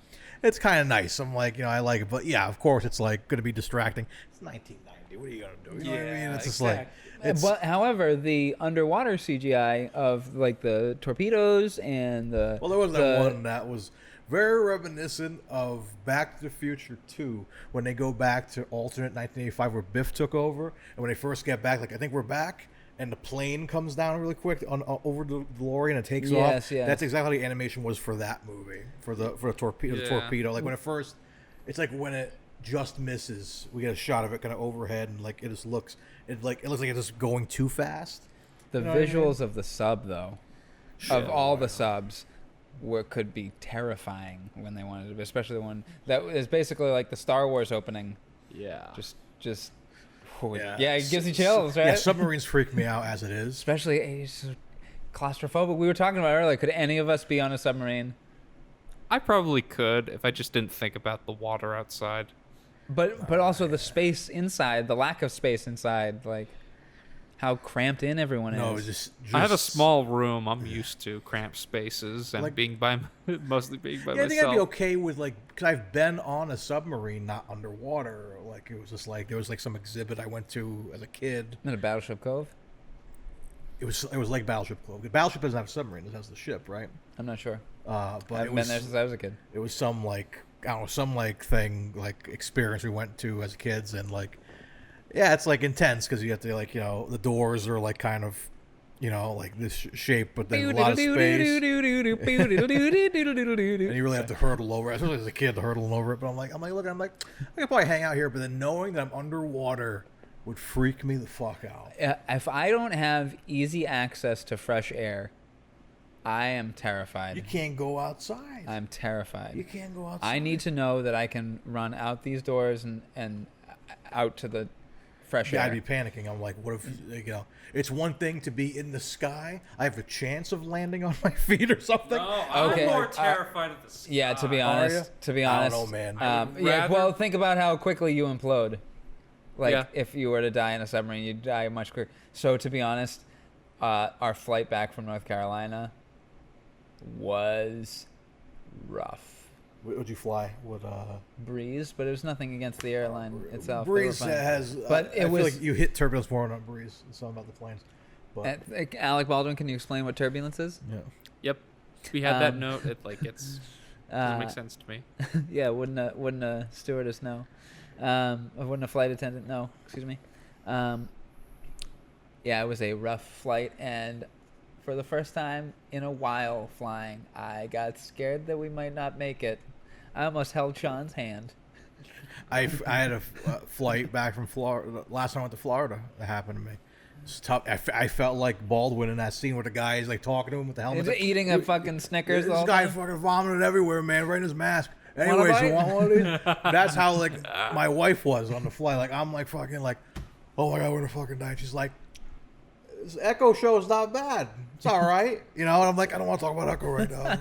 It's kind of nice. I'm like, I like it, but yeah, of course, it's like going to be distracting. It's 1990. What are you gonna do? You know what I mean? It's just like. But however, the underwater CGI of like the torpedoes and the Well, there was that one that was very reminiscent of Back to the Future 2 when they go back to alternate 1985 where Biff took over, and when they first get back, like, I think we're back, and the plane comes down really quick over the DeLorean and it takes off. Yes. That's exactly how the animation was for that movie, for the torpedo. The torpedo, like when it first, it's like when it just misses, we get a shot of it kind of overhead, and like it looks like it's just going too fast. The You know what I mean? visuals of the sub though, of all the subs, could be terrifying when they wanted to, be, especially the one that is basically like the Star Wars opening. Yeah. Just it gives you chills, right? Yeah, submarines freak me out as it is. Especially it's claustrophobic. We were talking about earlier. Could any of us be on a submarine? I probably could if I just didn't think about the water outside. But also the space inside, the lack of space inside, like how cramped in everyone No, is. just I have a small room. I'm used to cramped spaces and Like- mostly being by Yeah, I think myself. I'd be okay with like, because I've been on a submarine, not underwater. Like it was just like there was like some exhibit I went to as a kid. Isn't it Battleship Cove? It was like Battleship Club. Battleship doesn't have a submarine; it has the ship, right? I'm not sure. But I haven't been there since I was a kid. it was some like I don't know, some like thing like experience we went to as kids, and like yeah, it's like intense because you have to like the doors are like kind of like this shape, but then a lot of space. And you really have to hurdle over it, especially as a kid, to hurdle over it. But I'm like, look, I could probably hang out here, but then knowing that I'm underwater would freak me the fuck out. If I don't have easy access to fresh air, I am terrified. You can't go outside. I'm terrified. You can't go outside. I need to know that I can run out these doors and out to the fresh air. I'd be panicking. I'm like, what if it's one thing to be in the sky. I have a chance of landing on my feet or something. No, I'm Okay. more terrified of the sky. Yeah, to be Are honest. To be I honest. don't know, man. Yeah, rather- well, think about how quickly you implode. Like, Yeah. if you were to die in a submarine, you'd die much quicker. So, to be honest, our flight back from North Carolina was rough. Would you fly? Breeze, but it was nothing against the airline itself. They were Breeze fine. has, But I it feel was- like you hit turbulence more on a breeze. It's something about the planes. But Alec Baldwin, can you explain what turbulence is? yeah. Yep. We had that Um, note. It doesn't make sense to me. Yeah, wouldn't a stewardess know? Wouldn't a flight attendant know? Excuse me. Yeah, it was a rough flight, and for the first time in a while flying, I got scared that we might not make it. I almost held Sean's hand. I had a flight back from Florida. Last time I went to Florida, that happened to me. It's tough. I felt like Baldwin in that scene where the guy is like talking to him with the helmet. He's eating a fucking Snickers. This all guy day. fucking vomited everywhere, man, right in his mask. Want a Anyways, you bite? want one of these? That's how like my wife was on the flight. Like I'm like fucking like, oh my god, we're gonna fucking die. She's like, this Echo show is not bad. It's all right, you know. And I'm like, I don't want to talk about Echo right now.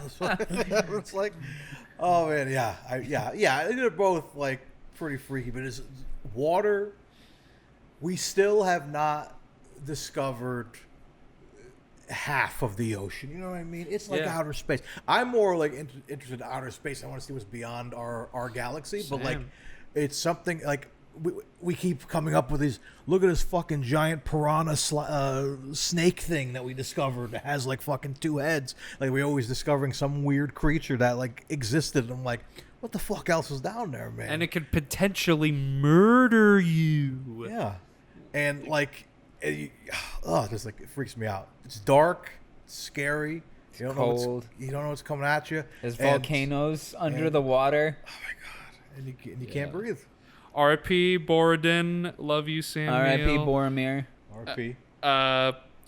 It's like, oh man, yeah. They're both like pretty freaky, but it's water. We still have not discovered half of the ocean. You know what I mean? It's like Yeah. outer space. I'm more like interested in outer space. I want to see what's beyond our galaxy. But like, Same. it's something like we keep coming up with these. Look at this fucking giant piranha snake thing that we discovered that has like fucking 2 heads. Like we always discovering some weird creature that like existed. I'm like, what the fuck else is down there, man? And it could potentially murder you. Yeah, and like, just like it freaks me out. It's dark, it's scary. You don't cold. You don't know what's coming at you. There's and- volcanoes under the water. Oh my god! And you can't breathe. R.I.P. Borodin, love you, Samuel. R.I.P. Boromir. RP.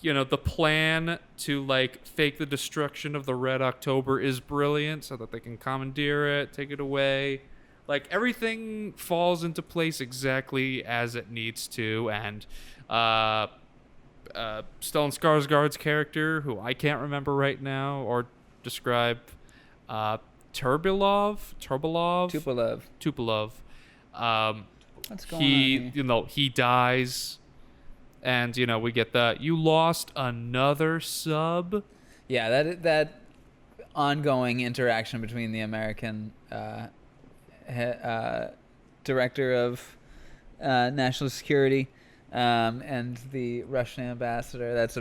You know, the plan to like fake the destruction of the Red October is brilliant, so that they can commandeer it, take it away. Like everything falls into place exactly as it needs to, and Stellan Skarsgård's character, who I can't remember right now or describe, Tupolev. What's going on here? He dies, and we get that you lost another sub. Yeah, that ongoing interaction between the American director of national security and the Russian ambassador. That's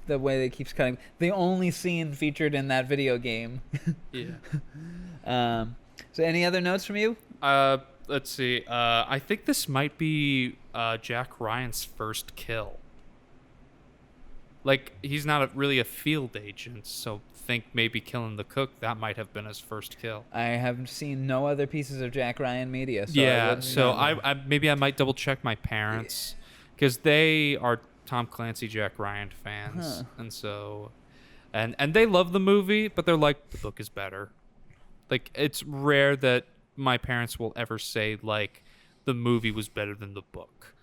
the way that keeps cutting. The only scene featured in that video game. Yeah. So any other notes from you? Let's see. I think this might be Jack Ryan's first kill. Like, he's not really a field agent, so think maybe killing the cook, that might have been his first kill. I have seen no other pieces of Jack Ryan media. So Yeah, so I maybe I might double check my parents, because they are Tom Clancy, Jack Ryan fans, and so, and they love the movie, but they're like, the book is better. Like, it's rare that my parents will ever say like the movie was better than the book.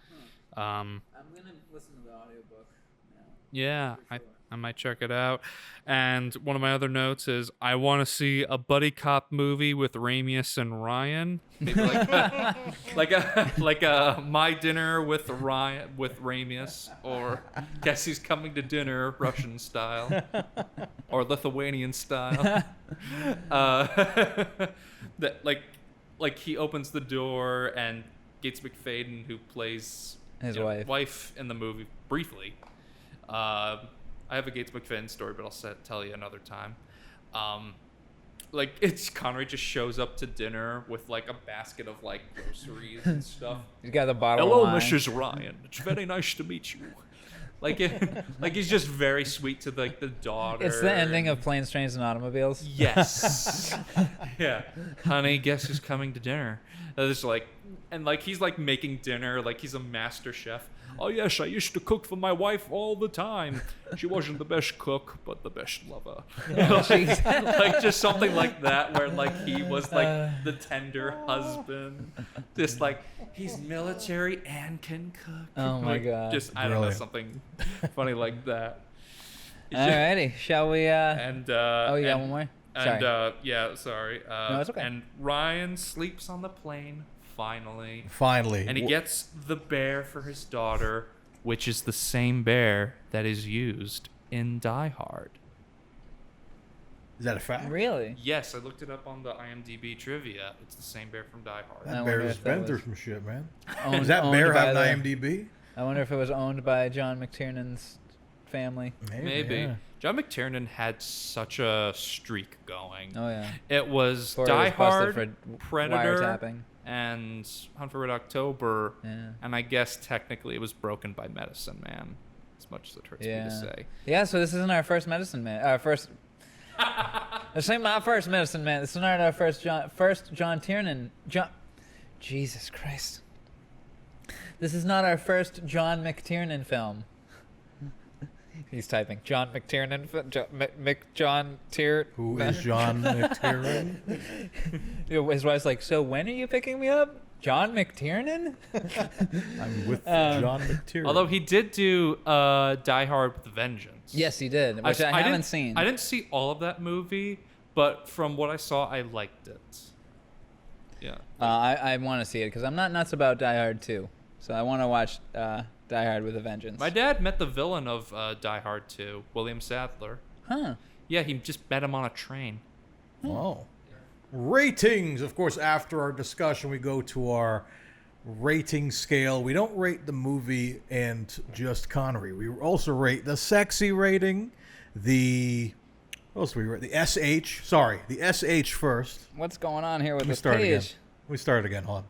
I'm gonna listen to the audiobook now. Yeah, I might check it out. And one of my other notes is I want to see a buddy cop movie with Ramius and Ryan. Maybe like a My Dinner with Ramius, or Guess He's Coming to Dinner Russian style, or Lithuanian style. That like he opens the door and Gates McFadden, who plays His wife in the movie briefly. I have a Gates McFadden story, but I'll tell you another time. Like, it's Connery just shows up to dinner with like a basket of like groceries and stuff. He's got the bottle. Hello, of wine. Mrs. Ryan. It's very nice to meet you. Like, like he's just very sweet to like the daughter. It's the ending of Planes, Trains, and Automobiles. Yes. Yeah. Honey, guess who's coming to dinner? It's like, and like he's like making dinner, like he's a master chef. Oh yes, I used to cook for my wife all the time. She wasn't the best cook, but the best lover. Like just something like that, where like he was like the tender husband. Just like he's military and can cook. Oh my Like, god. Just I don't know, something funny like that. Alrighty, shall we? And Oh, you got and- one more? And Sorry. yeah, sorry. No, it's okay. And Ryan sleeps on the plane finally, and he gets the bear for his daughter, which is the same bear that is used in Die Hard. Is that a fact? Really? Yes, I looked it up on the IMDb trivia. It's the same bear from Die Hard. I That wonder bear's if that been was- through some shit, man. Owned- Does that owned bear by have an the- IMDb? I wonder if it was owned by John McTiernan's family. Maybe. Yeah. John McTiernan had such a streak going. Oh yeah. It was Before he Die was busted Hard, for Predator, wiretapping. and Hunt for Red October. Yeah. And I guess technically it was broken by Medicine Man, as much as it hurts me to say. Yeah, so this isn't our first Medicine Man. Our first. This ain't my first Medicine Man. This is not our first John Tiernan. Jesus Christ. This is not our first John McTiernan film. He's typing John McTiernan. John Tier. Who is John McTiernan? His wife's like, so when are you picking me up? John McTiernan? I'm with John McTiernan. Although he did do Die Hard with a Vengeance. Yes, he did, which I haven't seen. I didn't see all of that movie, but from what I saw, I liked it. Yeah. I want to see it because I'm not nuts about Die Hard 2. So I want to watch Die Hard with a Vengeance. My dad met the villain of Die Hard 2, William Sadler. Huh. Yeah, he just met him on a train. Oh. Ratings. Of course, after our discussion, we go to our rating scale. We don't rate the movie and just Connery. We also rate the sexy rating, what else do we rate? The SH. Sorry, the SH first. What's going on here with this Again. page? We start again. Hold on.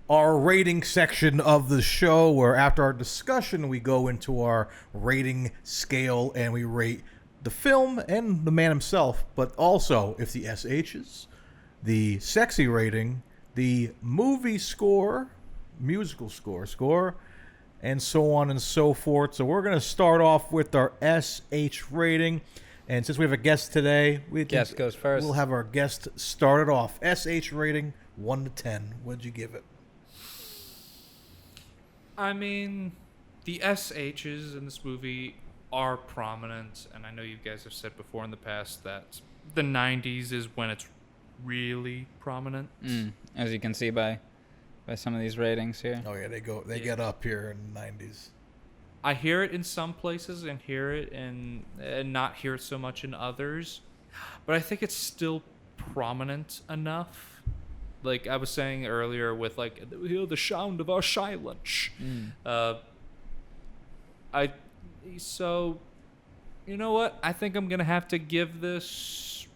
Our rating section of the show, where after our discussion, we go into our rating scale and we rate the film and the man himself, but also if the SHs, the sexy rating, the movie score, musical score, and so on and so forth. So we're going to start off with our SH rating. And since we have a guest today, Guest goes first. We'll have our guest start it off. SH rating, 1 to 10. What'd you give it? I mean, the SHs in this movie are prominent, and I know you guys have said before in the past that the 90s is when it's really prominent. As you can see by some of these ratings here. Oh yeah, they get up here in the 90s. I hear it in some places and hear it and not hear it so much in others, but I think it's still prominent enough. Like I was saying earlier with like hear the sound of our silence. So you know what? I think I'm gonna have to give this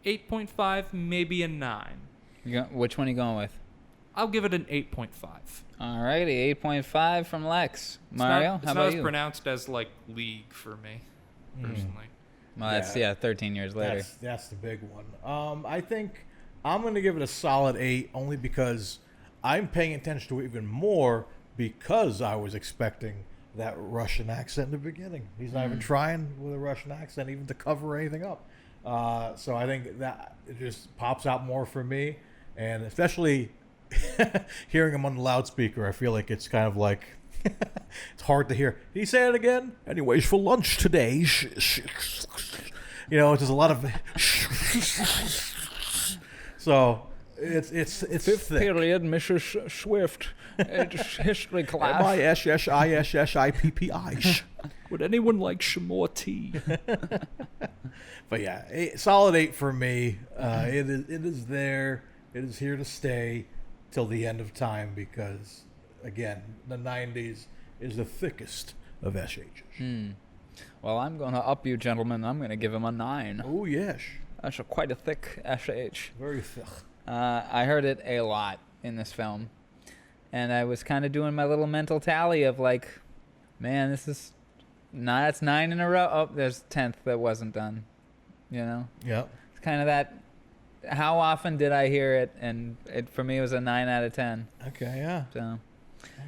8.5, maybe a 9. Which one are you going with? I'll give it an 8.5. Alrighty, 8.5 from Lex. Mario, It's how not about as you? pronounced as like League for me, personally. Well, that's 13 years later. That's the big one. I think I'm going to give it a solid 8, only because I'm paying attention to it even more because I was expecting that Russian accent in the beginning. He's not even trying with a Russian accent even to cover anything up. So I think that it just pops out more for me, and especially hearing him on the loudspeaker, I feel like it's kind of like it's hard to hear. Can you say it again? Anyways, for lunch today, you know, it's just a lot of so it's Fifth thick. period, Mrs. Swift. It's history class. MISSISSIPPI. Would anyone like some more tea? But yeah, solid 8 for me. It is there. It is here to stay till the end of time because, again, the 90s is the thickest of SHs. Well, I'm going to up you, gentlemen. I'm going to give him a 9. Oh, yes. That's quite a thick SH. Very thick. I heard it a lot in this film. And I was kind of doing my little mental tally of like, man, that's 9 in a row. Oh, there's 10th that wasn't done. You know? Yep. It's kind of that, how often did I hear it? And for me, it was a 9 out of 10. Okay, yeah. So,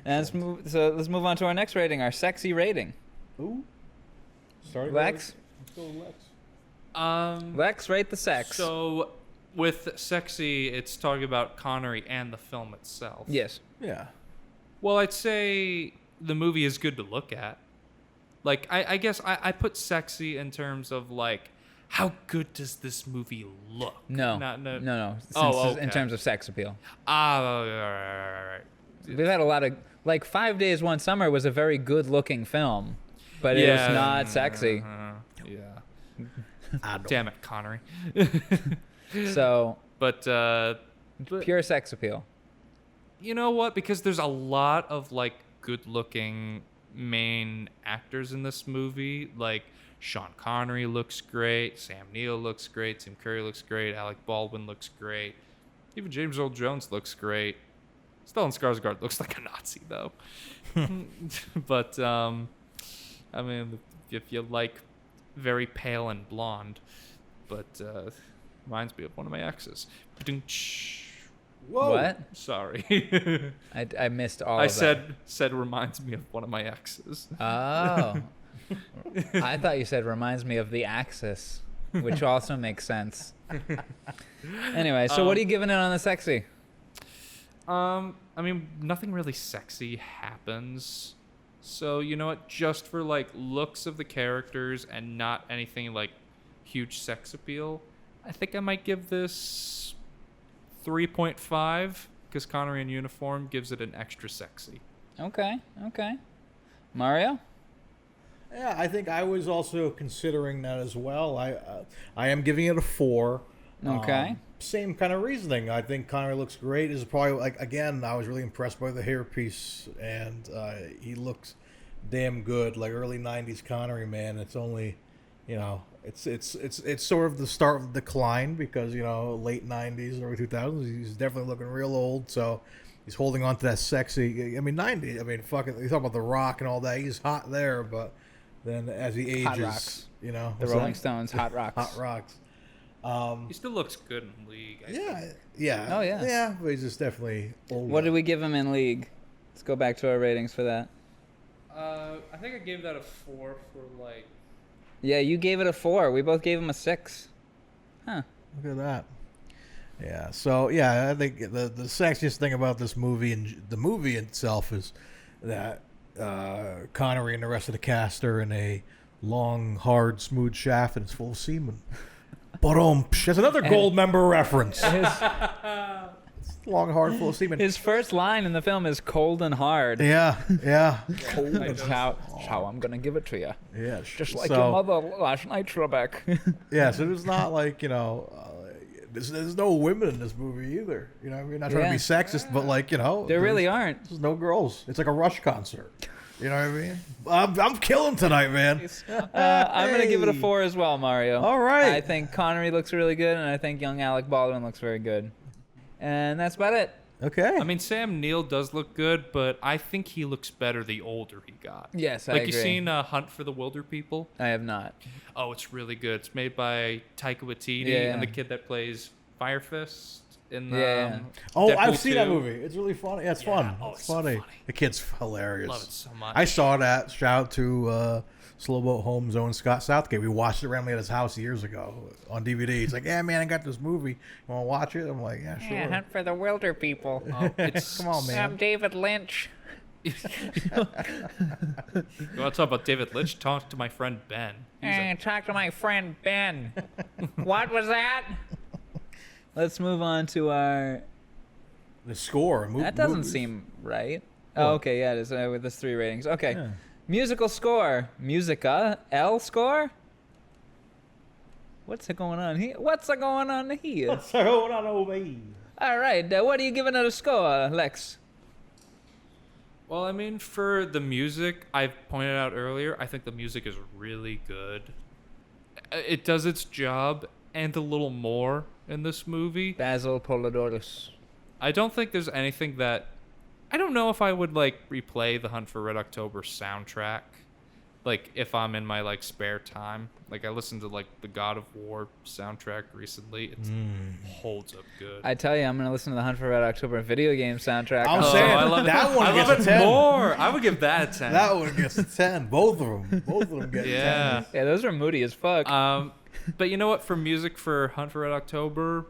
and let's move on to our next rating, our sexy rating. Ooh. Sorry, Lex? Let's go with Lex. Lex, rate the sex. So with sexy, it's talking about Connery and the film itself. Yes. Yeah. Well, I'd say the movie is good to look at. Like, I guess I put sexy in terms of, like, how good does this movie look? No. No. In terms of sex appeal. Right. We've had a lot of, like, 5 Days, One Summer was a very good-looking film, but it was not sexy. Damn it, Connery. So, But pure sex appeal. you know what? Because there's a lot of, like, good-looking main actors in this movie. Like, Sean Connery looks great. Sam Neill looks great. Tim Curry looks great. Alec Baldwin looks great. Even James Earl Jones looks great. Stellan Skarsgård looks like a Nazi, though. But, I mean, if you like very pale and blonde, but reminds me of one of my exes. Whoa. What? Sorry. I missed all I of that. said reminds me of one of my exes. Oh. I thought you said reminds me of the Axis, which also makes sense. Anyway, so what are you giving it on the sexy? I mean, nothing really sexy happens. So, you know what? Just for, like, looks of the characters and not anything, like, huge sex appeal, I think I might give this 3.5, because Connery in uniform gives it an extra sexy. Okay. Mario? Yeah, I think I was also considering that as well. I am giving it a 4. Okay. Same kind of reasoning. I think Connery looks great. Is probably like, again, I was really impressed by the hairpiece, and he looks damn good. Like early '90s Connery, man. It's only, it's sort of the start of the decline because late '90s, early 2000s, he's definitely looking real old. So he's holding on to that sexy. I mean '90s. I mean, fucking. You talk about The Rock and all that. He's hot there, but then as he ages, Hot Rocks. The what's Rolling that? Stones, Hot Rocks. Hot Rocks. He still looks good in League. I think. Yeah. Oh, yeah. Yeah, but he's just definitely old. What did we give him in League? Let's go back to our ratings for that. I think I gave that a 4 for, like... Yeah, you gave it a 4. We both gave him a 6. Huh. Look at that. Yeah. So yeah, I think the sexiest thing about this movie and the movie itself is that Connery and the rest of the cast are in a long, hard, smooth shaft and it's full of semen. There's another gold member reference. Long, hard, full of semen. His first line in the film is cold and hard. Yeah. Cold. That's how I'm going to give it to you. Yeah. Just like your mother last night, Trebek. Yeah, so it's not like, there's no women in this movie either. You know what I mean? Not trying to be sexist, but like, there really aren't. There's no girls. It's like a Rush concert. You know what I mean? I'm killing tonight, man. I'm going to give it a 4 as well, Mario. All right. I think Connery looks really good, and I think young Alec Baldwin looks very good. And that's about it. Okay. I mean, Sam Neill does look good, but I think he looks better the older he got. Yes, I like, agree. you seen Hunt for the Wilder People? I have not. Oh, it's really good. It's made by Taika Waititi Yeah. and the kid that plays Fire Fist in Yeah. Oh, I've Deadpool seen that 2. movie. It's really funny. Yeah, it's fun. Oh, It's it's so funny. funny. The kid's hilarious. Love it so much. I saw that. Shout out to Slowboat Holmes, Owen Scott Southgate. We watched it randomly at his house years ago on DVD. He's like, "Yeah, man, I got this movie. You want to watch it?" I'm like, "Yeah, sure." Yeah, Hunt for the Wilder People. It's, Come on, man. I'm David Lynch. You want to talk about David Lynch? Talk to my friend Ben. Talk to my friend Ben. What was that? Let's move on to The score. that doesn't seem right. Oh, okay, yeah, it is with this 3 ratings. Okay. Yeah. Musical score. Musica. L score? What's going on here? What's going on over here? All right, what are you giving it a score, Lex? Well, I mean, for the music, I've pointed out earlier, I think the music is really good. It does its job and a little more in this movie. Basil Polidorus. I don't think there's anything that... I don't know if I would, like, replay the Hunt for Red October soundtrack, like, if I'm in my, like, spare time. Like, I listened to, like, the God of War soundtrack recently. It holds up good. I tell you, I'm going to listen to the Hunt for Red October video game soundtrack. I'm saying I love that it. one I gets love a it 10. more. I would give that a 10. That one gets a 10. Both of them get Yeah. 10. Yeah, those are moody as fuck. But you know what? For music for Hunt for Red October,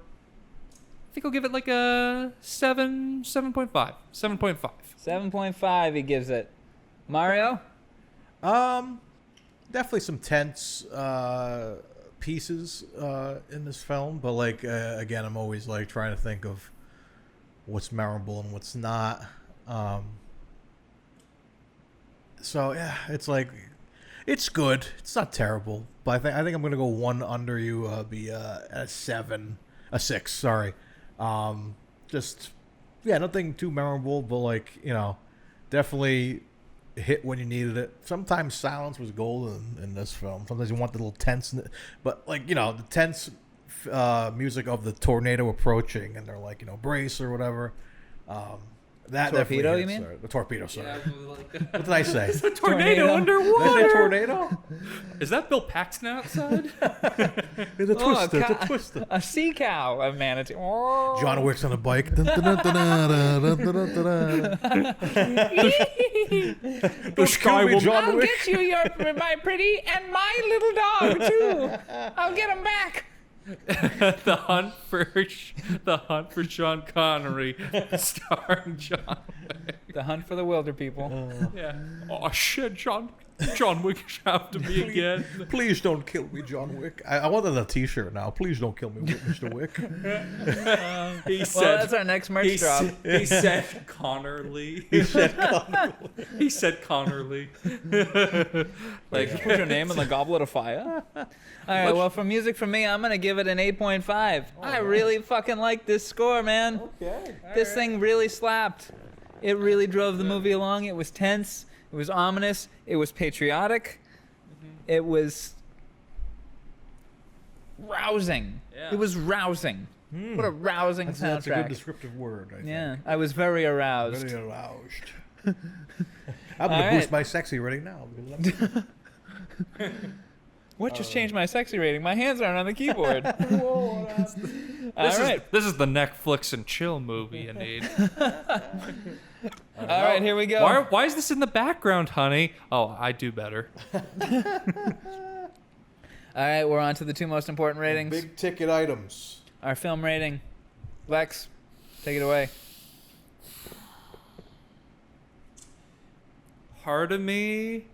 I think I'll give it like a 7.5. 7.5. 7.5 he gives it. Mario? Definitely some tense pieces in this film, but like again, I'm always like trying to think of what's memorable and what's not. So yeah, it's like it's good. It's not terrible, but I think I'm gonna go one under you. Be a 6. Sorry. Just yeah, nothing too memorable, but like definitely hit when you needed it. Sometimes silence was golden in this film. Sometimes you want the little tense, but like the tense music of the tornado approaching, and they're like brace or whatever. That Torpedo, definitely you hits mean? hard. The torpedo, sorry. Yeah, like, What did I say? Is tornado Tornado. underwater. that a tornado? Is that Bill Paxton outside? It's a Oh, twister. It's a twister. a sea cow, a manatee. Oh. John Wick's on a bike. Dun, dun, dun, dun, dun, dun, dun, dun, dun. Don't kill me, John I'll Wick. get you, your my pretty, and my little dog too. I'll get him back. the hunt for Sean Connery, starring John Wick. The hunt for the wilder people. Yeah. Oh shit, John Wick is after me again. Please don't kill me, John Wick. I want that on a T-shirt now. Please don't kill me, Mr. Wick. He Well, said. that's our next merch drop. He said Connerly. He said Connerly. Like, put your name in the goblet of fire. All right, well, for music from me, I'm going to give it an 8.5. I really fucking like this score, man. Okay. This thing really slapped. It really drove the movie along. It was tense. It was ominous. It was patriotic. It was rousing. Yeah. It was rousing. What a rousing That's soundtrack. a good descriptive word, I think. Yeah, I was very aroused. Very aroused. I'm going to All boost right. my sexy rating now. What just changed my sexy rating? My hands aren't on the keyboard. All right. This is the Netflix and chill movie you need. All right, here we go. Why is this in the background, honey? Oh, I do better. All right, we're on to the two most important ratings. Big ticket items. Our film rating. Lex, take it away. Part of me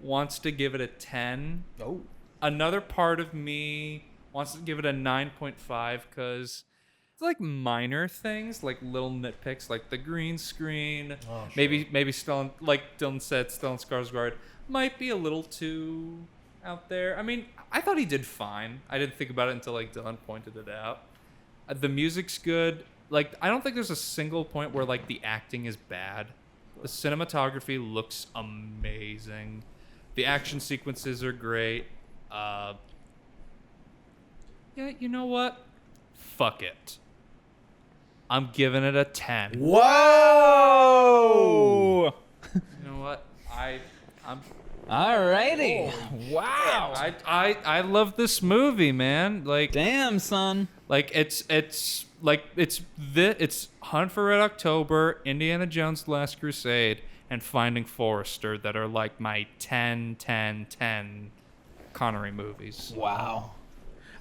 wants to give it a 10. Oh. Another part of me wants to give it a 9.5 because it's like minor things, like little nitpicks, like the green screen. Oh, sure. Maybe Stellan, like Dylan said, Stellan Skarsgård might be a little too out there. I mean, I thought he did fine. I didn't think about it until like Dylan pointed it out. The music's good. Like, I don't think there's a single point where like the acting is bad. The cinematography looks amazing. The action sequences are great. Yeah, you know what? Fuck it. I'm giving it a 10. Whoa! You know what? I'm Alrighty. Wow. I love this movie, man. Like, Damn, son. like it's Hunt for Red October, Indiana Jones: The Last Crusade, and Finding Forrester that are like my 10 Connery movies. Wow.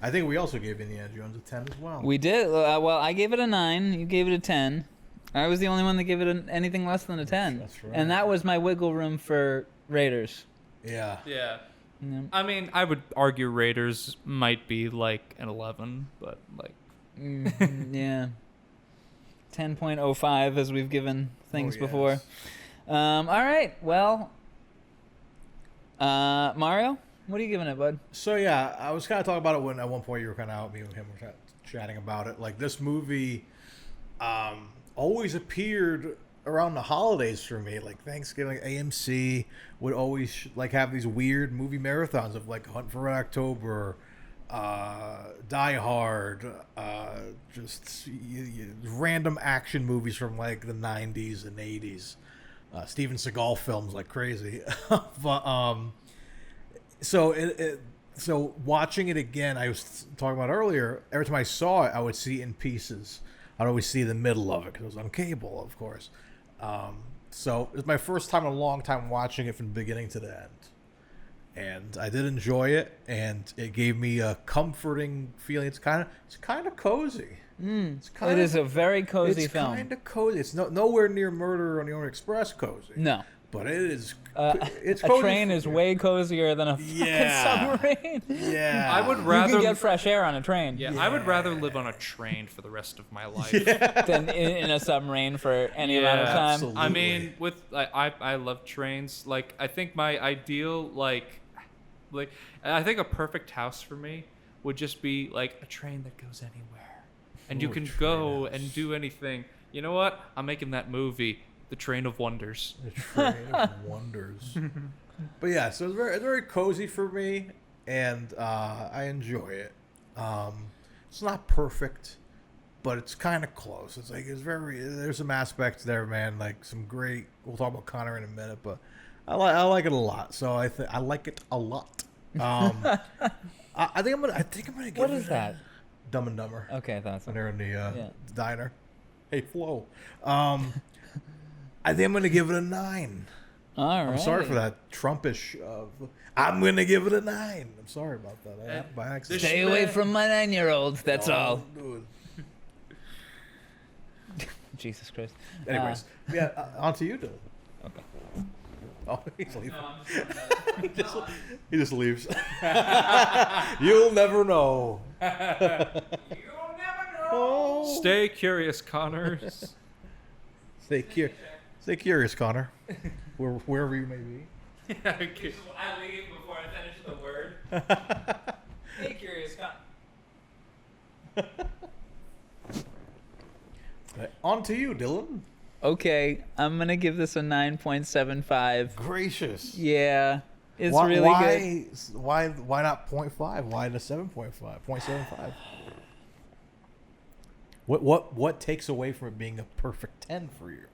I think we also gave Indiana Jones a 10 as well. We did. Well, I gave it a 9. You gave it a 10. I was the only one that gave it anything less than a 10. That's right. And that was my wiggle room for Raiders. Yeah. Yeah. Yeah. I mean, I would argue Raiders might be like an 11, but like Yeah. 10.05 as we've given things Oh, before. yes. All right. Well, Mario, what are you giving it, bud? So yeah, I was kind of talking about it when at one point you were kind of out, me and him were chatting about it. Like this movie, always appeared around the holidays for me. Like Thanksgiving, AMC would always like have these weird movie marathons of like Hunt for Red October, Die Hard, just random action movies from like the 90s and 80s. Steven Seagal films like crazy. But so watching it again, I was talking about earlier, every time I saw it, I would see it in pieces. I'd always see the middle of it because it was on cable, of course. So it was my first time in a long time watching it from the beginning to the end. And I did enjoy it, and it gave me a comforting feeling. It's kind of cozy. It's It is a very cozy film. It's kind of cozy. It's nowhere near Murder on the Orient Express cozy. No. But it is. It's A cozy train is way cozier than a Yeah. fucking submarine. Yeah. I would You rather can get fresh air on a train yeah, I would rather live on a train for the rest of my life. than in a submarine for any amount of time. absolutely. I mean, with I love trains. Like, I think my ideal like I think a perfect house for me would just be like a train that goes anywhere, and you Ooh, can train go house. and do anything. You know what? I'm making that movie, The Train of Wonders. The Train of Wonders. But yeah, so it's very cozy for me, and I enjoy it. It's not perfect, but it's kind of close. It's like there's some aspects there, man. Like some great. We'll talk about Connery in a minute, but I like it a lot. So I like it a lot. I think I'm gonna give What it is that? Dumb and Dumber. Okay, that's When they're in the diner. Hey, Flo. I think I'm gonna give it a 9. All right. I'm sorry for that Trumpish. I'm gonna give it a 9. I'm sorry about that. By accident. Stay away from my 9-year-old. That's all. Dude. Jesus Christ. Anyways, on to you, Dylan. Okay. Oh, he's leaving. He just leaves. You'll never know. Stay curious, Connors. Stay curious, Connor. Wherever you may be. I leave before I finish the word. Hey, curious. On to you, Dylan. Okay, I'm gonna give this a 9.75. Gracious. Yeah, it's why, really good. Why not 0.5? Why the 7.5? 0.75? What takes away from it being a perfect 10 for you?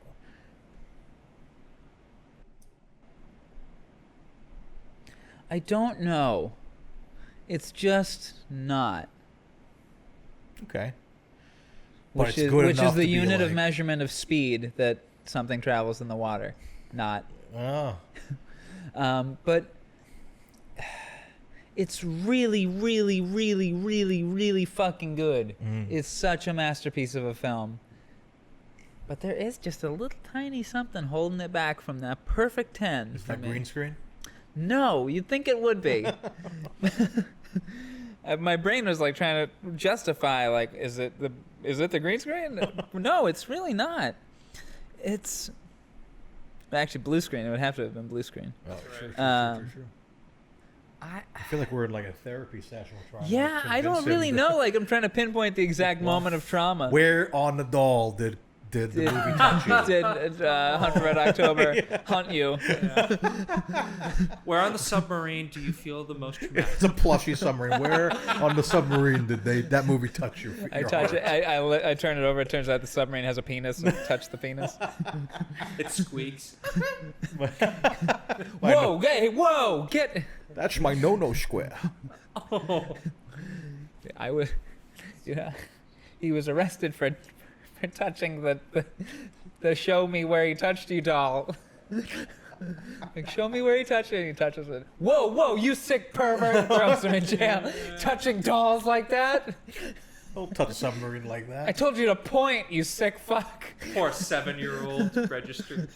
I don't know. It's just not. Okay. But Which it's good is enough the to be unit of like- measurement of speed that something travels in the water. Not. Oh. But it's really, really, really, really, really fucking good. It's such a masterpiece of a film. But there is just a little tiny something holding it back from that perfect 10. Is for that me. green screen? No, you'd think it would be. My brain was like trying to justify, like, is it the green screen? No, it's really not. It's actually blue screen. It would have to have been blue screen. Oh, sure. I I feel like we're in like a therapy session. Trying yeah, to I don't convince him really to- know. Like, I'm trying to pinpoint the exact moment of trauma. Where on the doll did the movie touch you? Did Hunt for Red October hunt you? Where on the submarine do you feel the most traumatic? It's a plushy submarine. Where on the submarine did that movie touch you? I touch it. I turn it over. It turns out the submarine has a penis. And touch the penis. It squeaks. Whoa! Hey! Whoa! Get! That's my no square. I was, he was arrested for touching the show me where he touched you doll. Like, show me where he touched it, and he touches it. Whoa, you sick pervert! Throws him in jail. Touching dolls like that? Don't touch a submarine like that. I told you to point, you sick fuck. Poor 7-year-old registered.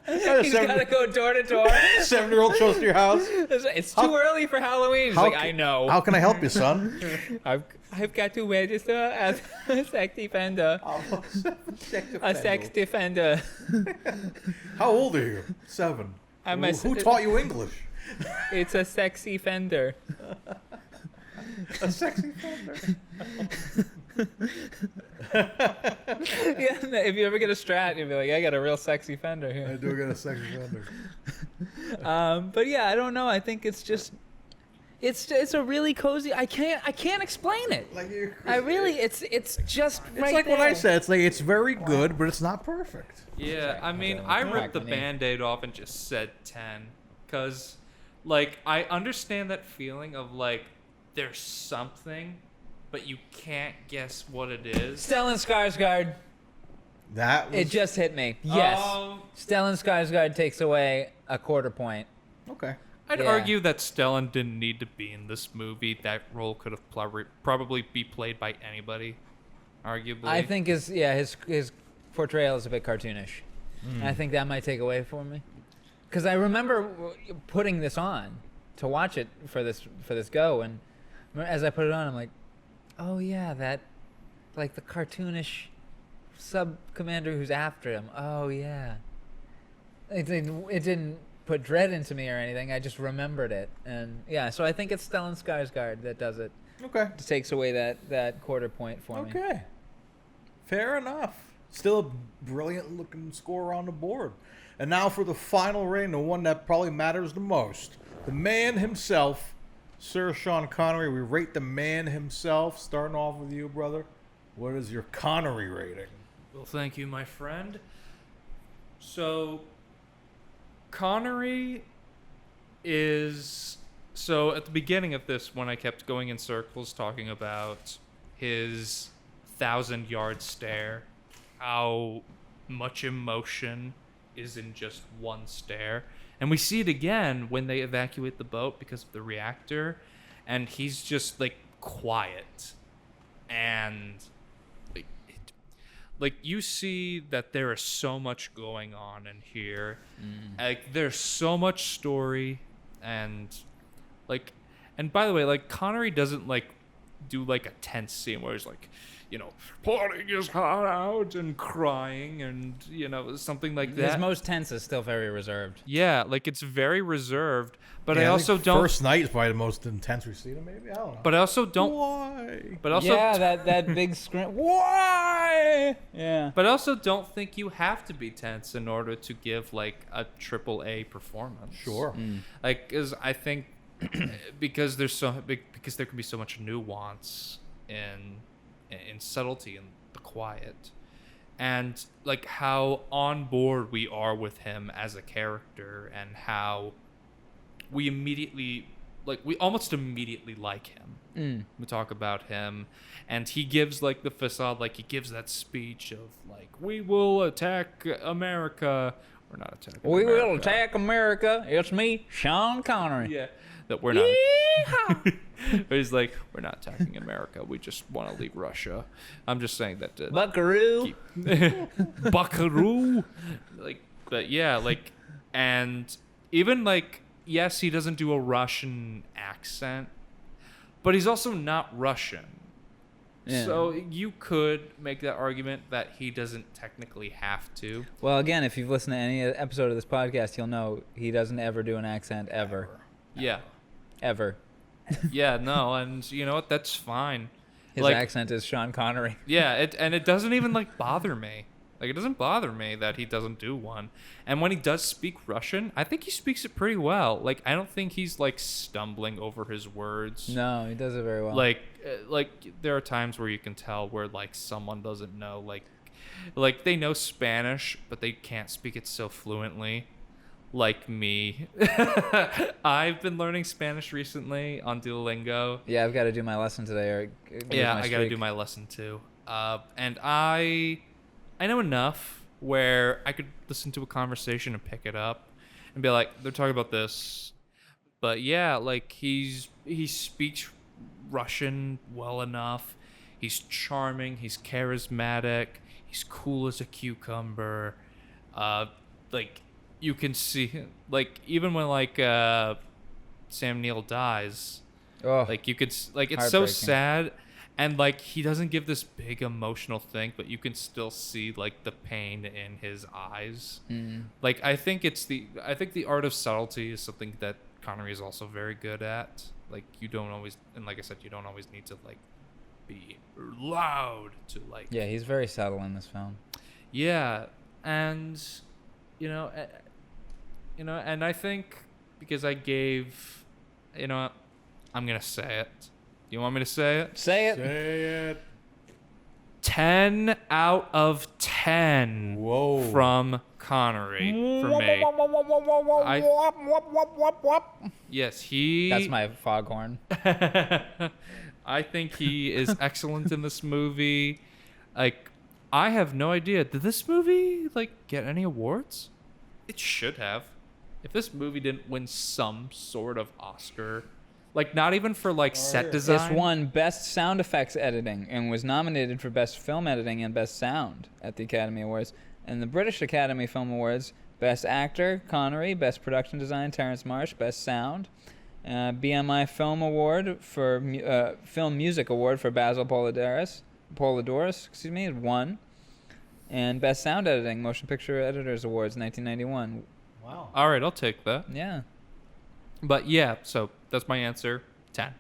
He's gotta go door to door. 7-year-old shows to your house. It's too early for Halloween. He's like, I know. How can I help you, son? I've got to register as a sex defender. A sex defender. How old are you? 7. I'm Who taught you English? It's a sexy fender. A sexy fender. Yeah, if you ever get a Strat, you'll be like, I got a real sexy fender I here. do get a sexy fender. But yeah, I don't know. I think it's just, it's a really cozy. I can't explain it. Like you. It's just It's right like there. what I said. It's like it's very good, but it's not perfect. Yeah, I mean, I ripped the Band-Aid off and just said 10. Because, like, I understand that feeling of, like, there's something, but you can't guess what it is. Stellan Skarsgård. That was It just hit me. Yes. Stellan Skarsgård takes away a quarter point. okay. I'd Yeah. argue that Stellan didn't need to be in this movie. That role could have probably be played by anybody, arguably. I think his portrayal is a bit cartoonish. And I think that might take away from me. Because I remember putting this on to watch it for this go, and as I put it on, I'm like, oh yeah, that, like the cartoonish sub commander who's after him. Oh yeah. It didn't put dread into me or anything. I just remembered it, and yeah. So I think it's Stellan Skarsgård that does it. Okay. It takes away that quarter point for me. Okay. Fair enough. Still a brilliant looking score on the board. And now for the final rating, the one that probably matters the most. The man himself, Sir Sean Connery, we rate the man himself. Starting off with you, brother. What is your Connery rating? Well, thank you, my friend. So, Connery is... So, at the beginning of this, when I kept going in circles talking about his 1,000-yard stare, how much emotion is in just one stare. And we see it again when they evacuate the boat because of the reactor, and he's just, like, quiet. And... Like, you see that there is so much going on in here. Like, there's so much story, and, like, and by the way, like, Connery doesn't, like, do, like, a tense scene where he's, like, you know, pouring his heart out and crying and, you know, something like that. His most tense is still very reserved. Yeah, like, it's very reserved, but Yeah, I also think don't... First Night is probably the most intense we've seen him, maybe? I don't know. But I also don't... Why? But also... Yeah, that big scream. Why? Yeah. But I also don't think you have to be tense in order to give, like, a AAA performance. Sure. Like, cause I think because there can be so much nuance in subtlety and the quiet, and like how on board we are with him as a character, and how we almost immediately like him. We talk about him, and he gives like the facade, like he gives that speech of like, we will attack America. We're not attacking We America. will attack America. It's me, Sean Connery. Yeah, that we're not. But he's like, we're not attacking America. We just want to leave Russia. I'm just saying that. Buckaroo. Buckaroo. Like, but yeah, like, and even like, yes, he doesn't do a Russian accent, but he's also not Russian. Yeah. So you could make that argument that he doesn't technically have to. Well, again, if you've listened to any episode of this podcast, you'll know he doesn't ever do an accent ever. Yeah. Ever. Yeah, no, and you know what? That's fine. His Like, accent is Sean Connery. yeah, it doesn't even like bother me. Like, it doesn't bother me that he doesn't do one. And when he does speak Russian, I think he speaks it pretty well. Like, I don't think he's like stumbling over his words. No, he does it very well. Like there are times where you can tell where like someone doesn't know, like they know Spanish, but they can't speak it so fluently. Like me. I've been learning Spanish recently on Duolingo. Yeah, I've got to do my lesson today. Or Yeah, I gotta do my lesson too. And I know enough where I could listen to a conversation and pick it up and be like, they're talking about this. But yeah, like he speaks Russian well enough. He's charming. He's charismatic. He's cool as a cucumber. Like, you can see, like, even when like Sam Neill dies, like you could like, it's so sad, and like he doesn't give this big emotional thing, but you can still see like the pain in his eyes. Like, I think the art of subtlety is something that Connery is also very good at. Like, you don't always, and like I said, you don't always need to like be loud to like. Yeah, he's very subtle in this film. Yeah, and and I think because I gave, I'm gonna say it. Do you want me to say it? Say it. Say it. 10 out of 10 Whoa. from Connery for me. Yes, he... That's my foghorn. I think he is excellent in this movie. Like, I have no idea. Did this movie, like, get any awards? It should have. If this movie didn't win some sort of Oscar... Like, not even for, like, set design. This won Best Sound Effects Editing and was nominated for Best Film Editing and Best Sound at the Academy Awards. And the British Academy Film Awards, Best Actor, Connery, Best Production Design, Terrence Marsh, Best Sound. BMI Film Award for Film Music Award for Basil Polidoris, won. And Best Sound Editing, Motion Picture Editors Awards, 1991. Wow. All right, I'll take that. Yeah. But, yeah, so that's my answer. 10.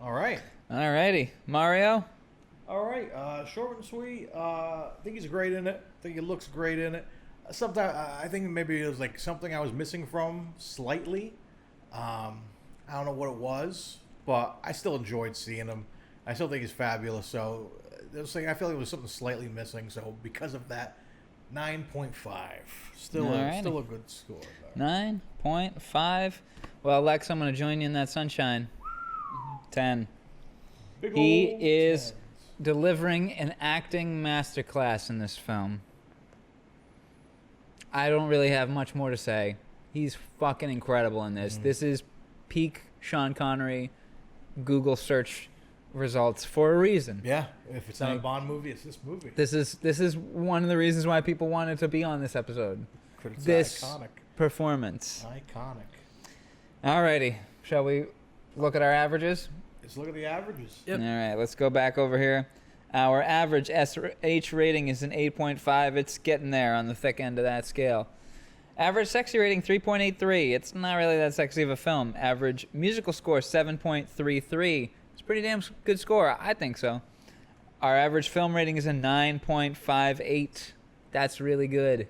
All right. Alrighty. Mario? All right. Short and sweet. I think he's great in it. I think he looks great in it. Sometimes I think maybe it was like something I was missing from slightly. I don't know what it was. but I still enjoyed seeing him. I still think he's fabulous. So I feel like there was something slightly missing. So because of that, 9.5. Still a good score. Though. 9.5. Well, Lex, I'm going to join you in that sunshine. 10. Big He old is 10s. delivering an acting masterclass in this film. I don't really have much more to say. He's fucking incredible in this. This is peak Sean Connery Google search results for a reason. Yeah, if it's not a Bond movie, it's this movie. This is one of the reasons why people wanted to be on this episode. It's This iconic. performance. Iconic. Alrighty, shall we look at our averages? Let's look at the averages. All right, let's go back over here. Our average SH rating is an 8.5. It's getting there on the thick end of that scale. Average sexy rating 3.83. It's not really that sexy of a film. Average musical score 7.33. It's a pretty damn good score. I think so. Our average film rating is a 9.58. That's really good.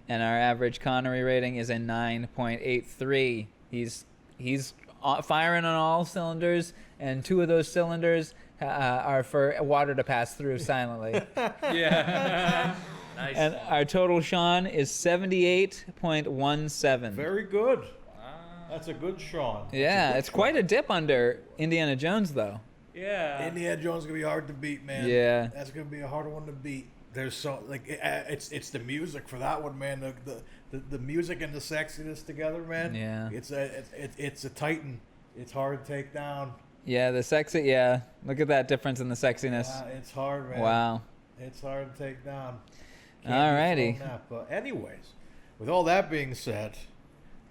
And our average Connery rating is a 9.83. He's firing on all cylinders, and 2 of those cylinders are for water to pass through silently. Yeah. Nice. And our total, Sean, is 78.17. Very good. That's a good Sean. Yeah, it's quite a dip under Indiana Jones, though. Yeah. Indiana Jones is gonna be hard to beat, man. Yeah. That's gonna be a harder one to beat. There's so it's the music for that one, man. The music and the sexiness together, man. Yeah. It's a titan. It's hard to take down. Yeah, the sexy. Yeah, look at that difference in the sexiness. It's hard, man. Wow. It's hard to take down. Alrighty. But anyways, with all that being said,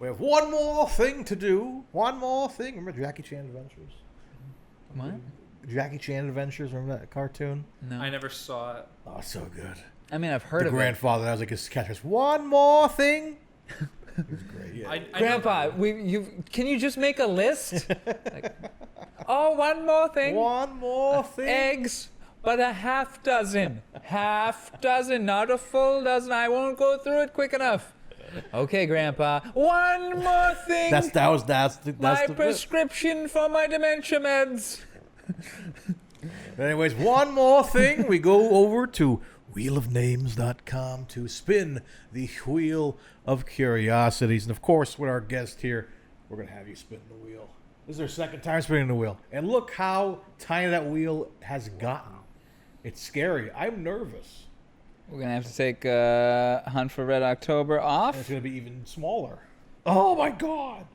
we have one more thing to do. One more thing. Remember Jackie Chan Adventures? What? Jackie Chan Adventures. Remember that cartoon? No. I never saw it. Oh, so good. I mean, I've heard The of it. grandfather, that was like his catchphrase. One more thing. It was great. Yeah. Grandpa, can you just make a list? One more thing. One more thing. Eggs, but a half dozen. Half dozen, not a full dozen. I won't go through it quick enough. Okay, Grandpa. One more thing. That's my the prescription for my dementia meds. Anyways, one more thing. We go over to wheelofnames.com to spin the wheel of curiosities. And of course, with our guest here, we're going to have you spin the wheel. This is our second time spinning the wheel. And look how tiny that wheel has gotten. It's scary. I'm nervous. We're going to have to take Hunt for Red October off. And it's going to be even smaller. Oh, my God.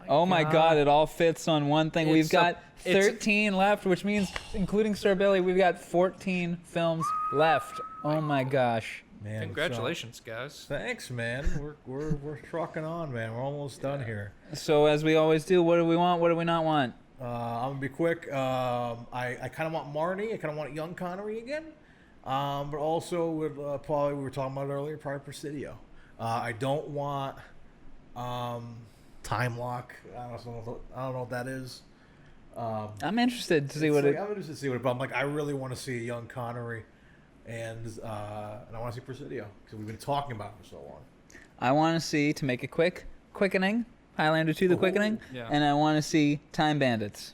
Oh my God, it all fits on one thing. We've got 13 left, which means, including Sir Billy, we've got 14 films left. Oh my gosh. Man, Congratulations, guys. Thanks, man. We're trucking on, man. We're almost done here. So as we always do, what do we want? What do we not want? I'm gonna be quick. I kind of want Marnie. I kind of want young Connery again. But also with probably we were talking about it earlier, probably Presidio. I don't want Time Lock. I don't know what that is. I'm interested to see what it. I'm interested to see what it. But I'm like, I really want to see a young Connery, and I want to see Presidio because we've been talking about it for so long. I want to see, to make it quick, Quickening, Highlander 2: The Quickening, yeah. and I want to see Time Bandits.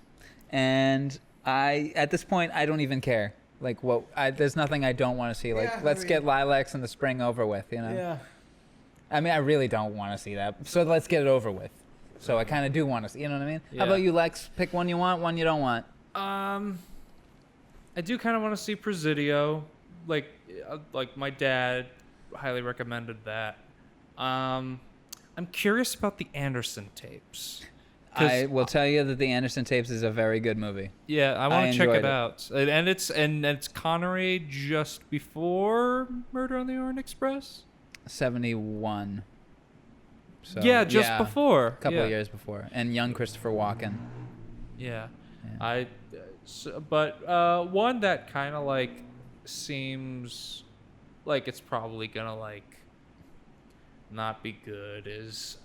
And at this point, I don't even care. Like, there's nothing I don't want to see. Like, Yeah, let's get Lilacs in the Spring over with, you know? Yeah. I mean, I really don't want to see that. So let's get it over with. So I kind of do want to see, you know what I mean? Yeah. How about you, Lex? Pick one you want, one you don't want. I do kind of want to see Presidio. Like my dad highly recommended that. I'm curious about the Anderson tapes. I will tell you that the Anderson tapes is a very good movie. Yeah, I want to check enjoyed it out. And it's Connery just before Murder on the Orient Express. 71. So, yeah, just before. A couple of years before. And young Christopher Walken. Yeah. Yeah. But one that kind of like seems like it's probably gonna like not be good is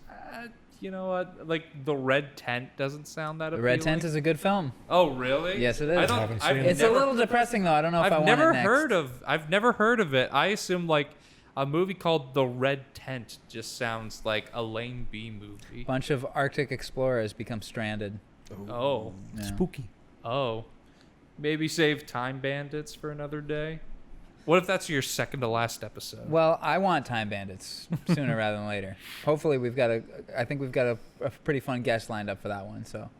you know what, like The Red Tent doesn't sound that The appealing. Red Tent is a good film. Oh really? Yes, it is. I haven't seen it. It's a little depressing though. I don't know if I I've want never it next. I've never heard of it. I assume like a movie called The Red Tent just sounds like a Lane B movie. Bunch of Arctic explorers become stranded. Oh. Yeah. Spooky. Oh. Maybe save Time Bandits for another day? What if that's your second to last episode? Well, I want Time Bandits sooner rather than later. Hopefully, I think we've got a pretty fun guest lined up for that one. So,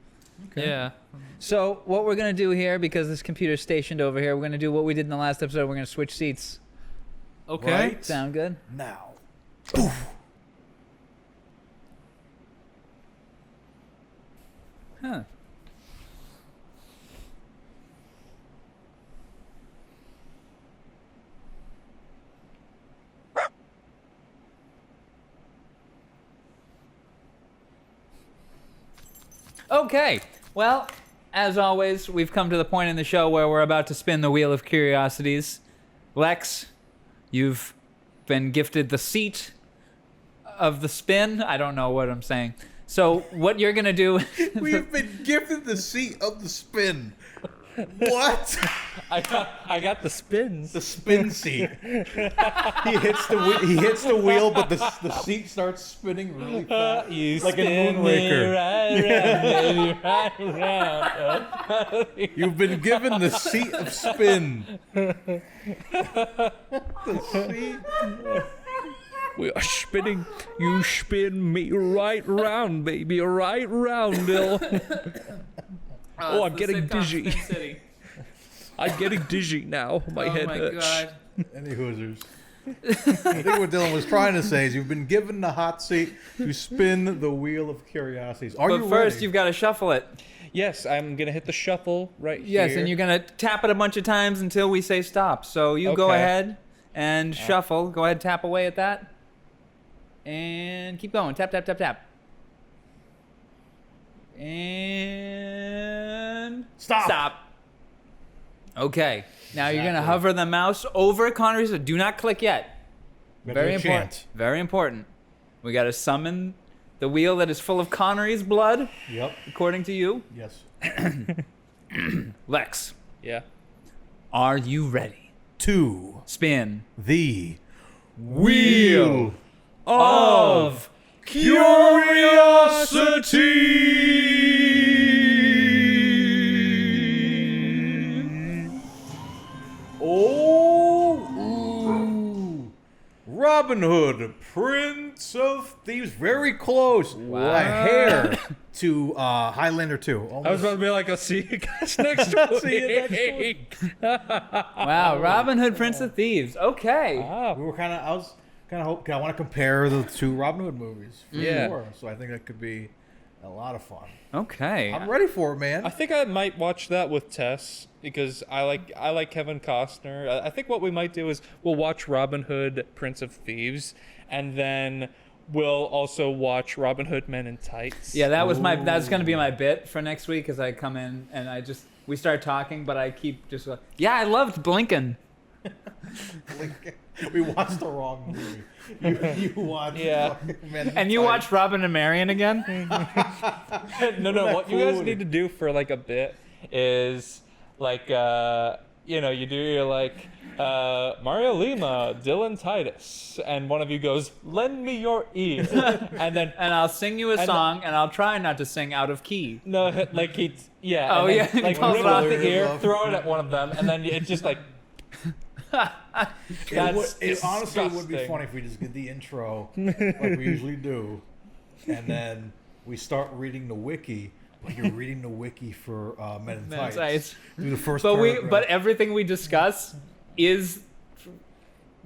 Yeah. so what we're gonna do here, because this computer's stationed over here, we're gonna do what we did in the last episode. We're gonna switch seats. Okay. Right? Sound good? Now. Huh. Okay. Well, as always, we've come to the point in the show where we're about to spin the wheel of curiosities. Lex, you've been gifted the seat of the spin. I don't know what I'm saying. So what you're gonna do? We've been gifted the seat of the spin. What? I got the spins. The spin seat. He hits the wheel, but the seat starts spinning really fast, like a Moonraker. Right. You've been given the seat of spin. The seat. We are spinning. You spin me right round, baby, right round, Bill. Oh, I'm getting dizzy. I'm getting dizzy now. My head hurts. God. Any hoosers. I think what Dylan was trying to say is you've been given the hot seat to spin the wheel of curiosities. Are you But first, ready? you've got to shuffle it. Yes, I'm gonna hit the shuffle right here. Yes, and you're gonna tap it a bunch of times until we say stop. So you go Okay. ahead and shuffle. Go ahead, tap away at that, and keep going. Tap, tap, tap, tap. And Stop. Okay. Now you're gonna hover the mouse over Connery's. Do not click yet. Very important. Chant. Very important. We gotta summon the wheel that is full of Connery's blood, Yep. according to you. Yes. Lex, Yeah. are you ready? To Spin the wheel of curiosity. Robin Hood, Prince of Thieves, very close. Wow. A hair to Highlander 2. I was about to be like, I'll see you guys next week. Wow, Robin Hood, Prince of Thieves. Okay. Wow. I was kind of hoping. I want to compare the two Robin Hood movies. For Yeah. sure. So I think that could be a lot of fun. Okay. I'm ready for it, man. I think I might watch that with Tess because I like Kevin Costner. I think what we might do is we'll watch Robin Hood, Prince of Thieves, and then we'll also watch Robin Hood Men in Tights. Yeah, that's gonna be my bit for next week. As I come in and we start talking, but I keep just like, yeah, I loved Blinken. We watched the wrong movie. You watched. Yeah. Men And you Fight. watched Robin and Marion again? No. What you guys food? need to do for like a bit is like you do your like Mario Lima, Dylan Titus, and one of you goes, "Lend me your ear," and then And I'll sing you a And- song, and I'll try not to sing out of key. no, like he, yeah. Oh, and then, yeah, like pulls rip it off off. the ear, Love. throw it at one of them, and then it's just like. It honestly would be disgusting. funny if we just did the intro like we usually do, and then we start reading the wiki. But you're reading the wiki for Men in Men in Tights. Tights. Do the first But paragraph. everything we discuss is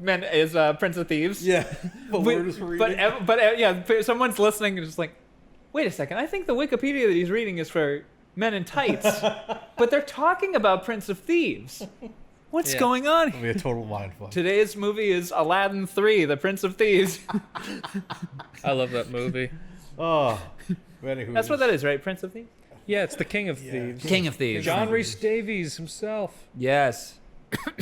Prince of Thieves. Yeah, but we're just reading. Yeah, someone's listening and just like, wait a second, I think the Wikipedia that he's reading is for Men in Tights, but they're talking about Prince of Thieves. What's Yeah. going on? It'll be a total mindfuck. Today's movie is Aladdin 3, The Prince of Thieves. I love that movie. Oh, anywho, That's what that is, right? Prince of Thieves? Yeah, it's the King of Thieves. King of Thieves. John Rhys Davies himself. Yes.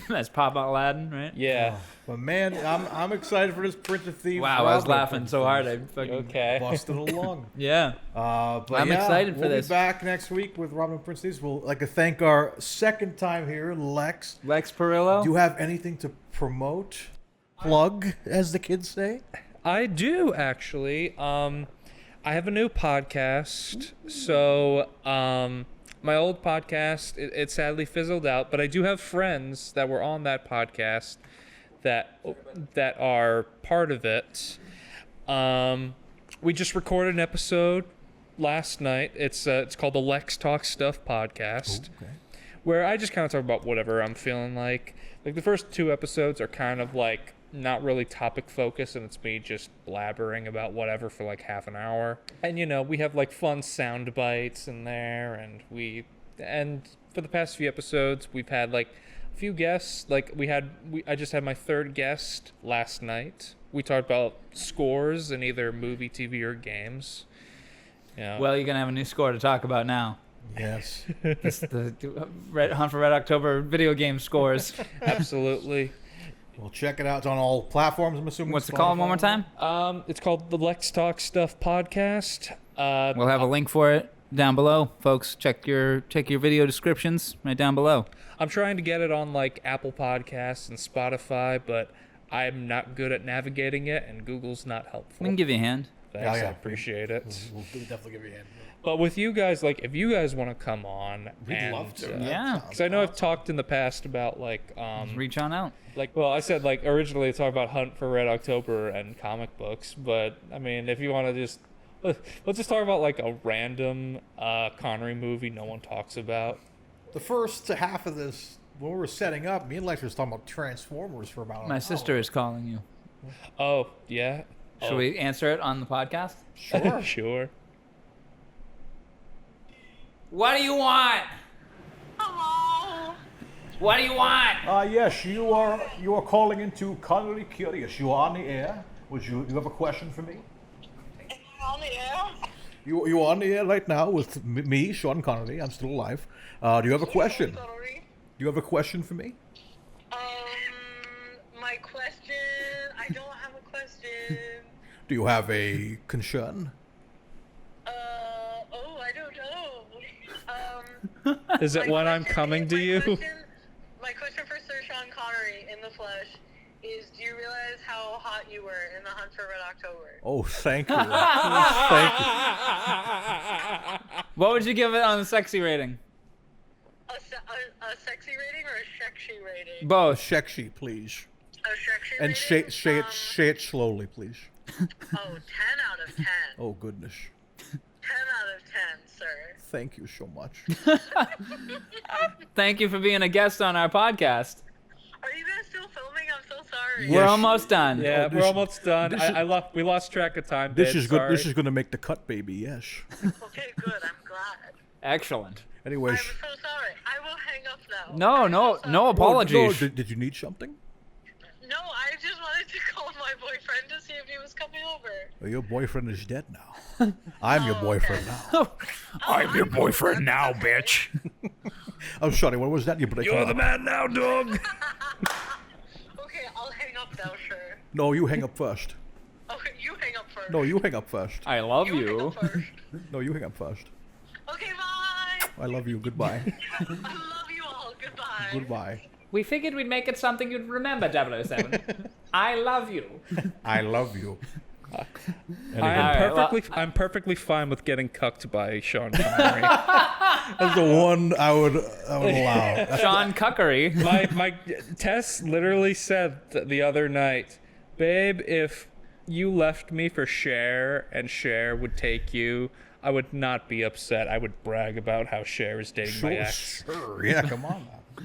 That's Papa Aladdin, right? Yeah. But man, I'm excited for this Prince of Thieves. Wow, I was Robin laughing Prince so of hard I Thieves. fucking... Okay. Busted along. Yeah. But I'm yeah, excited for we'll this. be back next week with Robin and Prince of Thieves. We'll like to thank our second time here, Lex. Lex Parrillo? Do you have anything to promote? Plug, as the kids say? I do actually. I have a new podcast. So, my old podcast, it sadly fizzled out, but I do have friends that were on that podcast that are part of it. We just recorded an episode last night. It's called the Lex Talk Stuff podcast, where I just kind of talk about whatever I'm feeling like. Like the first 2 episodes are kind of like not really topic focused, and it's me just blabbering about whatever for like half an hour. And we have like fun sound bites in there, and for the past few episodes we've had like a few guests. Like I just had my 3rd guest last night. We talked about scores in either movie, TV, or games. Well, you're gonna have a new score to talk about now. Yes. It's the Hunt for Red October video game scores. Absolutely. Well, check it out. It's on all platforms, I'm assuming. What's it called one more time? It's called the Lex Talk Stuff podcast. We'll have a link for it down below, folks. Check your video descriptions right down below. I'm trying to get it on like Apple Podcasts and Spotify, but I'm not good at navigating it, and Google's not helpful. We can give you a hand. Thanks, I appreciate it. We'll definitely give you a hand. But with you guys, like, if you guys want to come on, We'd love to. Yeah. Because I know I've talked in the past about like reach on out. Like, well, I said like originally to talk about Hunt for Red October and comic books, but I mean, if you want to just let's just talk about like a random Connery movie no one talks about. The first half of this, when we were setting up, me and Lex were talking about Transformers for about an My hour. sister is calling you. Oh yeah. Should we answer it on the podcast? Sure. Sure. What do you want? Hello. What do you want? Yes, you are calling into Connery Curious. You are on the air. You have a question for me? Am I on the air? You are on the air right now with me, Sean Connery. I'm still alive. Do you have a question? Sorry. Do you have a question for me? My question. I don't have a question. Do you have a concern? I don't know. Is it when I'm coming to you? My question for Sir Sean Connery in the flesh is: do you realize how hot you were in the Hunt for Red October? Oh, thank you. Thank you. What would you give it on the sexy rating? A sexy rating or a sexy rating? Both. Sexy, please. A sexy And rating? say it slowly, please. 10 out of 10. Oh, goodness. 10 out of 10, sir. Thank you so much. Thank you for being a guest on our podcast. Are you guys still filming? I'm so sorry. We're Yes. almost done. Yeah, Oh, we're almost done. We lost track of time. This babe, is good. sorry. This is going to make the cut, baby. Yes. Okay, good. I'm glad. Excellent. Anyways. I'm so sorry. I will hang up now. No, I'm no, so sorry. no apologies. No, did you need something? No, I just wanted to call my boyfriend to see if he was coming over. Well, your boyfriend is dead now. I'm your boyfriend now. I'm your boyfriend now, bitch. I'm sorry. What was that? You break You're up. the man now, dog. Okay, I'll hang up now, sure. No, you hang up first. Okay, you hang up first. No, you hang up first. I love You hang you. up first. No, you hang up first. Okay, bye. I love you. Goodbye. I love you all. Goodbye. Goodbye. We figured we'd make it something you'd remember, 007. I love you. I love you. I'm perfectly fine with getting cucked by Sean Connery. That's the one I would allow. Sean Cuckery. my Tess literally said the other night, babe, if you left me for Cher and Cher would take you, I would not be upset. I would brag about how Cher is dating my ex. Sure. Yeah, come on now.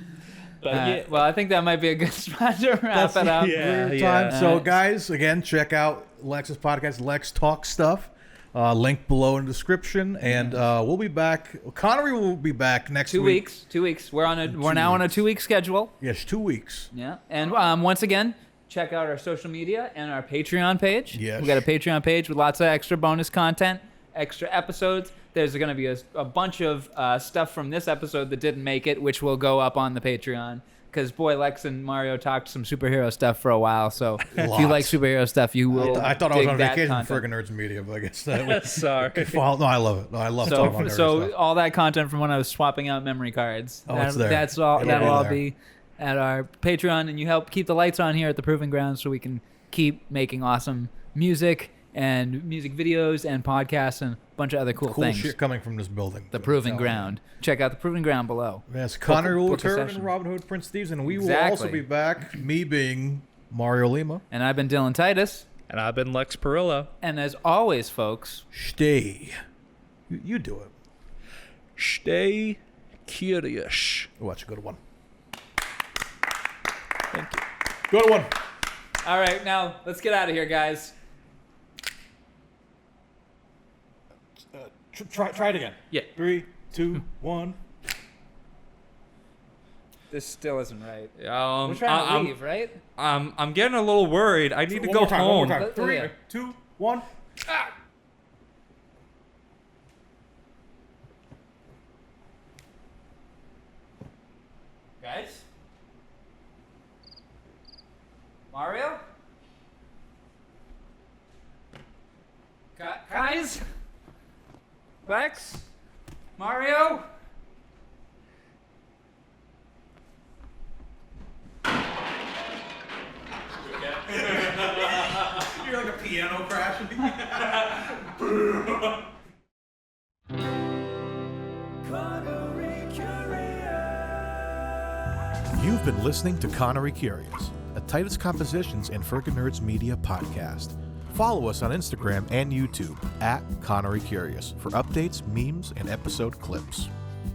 But Well, I think that might be a good spot to wrap it up. yeah, Weird yeah. time. So, guys, again, check out Lex's podcast, Lex Talk Stuff. Link below in the description, and we'll be back. Connery will be back next 2 week. weeks. 2 weeks. We're now on a 2-week schedule. Yes, 2 weeks. Yeah. And once again, check out our social media and our Patreon page. Yes. We got a Patreon page with lots of extra bonus content, extra episodes. There's going to be a bunch of stuff from this episode that didn't make it, which will go up on the Patreon. Because, boy, Lex and Mario talked some superhero stuff for a while. So if you Lots. like superhero stuff, you will I thought I was dig on that vacation content. for Nerds Media, but I guess that was... Sorry. Well, no, I love it. No, I love talking about nerd So stuff. all that content from when I was swapping out memory cards. Oh, it's there. That's all. It'll That'll be all there. be at our Patreon, and you help keep the lights on here at the Proving Ground, so we can keep making awesome music and music videos and podcasts and a bunch of other cool things. shit coming from this building. The Proving Ground. Check out the Proving Ground below. Yes, Connery will book a return session. and Robin Hood, Prince Thieves, and we will Exactly. also be back. Me being Mario Lima. And I've been Dylan Titus. And I've been Lex Parrillo. And as always, folks, Stay. You do it. Stay curious. Oh, that's a good one. Thank you. Good one. all right, now let's get out of here, guys. Try it again. Yeah. 3, 2, 1. This still isn't right. Um, We're trying to I'm, leave, right? I'm getting a little worried. I need to One go more time, home. One more time. Let- 3, yeah. 2, 1. Guys? Mario? Guys? Lex? Mario? You're like a piano crashing. You've been listening to Connery Curious, a Titus Compositions and Friggin' Nerds Media podcast. Follow us on Instagram and YouTube at Connery Curious for updates, memes, and episode clips.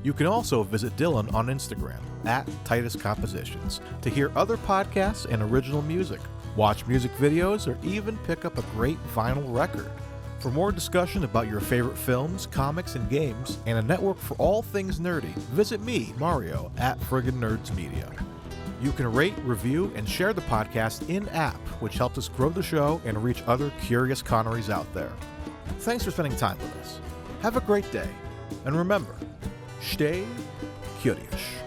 You can also visit Dylan on Instagram at Titus Compositions to hear other podcasts and original music, watch music videos, or even pick up a great vinyl record. For more discussion about your favorite films, comics, and games, and a network for all things nerdy, visit me, Mario, at Friggin' Nerds Media. You can rate, review, and share the podcast in-app, which helps us grow the show and reach other curious Connerys out there. Thanks for spending time with us. Have a great day, and remember, stay curious.